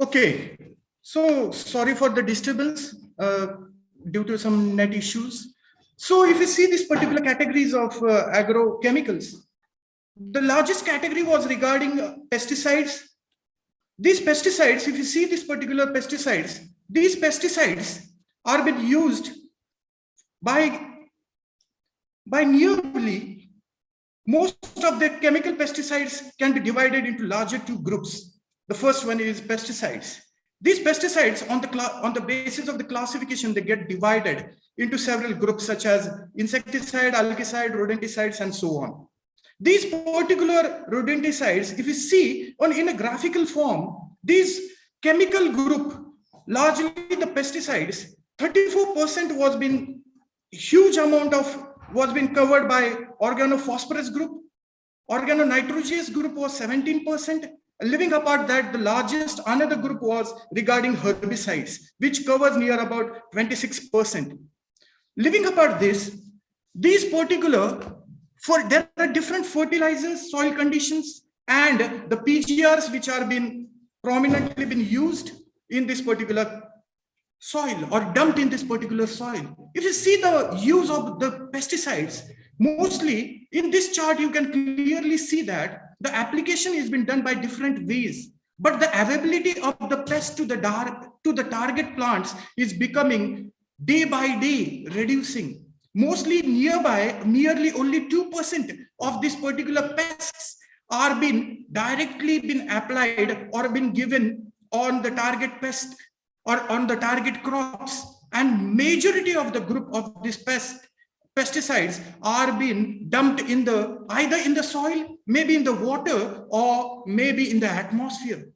Okay, so sorry for the disturbance due to some net issues. So if you see these particular categories of agrochemicals, the largest category was regarding pesticides. These pesticides, if you see these particular pesticides, these pesticides are being used by nearly most of the chemical pesticides can be divided into larger two groups. The first one is pesticides. These pesticides on the basis of the classification, they get divided into several groups such as insecticide, algicide, rodenticides, and so on. These particular rodenticides, if you see in a graphical form, these chemical group, largely the pesticides, 34% was been huge amount of was been covered by organophosphorus group, organonitrogenous group was 17%. Living apart that, the largest another group was regarding herbicides, which covers near about 26%. Living apart this, these particular, there are different fertilizers, soil conditions, and the PGRs which are prominently been used in this particular soil or dumped in this particular soil. If you see the use of the pesticides, mostly in this chart, you can clearly see that the application has been done by different ways, but the availability of the pest to the target plants is becoming day by day reducing. Mostly nearly only 2% of this particular pests are directly been applied or been given on the target pest or on the target crops, and majority of the group of this pesticides are being dumped in either in the soil, maybe in the water, or maybe in the atmosphere.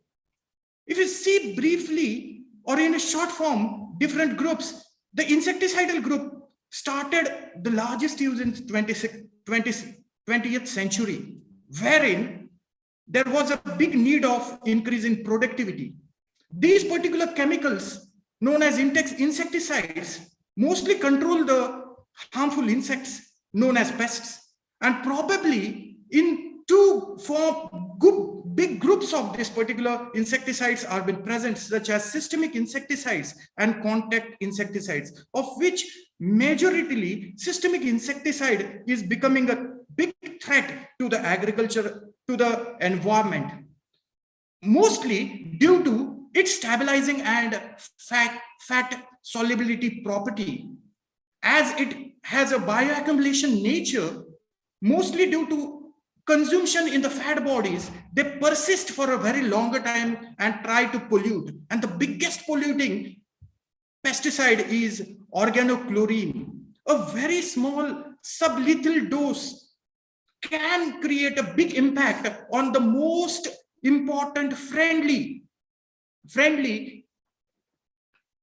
If you see briefly or in a short form, different groups, the insecticidal group started the largest use in 20th century, wherein there was a big need of increase in productivity. These particular chemicals known as insecticides mostly control the harmful insects known as pests, and probably in big groups of these particular insecticides are been present, such as systemic insecticides and contact insecticides, of which majoritarily systemic insecticide is becoming a big threat to the agriculture, to the environment, mostly due to its stabilizing and fat solubility property, as it has a bioaccumulation nature, mostly due to consumption in the fat bodies, they persist for a very longer time and try to pollute. And the biggest polluting pesticide is organochlorine. A very small sublethal dose can create a big impact on the most important friendly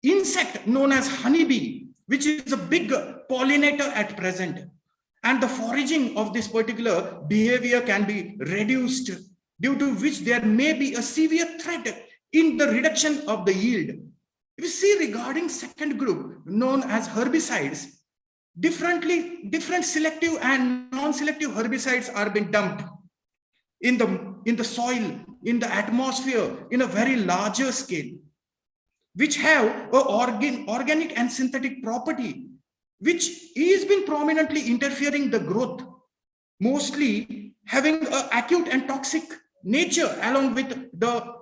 insect known as honeybee, which is a big pollinator at present. And the foraging of this particular behavior can be reduced, due to which there may be a severe threat in the reduction of the yield. If you see regarding second group known as herbicides, different selective and non-selective herbicides are being dumped in the soil, in the atmosphere, in a very larger scale, which have a organic and synthetic property, which is been prominently interfering the growth, mostly having an acute and toxic nature, along with the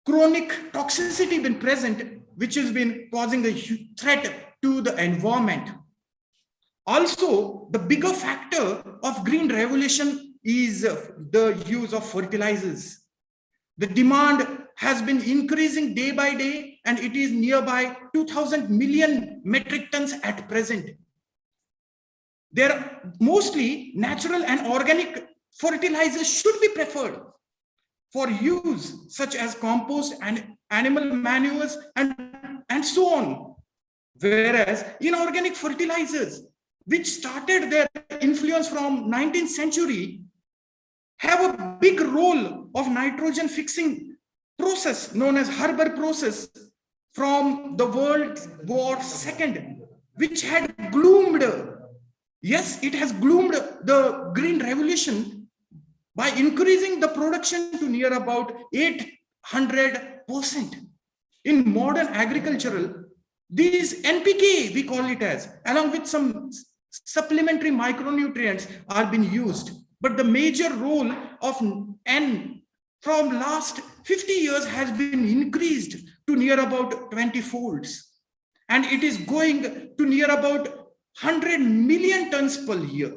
chronic toxicity been present, which has been causing a huge threat to the environment. Also, the bigger factor of green revolution is the use of fertilizers. The demand has been increasing day by day, and it is nearby 2,000 million metric tons at present. There are mostly natural and organic fertilizers should be preferred for use, such as compost and animal manures and so on. Whereas inorganic fertilizers, which started their influence from 19th century, have a big role of nitrogen fixing process known as Haber process from the World War II, which had gloomed, yes, it has gloomed the green revolution by increasing the production to near about 800%. In modern agricultural, these NPK, we call it as, along with some supplementary micronutrients are being used. But the major role of N from last 50 years has been increased to near about 20 folds. And it is going to near about 100 million tons per year,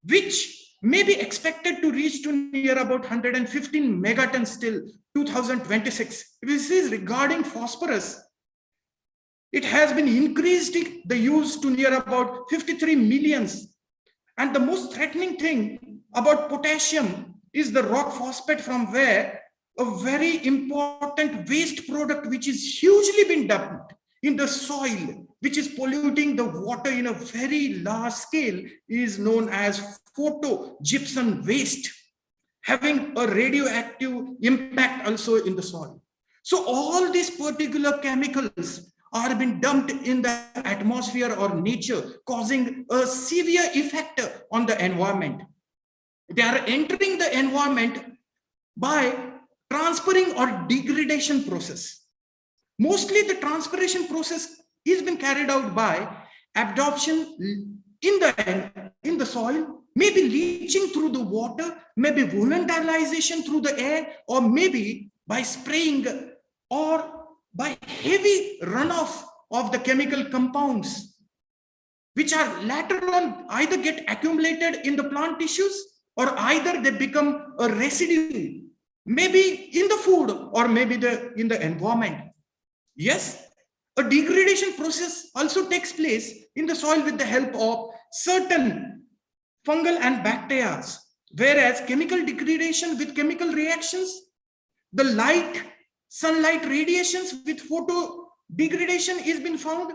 which may be expected to reach to near about 115 megatons till 2026. This is regarding phosphorus. It has been increased the use to near about 53 millions. And the most threatening thing about potassium is the rock phosphate, from where a very important waste product which is hugely been dumped in the soil, which is polluting the water in a very large scale, is known as photogypsum waste, having a radioactive impact also in the soil. So all these particular chemicals are being dumped in the atmosphere or nature, causing a severe effect on the environment. They are entering the environment by transferring or degradation process. Mostly the transpiration process is being carried out by absorption in the soil, maybe leaching through the water, maybe volatilization through the air, or maybe by spraying or by heavy runoff of the chemical compounds, which are later on either get accumulated in the plant tissues, or either they become a residue, maybe in the food or maybe in the environment. Yes, a degradation process also takes place in the soil with the help of certain fungal and bacteria, whereas chemical degradation with chemical reactions, the sunlight radiations with photo degradation is been found,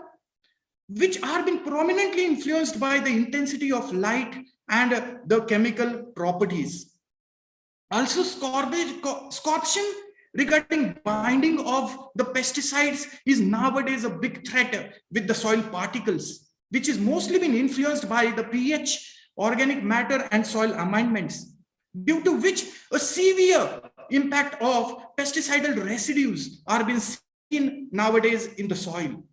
which are been prominently influenced by the intensity of light and the chemical properties. Also, scorpion regarding binding of the pesticides is nowadays a big threat with the soil particles, which is mostly been influenced by the pH, organic matter and soil amendments, due to which a severe impact of pesticidal residues are being seen nowadays in the soil.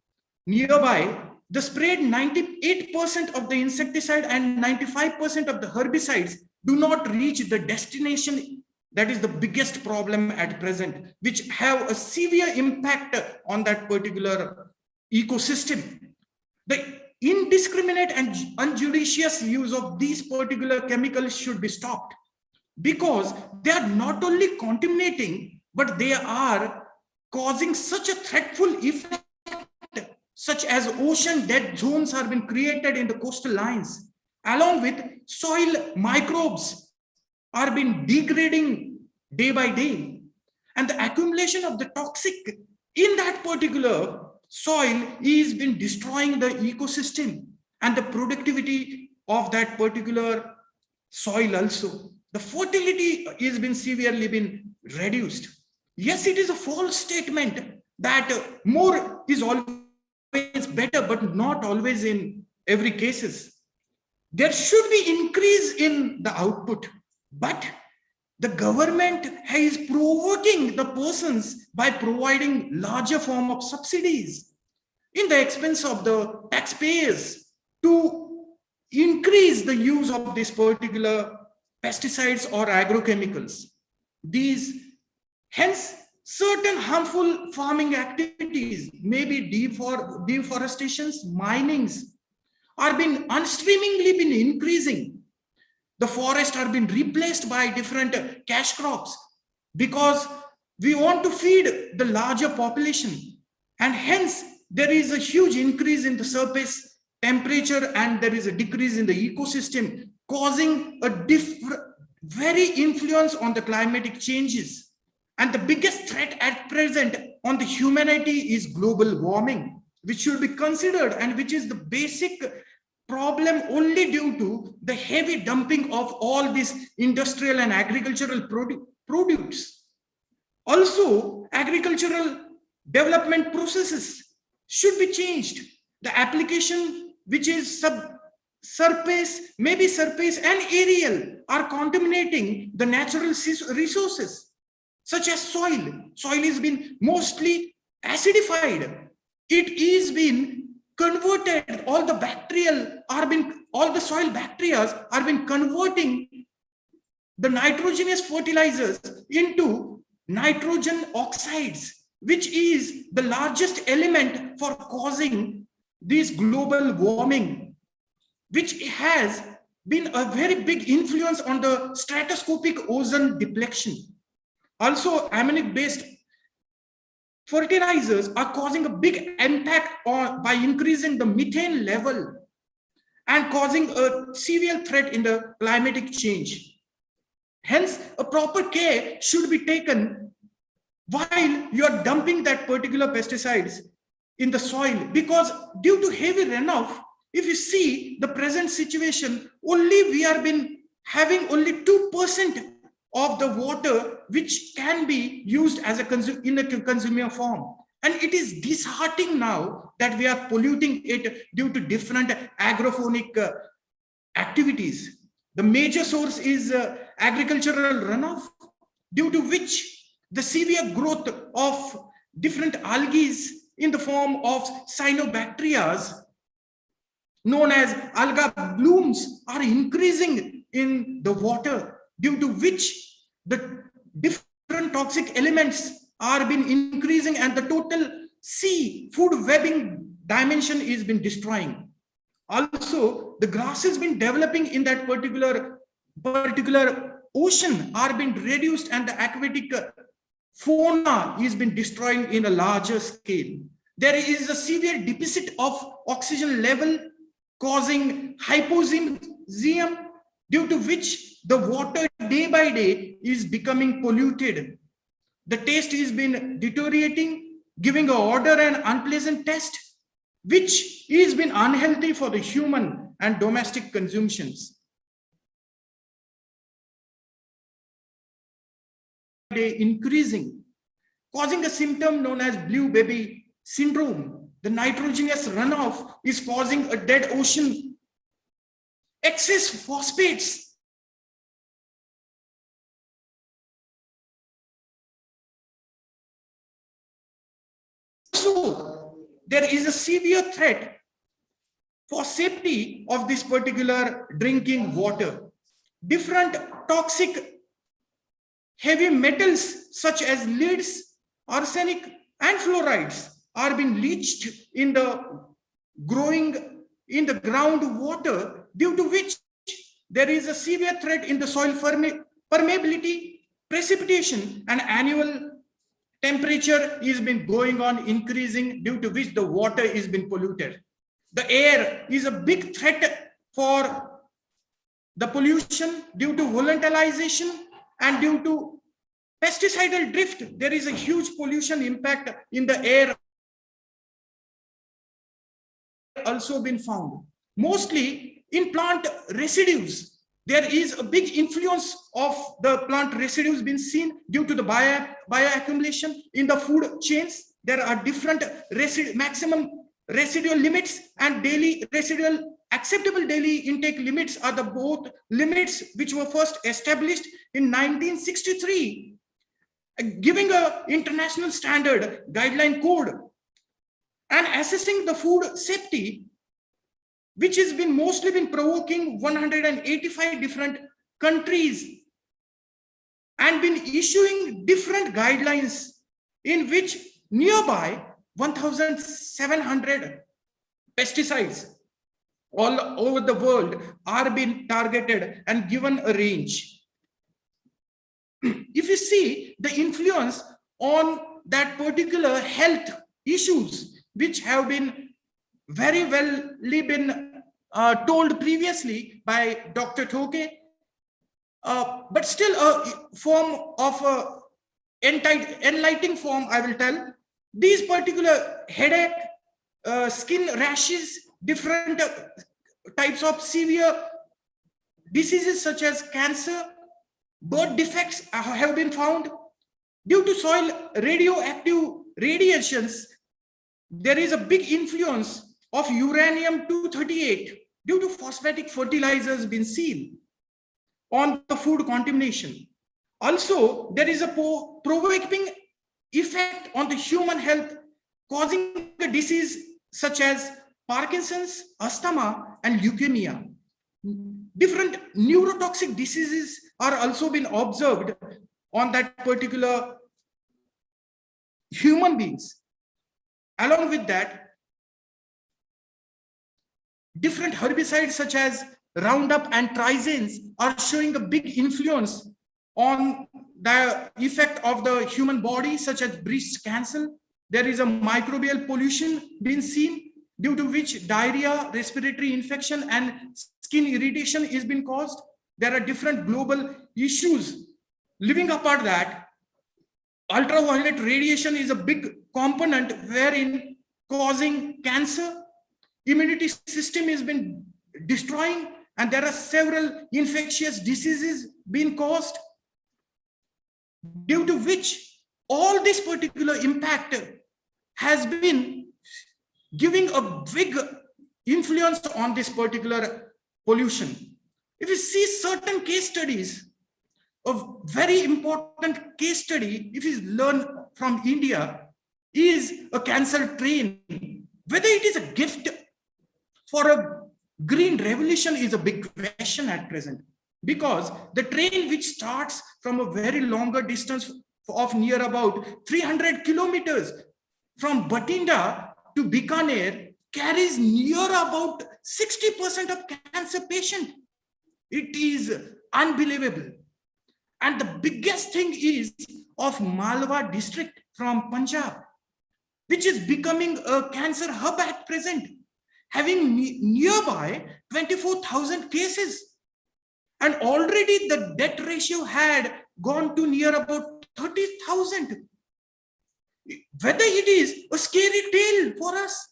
Nearby, the sprayed 98% of the insecticide and 95% of the herbicides do not reach the destination That is the biggest problem at present, which have a severe impact on that particular ecosystem. The indiscriminate and unjudicious use of these particular chemicals should be stopped, because they are not only contaminating, but they are causing such a threatful effect, such as ocean dead zones are being created in the coastal lines, along with soil microbes are being degrading day by day, and the accumulation of the toxic in that particular soil is been destroying the ecosystem and the productivity of that particular soil also. The fertility is been severely been reduced. Yes, it is a false statement that more is always better, but not always in every cases. There should be increase in the output, but the government is provoking the persons by providing larger form of subsidies in the expense of the taxpayers to increase the use of this particular pesticides or agrochemicals. Hence, certain harmful farming activities, maybe deforestations, minings, are being unstreamingly been increasing. The forests are being replaced by different cash crops because we want to feed the larger population, and hence there is a huge increase in the surface temperature and there is a decrease in the ecosystem, causing a very influence on the climatic changes. And the biggest threat at present on the humanity is global warming, which should be considered and which is the basic problem only due to the heavy dumping of all these industrial and agricultural produce. Also, agricultural development processes should be changed. The application which is surface and aerial are contaminating the natural resources, such as soil. Soil has been mostly acidified. It is been converted, all the soil bacteria are been converting the nitrogenous fertilizers into nitrogen oxides, which is the largest element for causing this global warming, which has been a very big influence on the stratoscopic ozone depletion. Also, amonic-based fertilizers are causing a big impact by increasing the methane level and causing a severe threat in the climatic change. Hence, a proper care should be taken while you are dumping that particular pesticides in the soil, because due to heavy runoff, if you see the present situation, we are been having only 2% of the water which can be used as in a consumer form, and it is disheartening now that we are polluting it due to different agrophonic activities. The major source is agricultural runoff, due to which the severe growth of different algae in the form of cyanobacteria known as alga blooms are increasing in the water, due to which the different toxic elements are been increasing and the total sea food webbing dimension is been destroying. Also, the grass has been developing in that particular ocean are being reduced, and the aquatic fauna is been destroying in a larger scale. There is a severe deficit of oxygen level causing hypoxemia, due to which the water day by day is becoming polluted. The taste is been deteriorating, giving an odor and unpleasant taste, which is been unhealthy for the human and domestic consumptions. Increasing, causing a symptom known as blue baby syndrome. The nitrogenous runoff is causing a dead ocean. Excess phosphates also, there is a severe threat for safety of this particular drinking water. Different toxic heavy metals such as leads, arsenic, and fluorides are being leached in the groundwater, due to which there is a severe threat in the soil permeability, precipitation, and annual temperature is been going on increasing, due to which the water is being polluted. The air is a big threat for the pollution due to volatilization and due to pesticidal drift. There is a huge pollution impact in the air also been found. Mostly in plant residues, there is a big influence of the plant residues been seen due to the bioaccumulation in the food chains. There are different maximum residual limits and daily residual acceptable daily intake limits are the both limits which were first established in 1963, giving a international standard guideline code and assessing the food safety, which has been mostly been provoking 185 different countries and been issuing different guidelines, in which nearby 1,700 pesticides all over the world are being targeted and given a range. If you see the influence on that particular health issues, which have been very well been told previously by Dr. Toke, but still a form of enlightening form, I will tell. These particular headache, skin rashes, different types of severe diseases such as cancer, birth defects have been found due to soil radioactive radiations. There is a big influence of uranium-238 due to phosphatic fertilizers been seen on the food contamination. Also, there is a provoking effect on the human health, causing a disease such as Parkinson's, asthma, and leukemia. Different neurotoxic diseases are also been observed on that particular human beings. Along with that, different herbicides such as Roundup and triazines are showing a big influence on the effect of the human body, such as breast cancer. There is a microbial pollution being seen, due to which diarrhea, respiratory infection, and skin irritation is being caused. There are different global issues. Living apart that, ultraviolet radiation is a big component wherein causing cancer, immunity system has been destroying, and there are several infectious diseases being caused, due to which all this particular impact has been giving a big influence on this particular pollution. If you see certain case studies, a very important case study, if you learn from India, is a cancer train. Whether it is a gift for a green revolution is a big question at present, because the train which starts from a very longer distance of near about 300 kilometers from Batinda to Bikaner carries near about 60% of cancer patient. It is unbelievable. And the biggest thing is of Malwa district from Punjab, which is becoming a cancer hub at present, having nearby 24,000 cases. And already the death ratio had gone to near about 30,000. Whether it is a scary tale for us?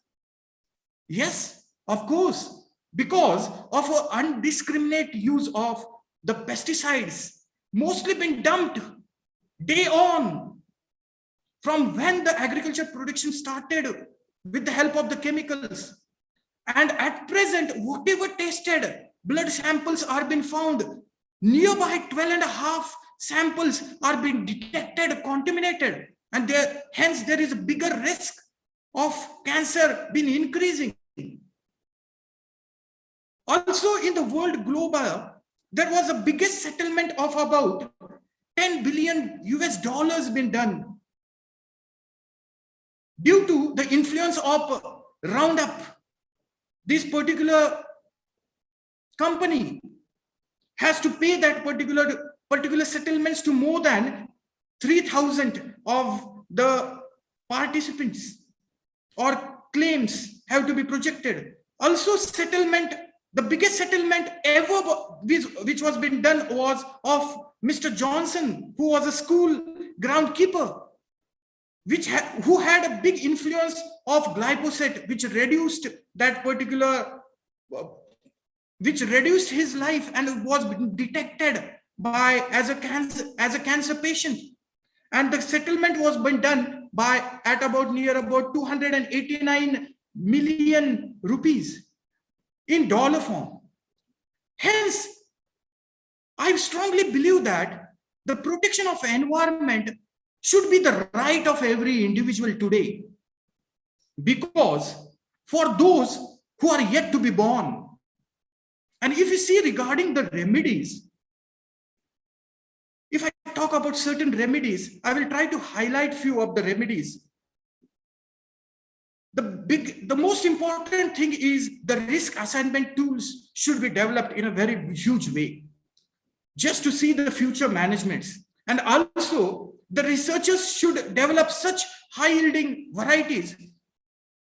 Yes, of course, because of an undiscriminate use of the pesticides, mostly been dumped day on from when the agriculture production started with the help of the chemicals. And at present, whatever tested, blood samples are being found. Nearby 12.5 samples are being detected contaminated, and hence there is a bigger risk of cancer being increasing. Also in the world global, there was a biggest settlement of about $10 $10 billion been done due to the influence of Roundup. This particular company has to pay that particular settlements to more than 3,000 of the participants, or claims have to be projected. Also settlement, the biggest settlement ever which was been done was of Mr. Johnson, who was a school groundkeeper, who had a big influence of glyphosate, which reduced that particular, which reduced his life and was detected by as a cancer patient. And the settlement was been done by at about near about 289 million rupees in dollar form. Hence, I strongly believe that the protection of environment should be the right of every individual today, because for those who are yet to be born. And if you see regarding the remedies, if I talk about certain remedies, I will try to highlight few of the remedies. The most important thing is the risk assignment tools should be developed in a very huge way, just to see the future managements. And also the researchers should develop such high yielding varieties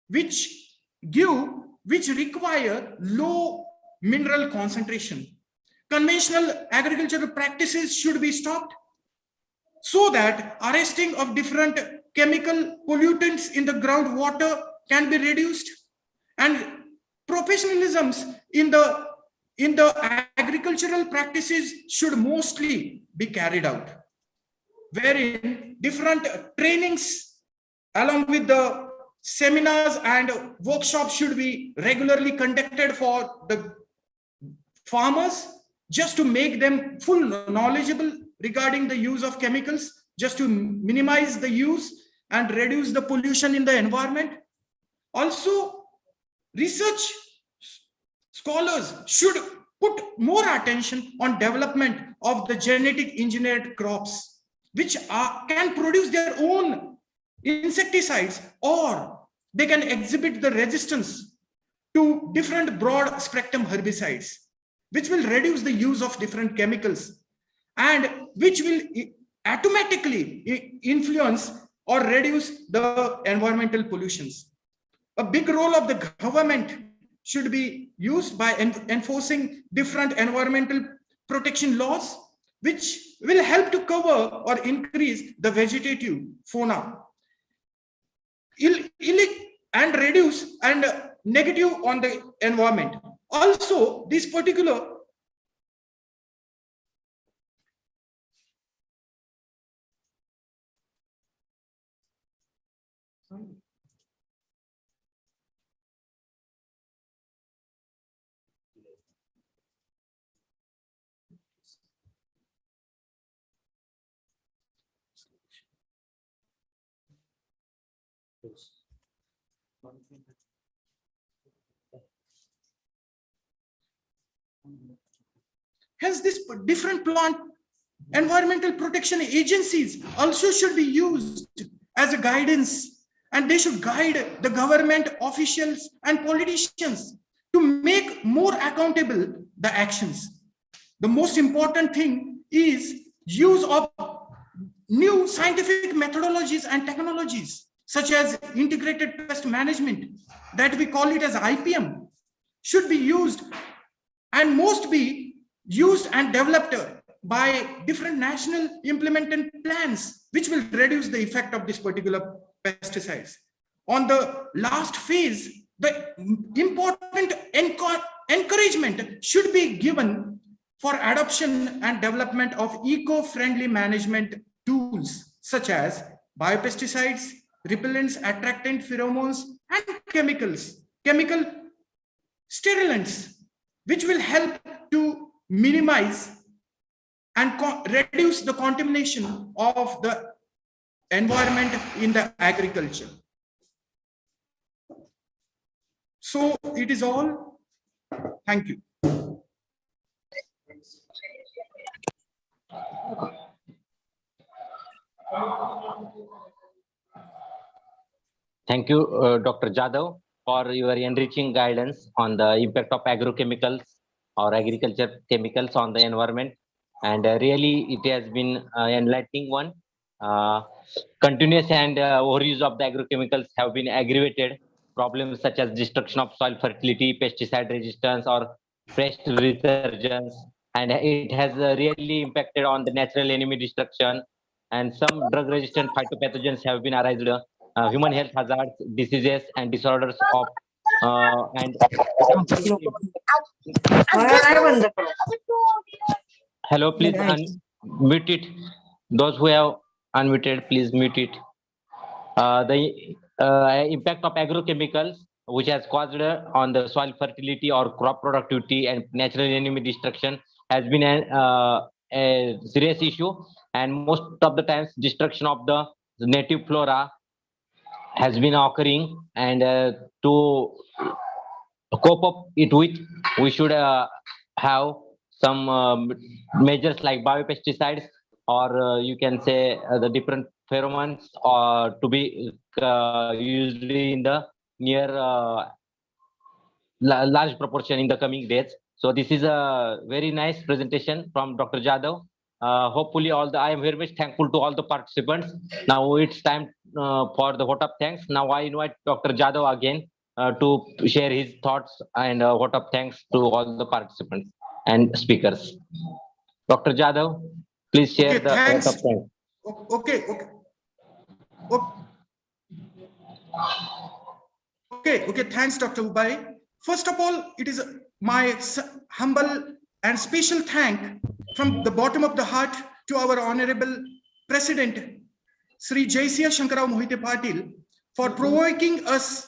which require low mineral concentration. Conventional agricultural practices should be stopped so that arresting of different chemical pollutants in the groundwater can be reduced, and professionalisms in the agricultural practices should mostly be carried out, wherein different trainings along with the seminars and workshops should be regularly conducted for the farmers, just to make them full knowledgeable regarding the use of chemicals, just to minimize the use and reduce the pollution in the environment. Also, research scholars should put more attention on development of the genetic engineered crops, which can produce their own insecticides, or they can exhibit the resistance to different broad spectrum herbicides, which will reduce the use of different chemicals and which will automatically influence or reduce the environmental pollutions. A big role of the government should be used by enforcing different environmental protection laws, which will help to cover or increase the vegetative fauna and reduce and negative on the environment. Also, this particular hence this different plant environmental protection agencies also should be used as a guidance, and they should guide the government officials and politicians to make more accountable the actions. The most important thing is use of new scientific methodologies and technologies, such as integrated pest management, that we call it as IPM, should be used and most be used and developed by different national implemented plans, which will reduce the effect of this particular pesticides. On the last phase, the important encouragement should be given for adoption and development of eco-friendly management tools, such as biopesticides, repellents, attractant, pheromones, and chemical sterilants, which will help to minimize and reduce the contamination of the environment in the agriculture. So it is all. Thank you. Thank you, Dr. Jadhav, for your enriching guidance on the impact of agrochemicals or agriculture chemicals on the environment. And really, it has been enlightening one. Continuous and overuse of the agrochemicals have been aggravated problems such as destruction of soil fertility, pesticide resistance, or pest resurgence. And it has really impacted on the natural enemy destruction. And some drug-resistant phytopathogens have been arised. Human health hazards, diseases, and disorders of and hello, please unmute it. Those who have unmuted, please mute it. The impact of agrochemicals, which has caused on the soil fertility or crop productivity and natural enemy destruction, has been a serious issue. And most of the times, destruction of the native flora has been occurring, and to cope up it with, we should have some measures like biopesticides, or you can say the different pheromones to be used in the near large proportion in the coming days. So this is a very nice presentation from Dr. Jadhav. Hopefully I am very much thankful to all the participants. Now it's time for the vote of thanks. Now I invite Dr. Jadhav again to share his thoughts and vote of thanks to all the participants and speakers. Dr. Jadhav, please share the vote of thanks. Okay, thanks, Dr. Ubai. First of all, it is my humble and special thank from the bottom of the heart to our Honorable President, Sri Jaisiya Shankarao Mohite Patil, for provoking us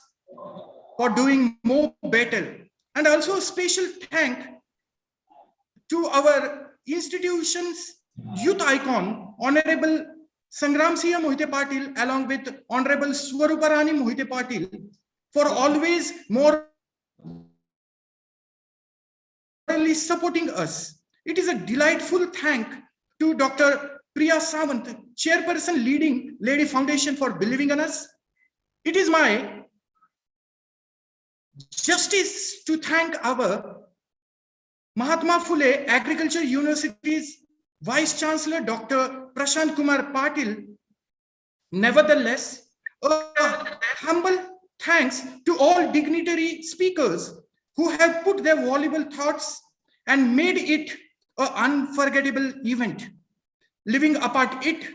for doing more better. And also a special thank to our institution's youth icon, Honorable Sangram Siya Mohite Patil, along with Honorable Swaruparani Mohite Patil, for always morally supporting us. It is a delightful thank to Dr. Priya Sawant, Chairperson leading Lady Foundation, for believing in us. It is my justice to thank our Mahatma Phule Agriculture University's Vice Chancellor, Dr. Prashant Kumar Patil. Nevertheless, a humble thanks to all dignitary speakers who have put their valuable thoughts and made it an unforgettable event. Living apart it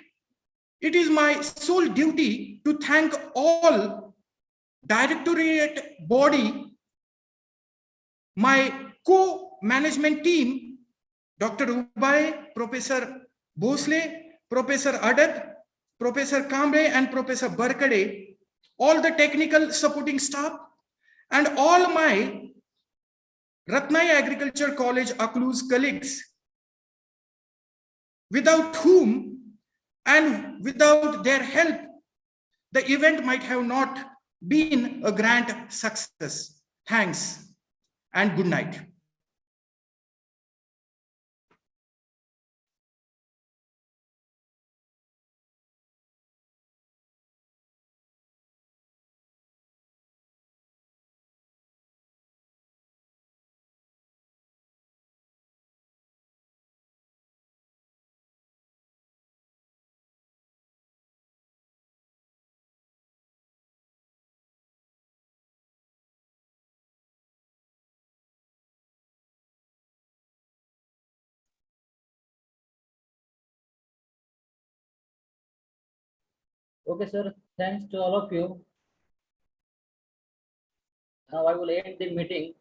is my sole duty to thank all directorate body, my co-management team, Dr. Ubai, Professor Bhosle, Professor Adad, Professor Kamble, and Professor Barkade, all the technical supporting staff, and all my Ratnai Agriculture College Akluz colleagues, without whom and without their help, the event might have not been a grand success. Thanks and good night. Okay, sir. Thanks to all of you. Now I will end the meeting.